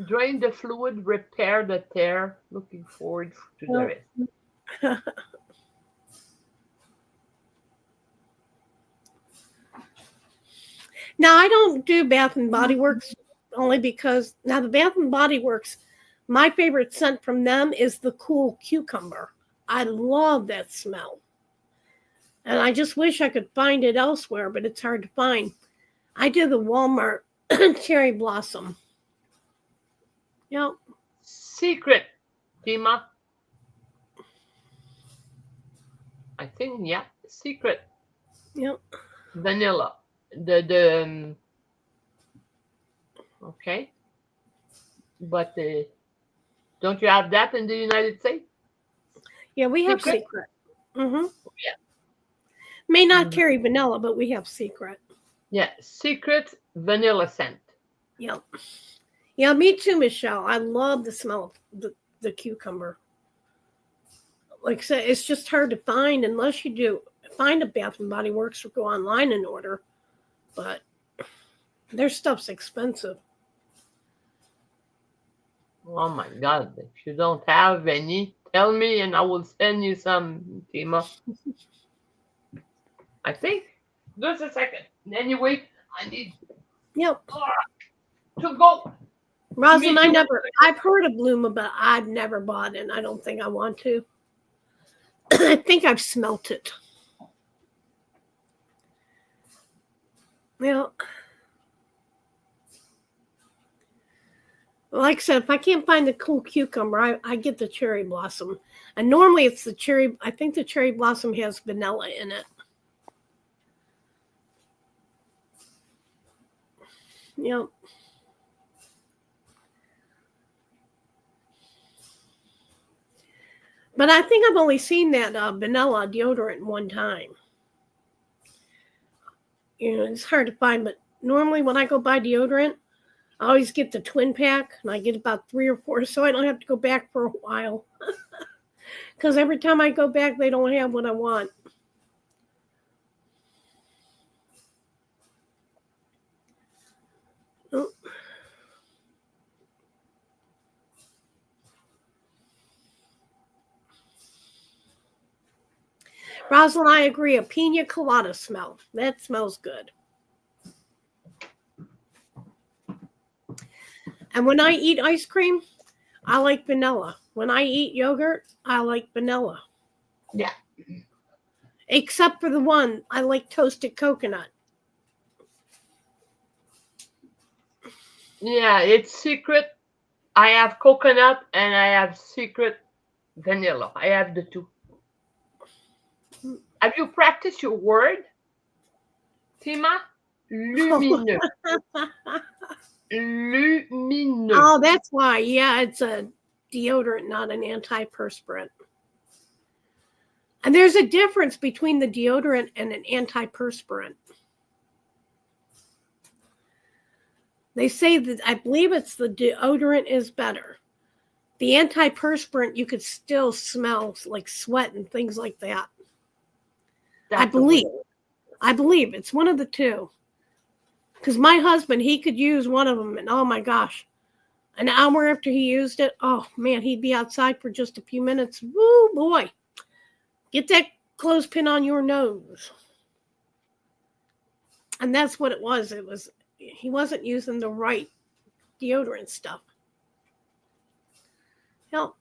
drain the fluid, repair the tear. Looking forward to the rest. Now, I don't do Bath and Body Works only because now the Bath and Body Works, my favorite scent from them is the Cool Cucumber. I love that smell. And I just wish I could find it elsewhere, but it's hard to find. I do the Walmart Cherry Blossom. Yep. Secret, Tima. I think, yeah, Secret. Yep. Vanilla. Okay. But don't you have that in the United States? Yeah, we have Secret. Mm-hmm. Yeah. May not carry vanilla, but we have Secret. Yeah, Secret vanilla scent. Yep. Yeah, me too, Michelle. I love the smell of the cucumber. Like I said, it's just hard to find unless you do find a Bath and Body Works or go online and order. But their stuff's expensive. Oh my God. If you don't have any, tell me and I will send you some, Tima. I think. Just a second. Anyway, I need to go. Rosalind, I've heard of Bluma, but I've never bought it. And I don't think I want to. I think I've smelt it. Well, like I said, if I can't find the Cool Cucumber, I get the Cherry Blossom. And normally it's the cherry. I think the Cherry Blossom has vanilla in it. Yep. But I think I've only seen that vanilla deodorant one time. You know, it's hard to find, but normally when I go buy deodorant, I always get the twin pack, and I get about 3 or 4, so I don't have to go back for a while. Because every time I go back, they don't have what I want. Oh. Rosalind, I agree. A pina colada smell. That smells good. And when I eat ice cream, I like vanilla. When I eat yogurt, I like vanilla. Yeah. Except for the one, I like toasted coconut. Yeah, it's Secret. I have coconut and I have Secret vanilla. I have the two. Have you practiced your word, Tima? Lumineux. Lumineux. Oh, that's why. Yeah, it's a deodorant, not an antiperspirant. And there's a difference between the deodorant and an antiperspirant. They say that, I believe it's the deodorant is better. The antiperspirant, you could still smell like sweat and things like that. I believe it's one of the two. Because my husband, he could use one of them, and oh my gosh, an hour after he used it, oh man, he'd be outside for just a few minutes. Woo, boy. Get that clothespin on your nose. And that's what it was. He wasn't using the right deodorant stuff. Help.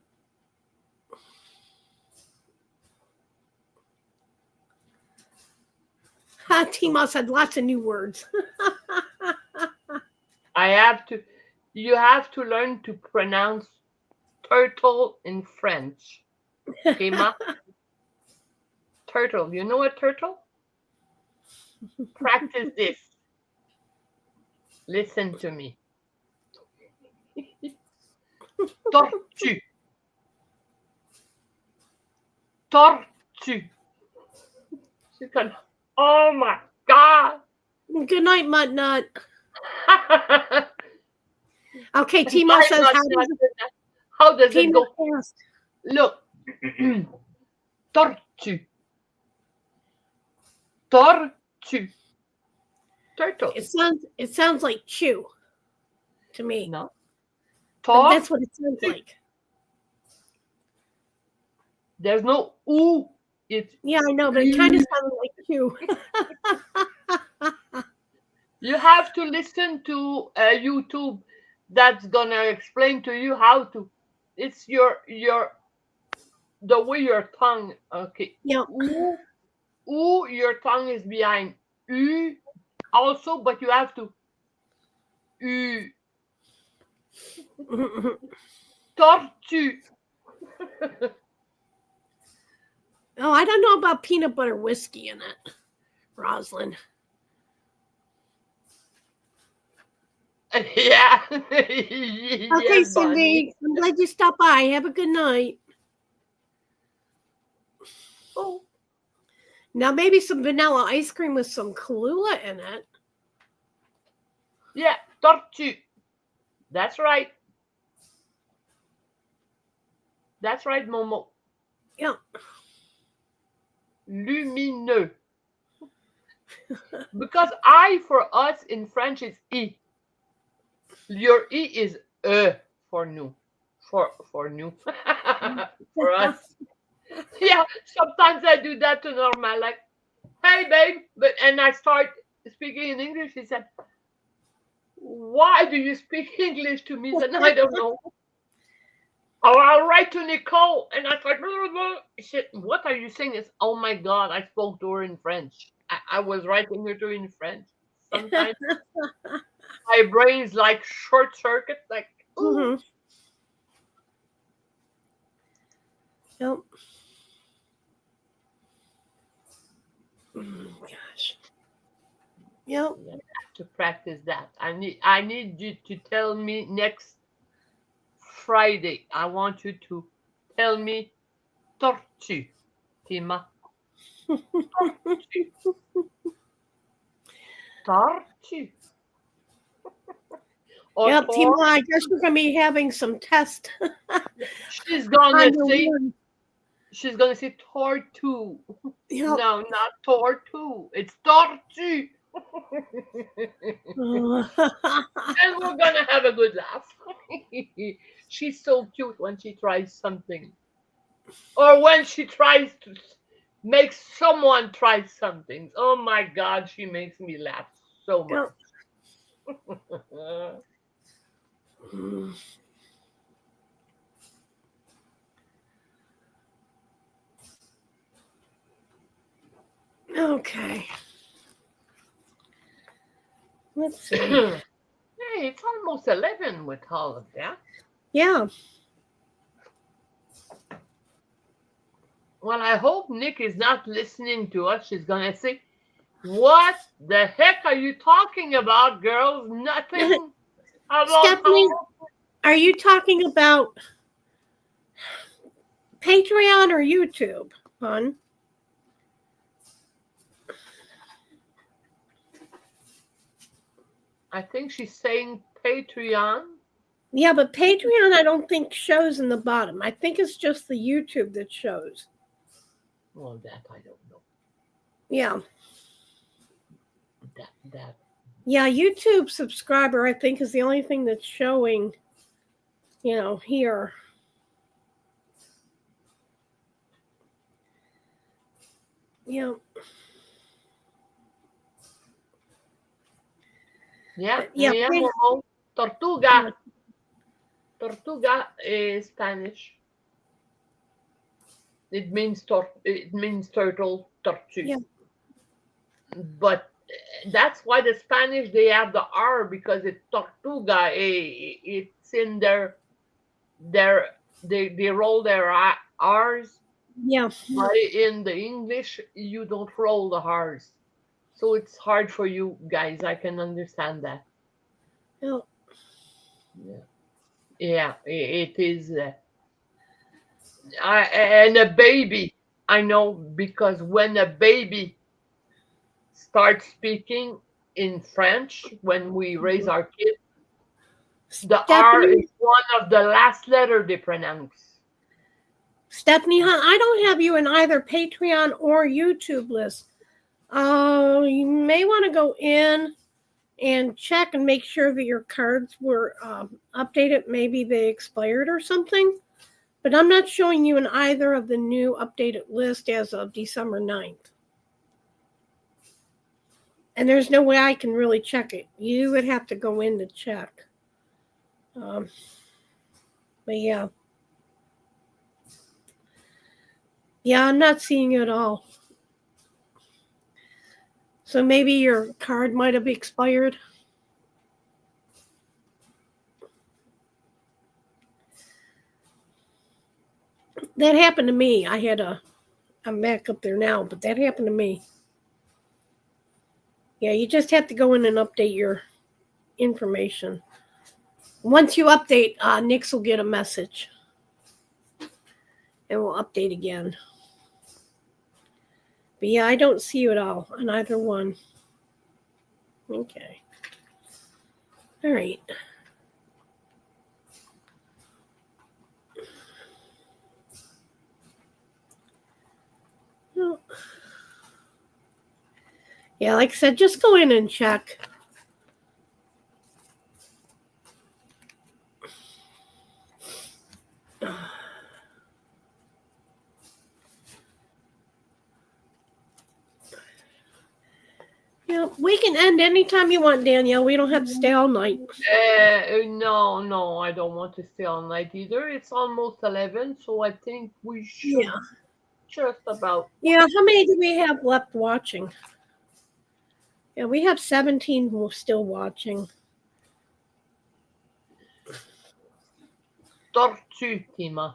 T-Moss had lots of new words. You have to learn to pronounce turtle in French. Tima? Turtle. You know what turtle? Practice this. Listen to me. Tortue. Tortue. Oh my God. Good night, MuttNutt. Okay, Timo says, how does it go? Fast. Look, Tortue. Tortue. Turtle. It sounds like chew to me. No. But that's what it sounds like. There's no ooh. Yeah, I know, but it kind of sounded like chew. You have to listen to YouTube. That's gonna explain to you how to. It's the way your tongue. Okay. Yeah. Ooh, your tongue is behind. U also, but you have to. U. Tortue. Oh, I don't know about peanut butter whiskey in it, Rosalind. Yeah. Okay, Cindy. I'm glad you stopped by. Have a good night. Oh. Now maybe some vanilla ice cream with some Kahlua in it. Yeah, tortue. That's right. That's right, Momo. Yeah. Lumineux. Because I for us in French is E. Your E is E for nous. For nous. For us. Yeah, sometimes I do that to Norma, like, hey babe, and I start speaking in English. She said, why do you speak English to me? And I don't know. Or I'll write to Nicole, and I start, blah, blah, blah. She said, what are you saying? It's, oh my God, I spoke to her in French. I was writing her to in French. Sometimes my brain's like short circuit, like, ooh. Yep. Gosh. Yep. I have to practice that. I need you to tell me next Friday. I want you to tell me tortue, Tima. Tortue. Yep, Tima, I guess we're gonna be having some tests. She's gonna say tortue. Yep. No, not tortue. It's tortue. And we're gonna have a good laugh. She's so cute when she tries something, or when she tries to make someone try something. Oh my God, she makes me laugh so much. Okay. Let's see. Hey, it's almost 11 with all of that. Yeah. Well, I hope Nick is not listening to us. She's going to say, what the heck are you talking about, girls? Nothing about Stephanie, are you talking about Patreon or YouTube, hon? I think she's saying Patreon. Yeah, but Patreon I don't think shows in the bottom. I think it's just the YouTube that shows. Well, that I don't know. Yeah. That. Yeah, YouTube subscriber I think is the only thing that's showing, here. Yeah. Yeah. Tortuga. Tortuga is Spanish. It means turtle, tortue. Yeah. But that's why the Spanish, they have the R, because it's tortuga. It's in their they roll their R's. Yeah. But in the English, you don't roll the R's. So it's hard for you guys. I can understand that. Oh. Yeah, it is. And a baby, I know, because when a baby starts speaking in French, when we raise our kids, the R is one of the last letters they pronounce. Stephanie Hunt, I don't have you in either Patreon or YouTube list. You may want to go in and check and make sure that your cards were updated. Maybe they expired or something. But I'm not showing you in either of the new updated list as of December 9th. And there's no way I can really check it. You would have to go in to check. But yeah. Yeah, I'm not seeing it at all. So maybe your card might have expired. That happened to me. I'm back up there now, but that happened to me. Yeah, you just have to go in and update your information. Once you update, Nyxs will get a message. And we'll update again. But yeah, I don't see you at all on either one. Okay. All right. Well, yeah, like I said, just go in and check. Yeah, we can end anytime you want, Danielle. We don't have to stay all night. No, I don't want to stay all night either. It's almost 11, so I think we should just about. Yeah, how many do we have left watching? Yeah, we have 17 who are still watching. Tortue, Tima.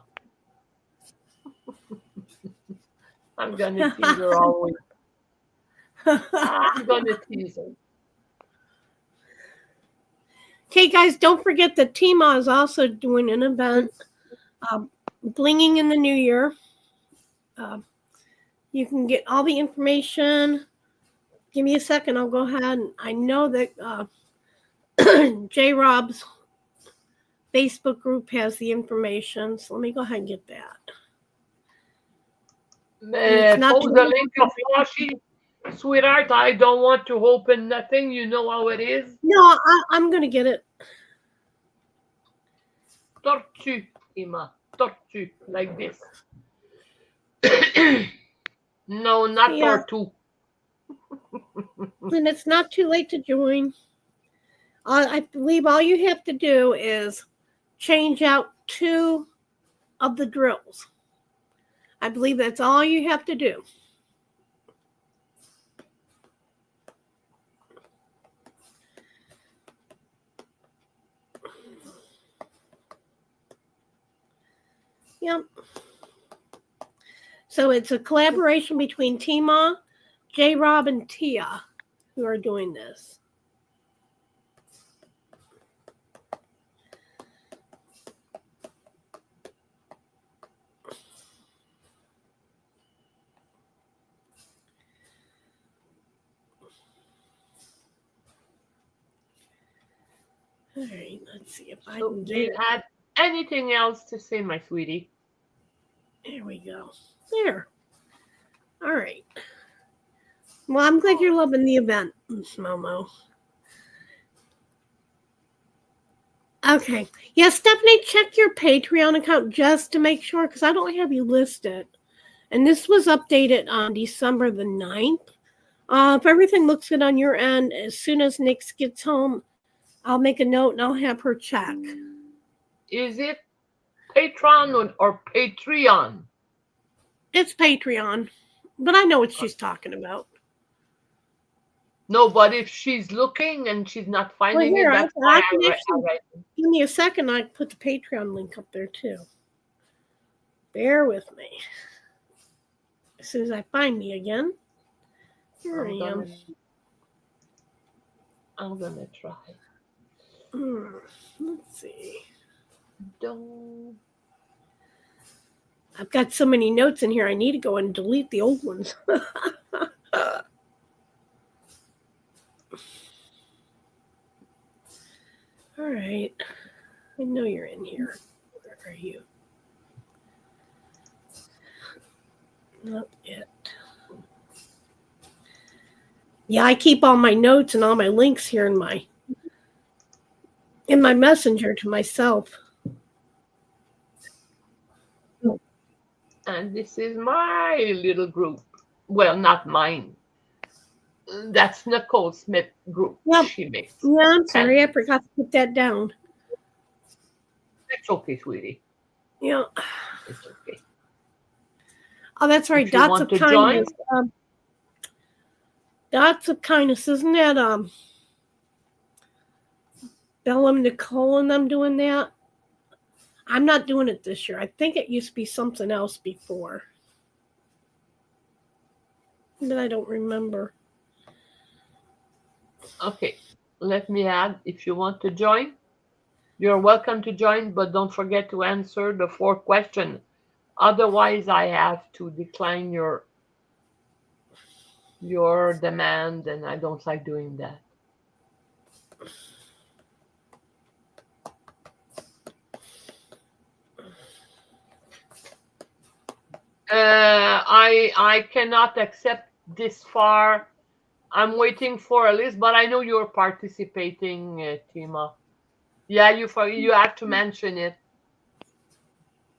I'm going to tease her always. I'm going to tease her. Okay, guys, don't forget that Tima is also doing an event, Blinging in the New Year. You can get all the information. Give me a second. I'll go ahead. I know that J-Rob's Facebook group has the information, so let me go ahead and get that. Post the link of Flashy. Sweetheart, I don't want to open nothing. You know how it is. No, I'm going to get it. Tortue, Tima. Tortue, like this. No, not tortue. And it's not too late to join. I believe all you have to do is change out 2 of the drills. I believe that's all you have to do. Yep. So it's a collaboration between Tima, J-Rob, and Tia who are doing this. All right, let's see if I can do you have anything else to say, my sweetie? There we go. There. All right. Well, I'm glad you're loving the event, Momo. Okay. Yeah, Stephanie, check your Patreon account just to make sure, because I don't have you listed. And this was updated on December the 9th. If everything looks good on your end, as soon as Nyxs gets home, I'll make a note and I'll have her check. Is it Patreon or Patreon? It's Patreon, but I know what she's talking about. No, but if she's looking and she's not finding it, that's why give me a second. I put the Patreon link up there too. Bear with me. As soon as I find me again, here I am. I'm gonna try. Let's see. Don't. I've got so many notes in here. I need to go and delete the old ones. All right. I know you're in here. Where are you? Not yet. Yeah, I keep all my notes and all my links here in my messenger to myself. And this is my little group. Well, not mine. That's Nicole Smith group. Yep. She makes. Yeah, I'm sorry. I forgot to put that down. It's okay, sweetie. Yeah. It's okay. Oh, that's right. Dots of Kindness. Dots of Kindness. Isn't that Bellum, Nicole, and them doing that? I'm not doing it this year. I think it used to be something else before. But I don't remember. Okay. Let me add, if you want to join, you're welcome to join, but don't forget to answer the 4 questions. Otherwise, I have to decline your demand, and I don't like doing that. I cannot accept this far. I'm waiting for a list, but I know you're participating, Tima. Yeah, you have to mention it.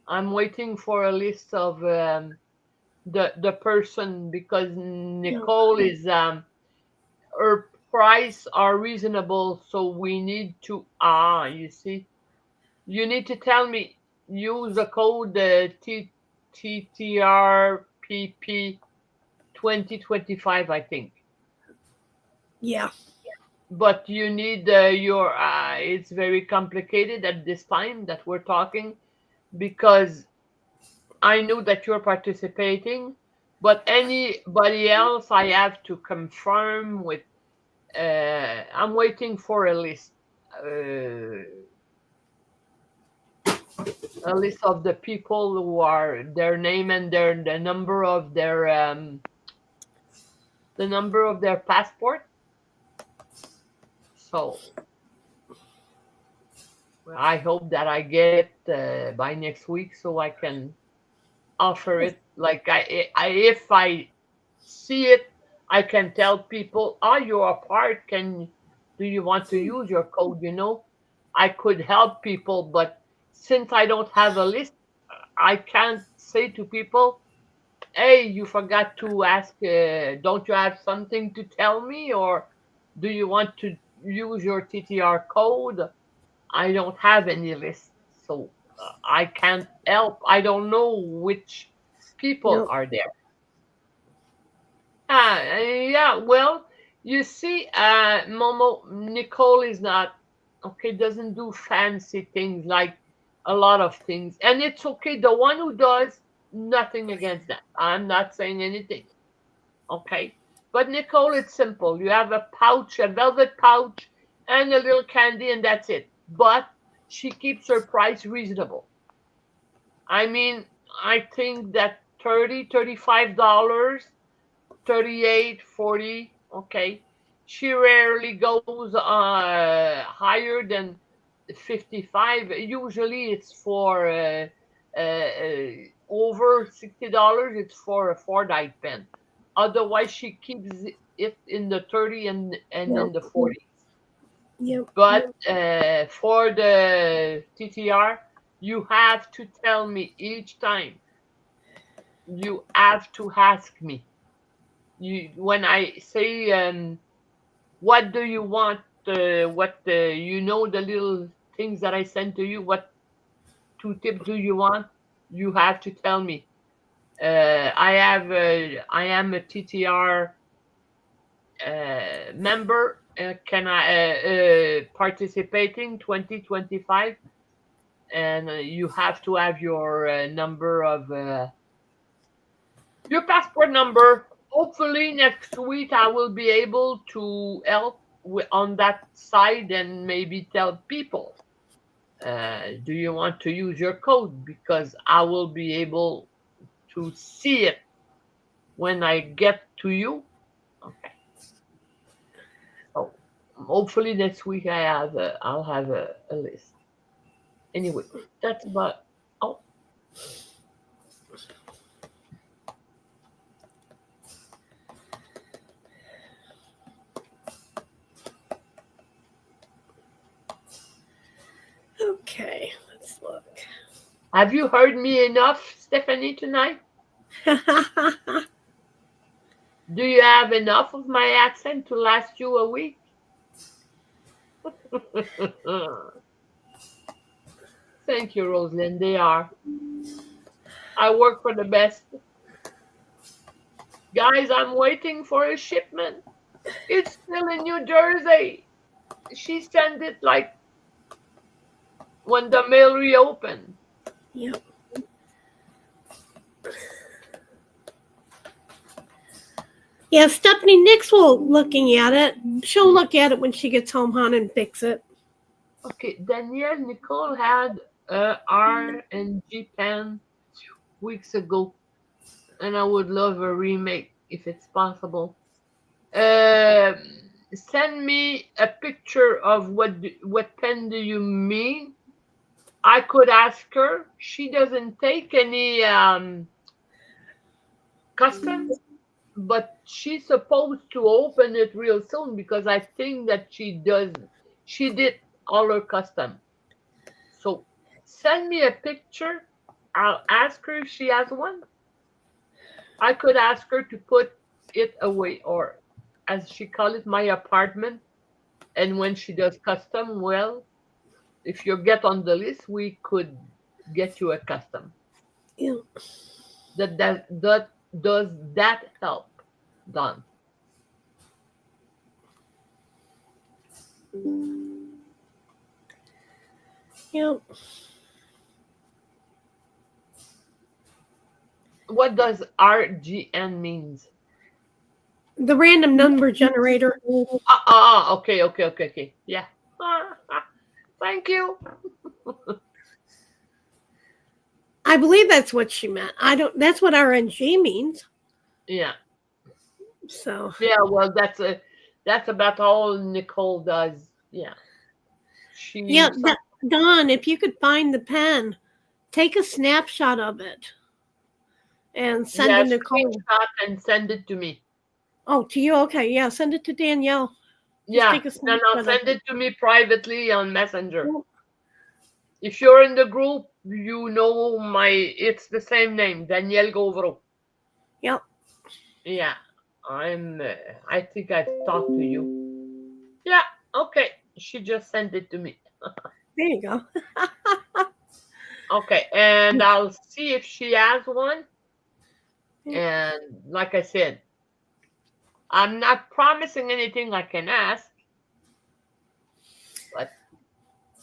I'm waiting for a list of the person, because Nicole is her price are reasonable, so we need to you see, you need to tell me, use the code TTRPP 2025, I think. Yeah. But you need your it's very complicated at this time that we're talking, because I know that you're participating, but anybody else I have to confirm with. I'm waiting for a list. A list of the people who are their name and the number of their passport. So I hope that I get it by next week, so I can offer it. Like if I see it, I can tell people, you're a part. Do you want to use your code? I could help people, but since I don't have a list, I can't say to people, hey, you forgot to ask, don't you have something to tell me? Or do you want to use your TTR code? I don't have any list, so I can't help. I don't know which people are there. Yeah, well, you see, Momo, Nicole is not, doesn't do fancy things like a lot of things. And it's okay. The one who does, nothing against that. I'm not saying anything. Okay. But Nicole, it's simple. You have a pouch, a velvet pouch, and a little candy, and that's it. But she keeps her price reasonable. I mean, I think that $35, 38, 40. Okay. She rarely goes higher than 55. Usually it's for over $60. It's for a 4-dye pen. Otherwise, she keeps it in the 30 and in the 40s. Yep. But for the TTR, you have to tell me each time. You have to ask me. When I say, what do you want? The little things that I send to you. What 2 tips do you want? You have to tell me. I am a TTR member. Can I participating 2025? And you have to have your number of your passport number. Hopefully next week I will be able to help on that side and maybe tell people, do you want to use your code? Because I will be able to see it when I get to you. Okay. So hopefully next week I'll have a list. Anyway, that's about. Have you heard me enough, Stephanie, tonight? Do you have enough of my accent to last you a week? Thank you, Rosalind. They are. I work for the best. Guys, I'm waiting for a shipment. It's still in New Jersey. She sent it like when the mail reopened. Yep. Yeah, Stephanie Nyxs will looking at it. She'll look at it when she gets home, hon, and fix it. Okay, Danielle Nicole had a R&G pen weeks ago, and I would love a remake if it's possible. Send me a picture of what pen do you mean? I could ask her. She doesn't take any custom, but she's supposed to open it real soon because I think that she did all her custom. So send me a picture. I'll ask her if she has one. I could ask her to put it away, or as she calls it, my apartment. And when she does custom, well, if you get on the list, we could get you a custom. Yeah. Does that help, Dawn? Yep. What does RGN means? The random number generator. Okay. Yeah. Thank you. I believe that's what she meant. That's what RNG means. Yeah. So. Yeah, well, that's about all Nicole does. Yeah. Dawn, if you could find the pen, take a snapshot of it and send it to Nicole. And send it to me. Oh, to you? Okay, yeah, send it to Danielle. Send it to me privately on Messenger. Oh. If you're in the group, you know it's the same name, Danielle Gauvreau. Yep. Yeah, I think I've talked to you. Yeah, okay. She just sent it to me. There you go. Okay, and I'll see if she has one. And like I said, I'm not promising anything I can ask. But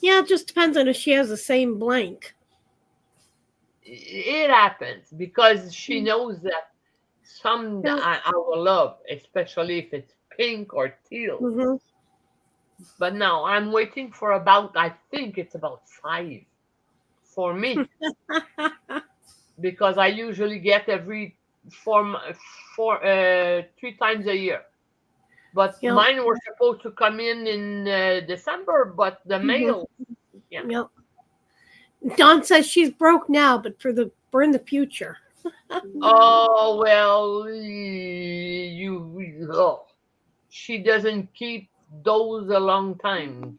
yeah, it just depends on if she has the same blank. It happens because she knows that some I will love, especially if it's pink or teal. Mm-hmm. But now I'm waiting for I think it's about 5 for me. Because I usually get every 3 times a year. But mine were supposed to come in December, but the mail. Yeah. Yep. Dawn says she's broke now, but for in the future. Oh well, she doesn't keep those a long time.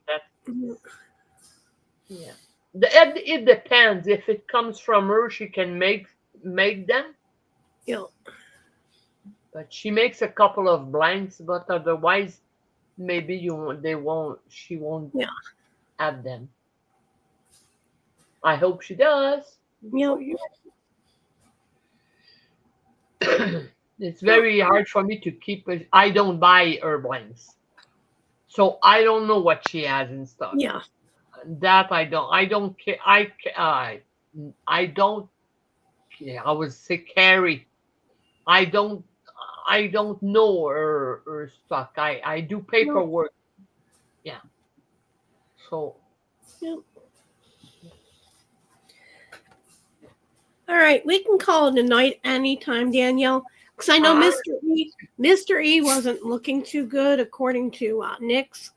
Yeah. It depends. If it comes from her, she can make them. Yeah. But she makes a couple of blanks, but otherwise, maybe she won't have them. I hope she does. Yeah. It's very hard for me to keep it. I don't buy her blanks, so I don't know what she has in stock. Yeah. That I don't care. I don't. Yeah, I would say carry. I don't know her stock. I do paperwork. Yeah. So. Yep. All right, we can call it a night anytime, Danielle, because I know Mr. E wasn't looking too good according to Nyxs.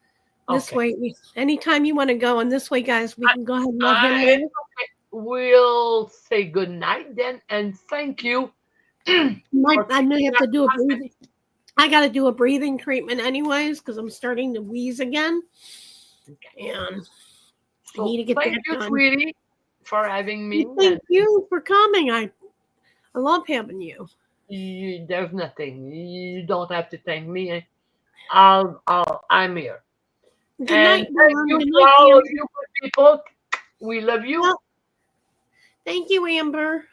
This way, anytime you want to go, and this way, guys, we can go ahead and let him in. Okay. We'll say good night then, and thank you. I may have to do a breathing. I got to do a breathing treatment anyways because I'm starting to wheeze again, and I need to get that done. Thank you, sweetie. for having me. Thank you for coming. I love having you. There's nothing. You don't have to thank me. I'm here. Good night, thank you to all of you good people. We love you. Well, thank you, Amber.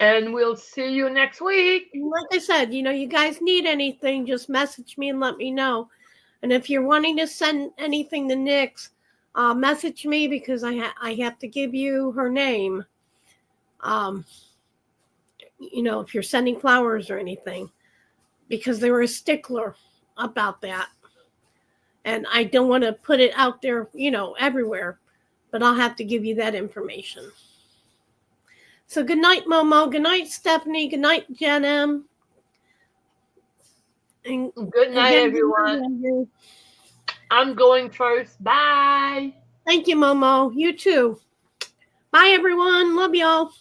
And we'll see you next week. Like I said, you guys need anything, just message me and let me know. And if you're wanting to send anything to Nyxs, message me because I have to give you her name. If you're sending flowers or anything, because they were a stickler about that. And I don't want to put it out there, everywhere, but I'll have to give you that information. So good night, Momo. Good night, Stephanie. Good night, Jen M. And good night, everyone. I'm going first. Bye. Thank you, Momo. You too. Bye, everyone. Love y'all.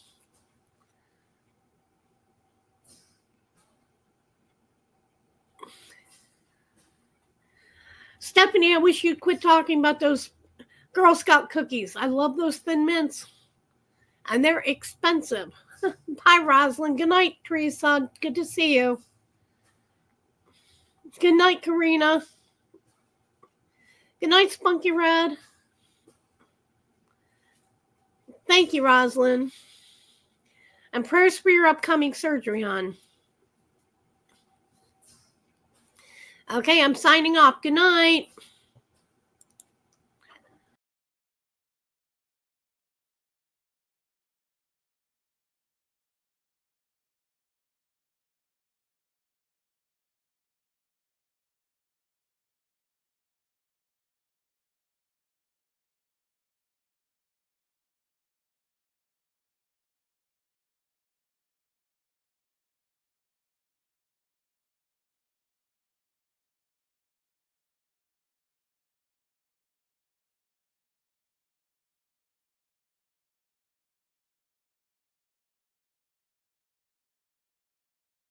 Stephanie, I wish you'd quit talking about those Girl Scout cookies. I love those Thin Mints. And they're expensive. Bye, Rosalind. Good night, Teresa. Good to see you. Good night, Karina. Good night, Spunky Red. Thank you, Rosalind. And prayers for your upcoming surgery, hon. Okay, I'm signing off. Good night.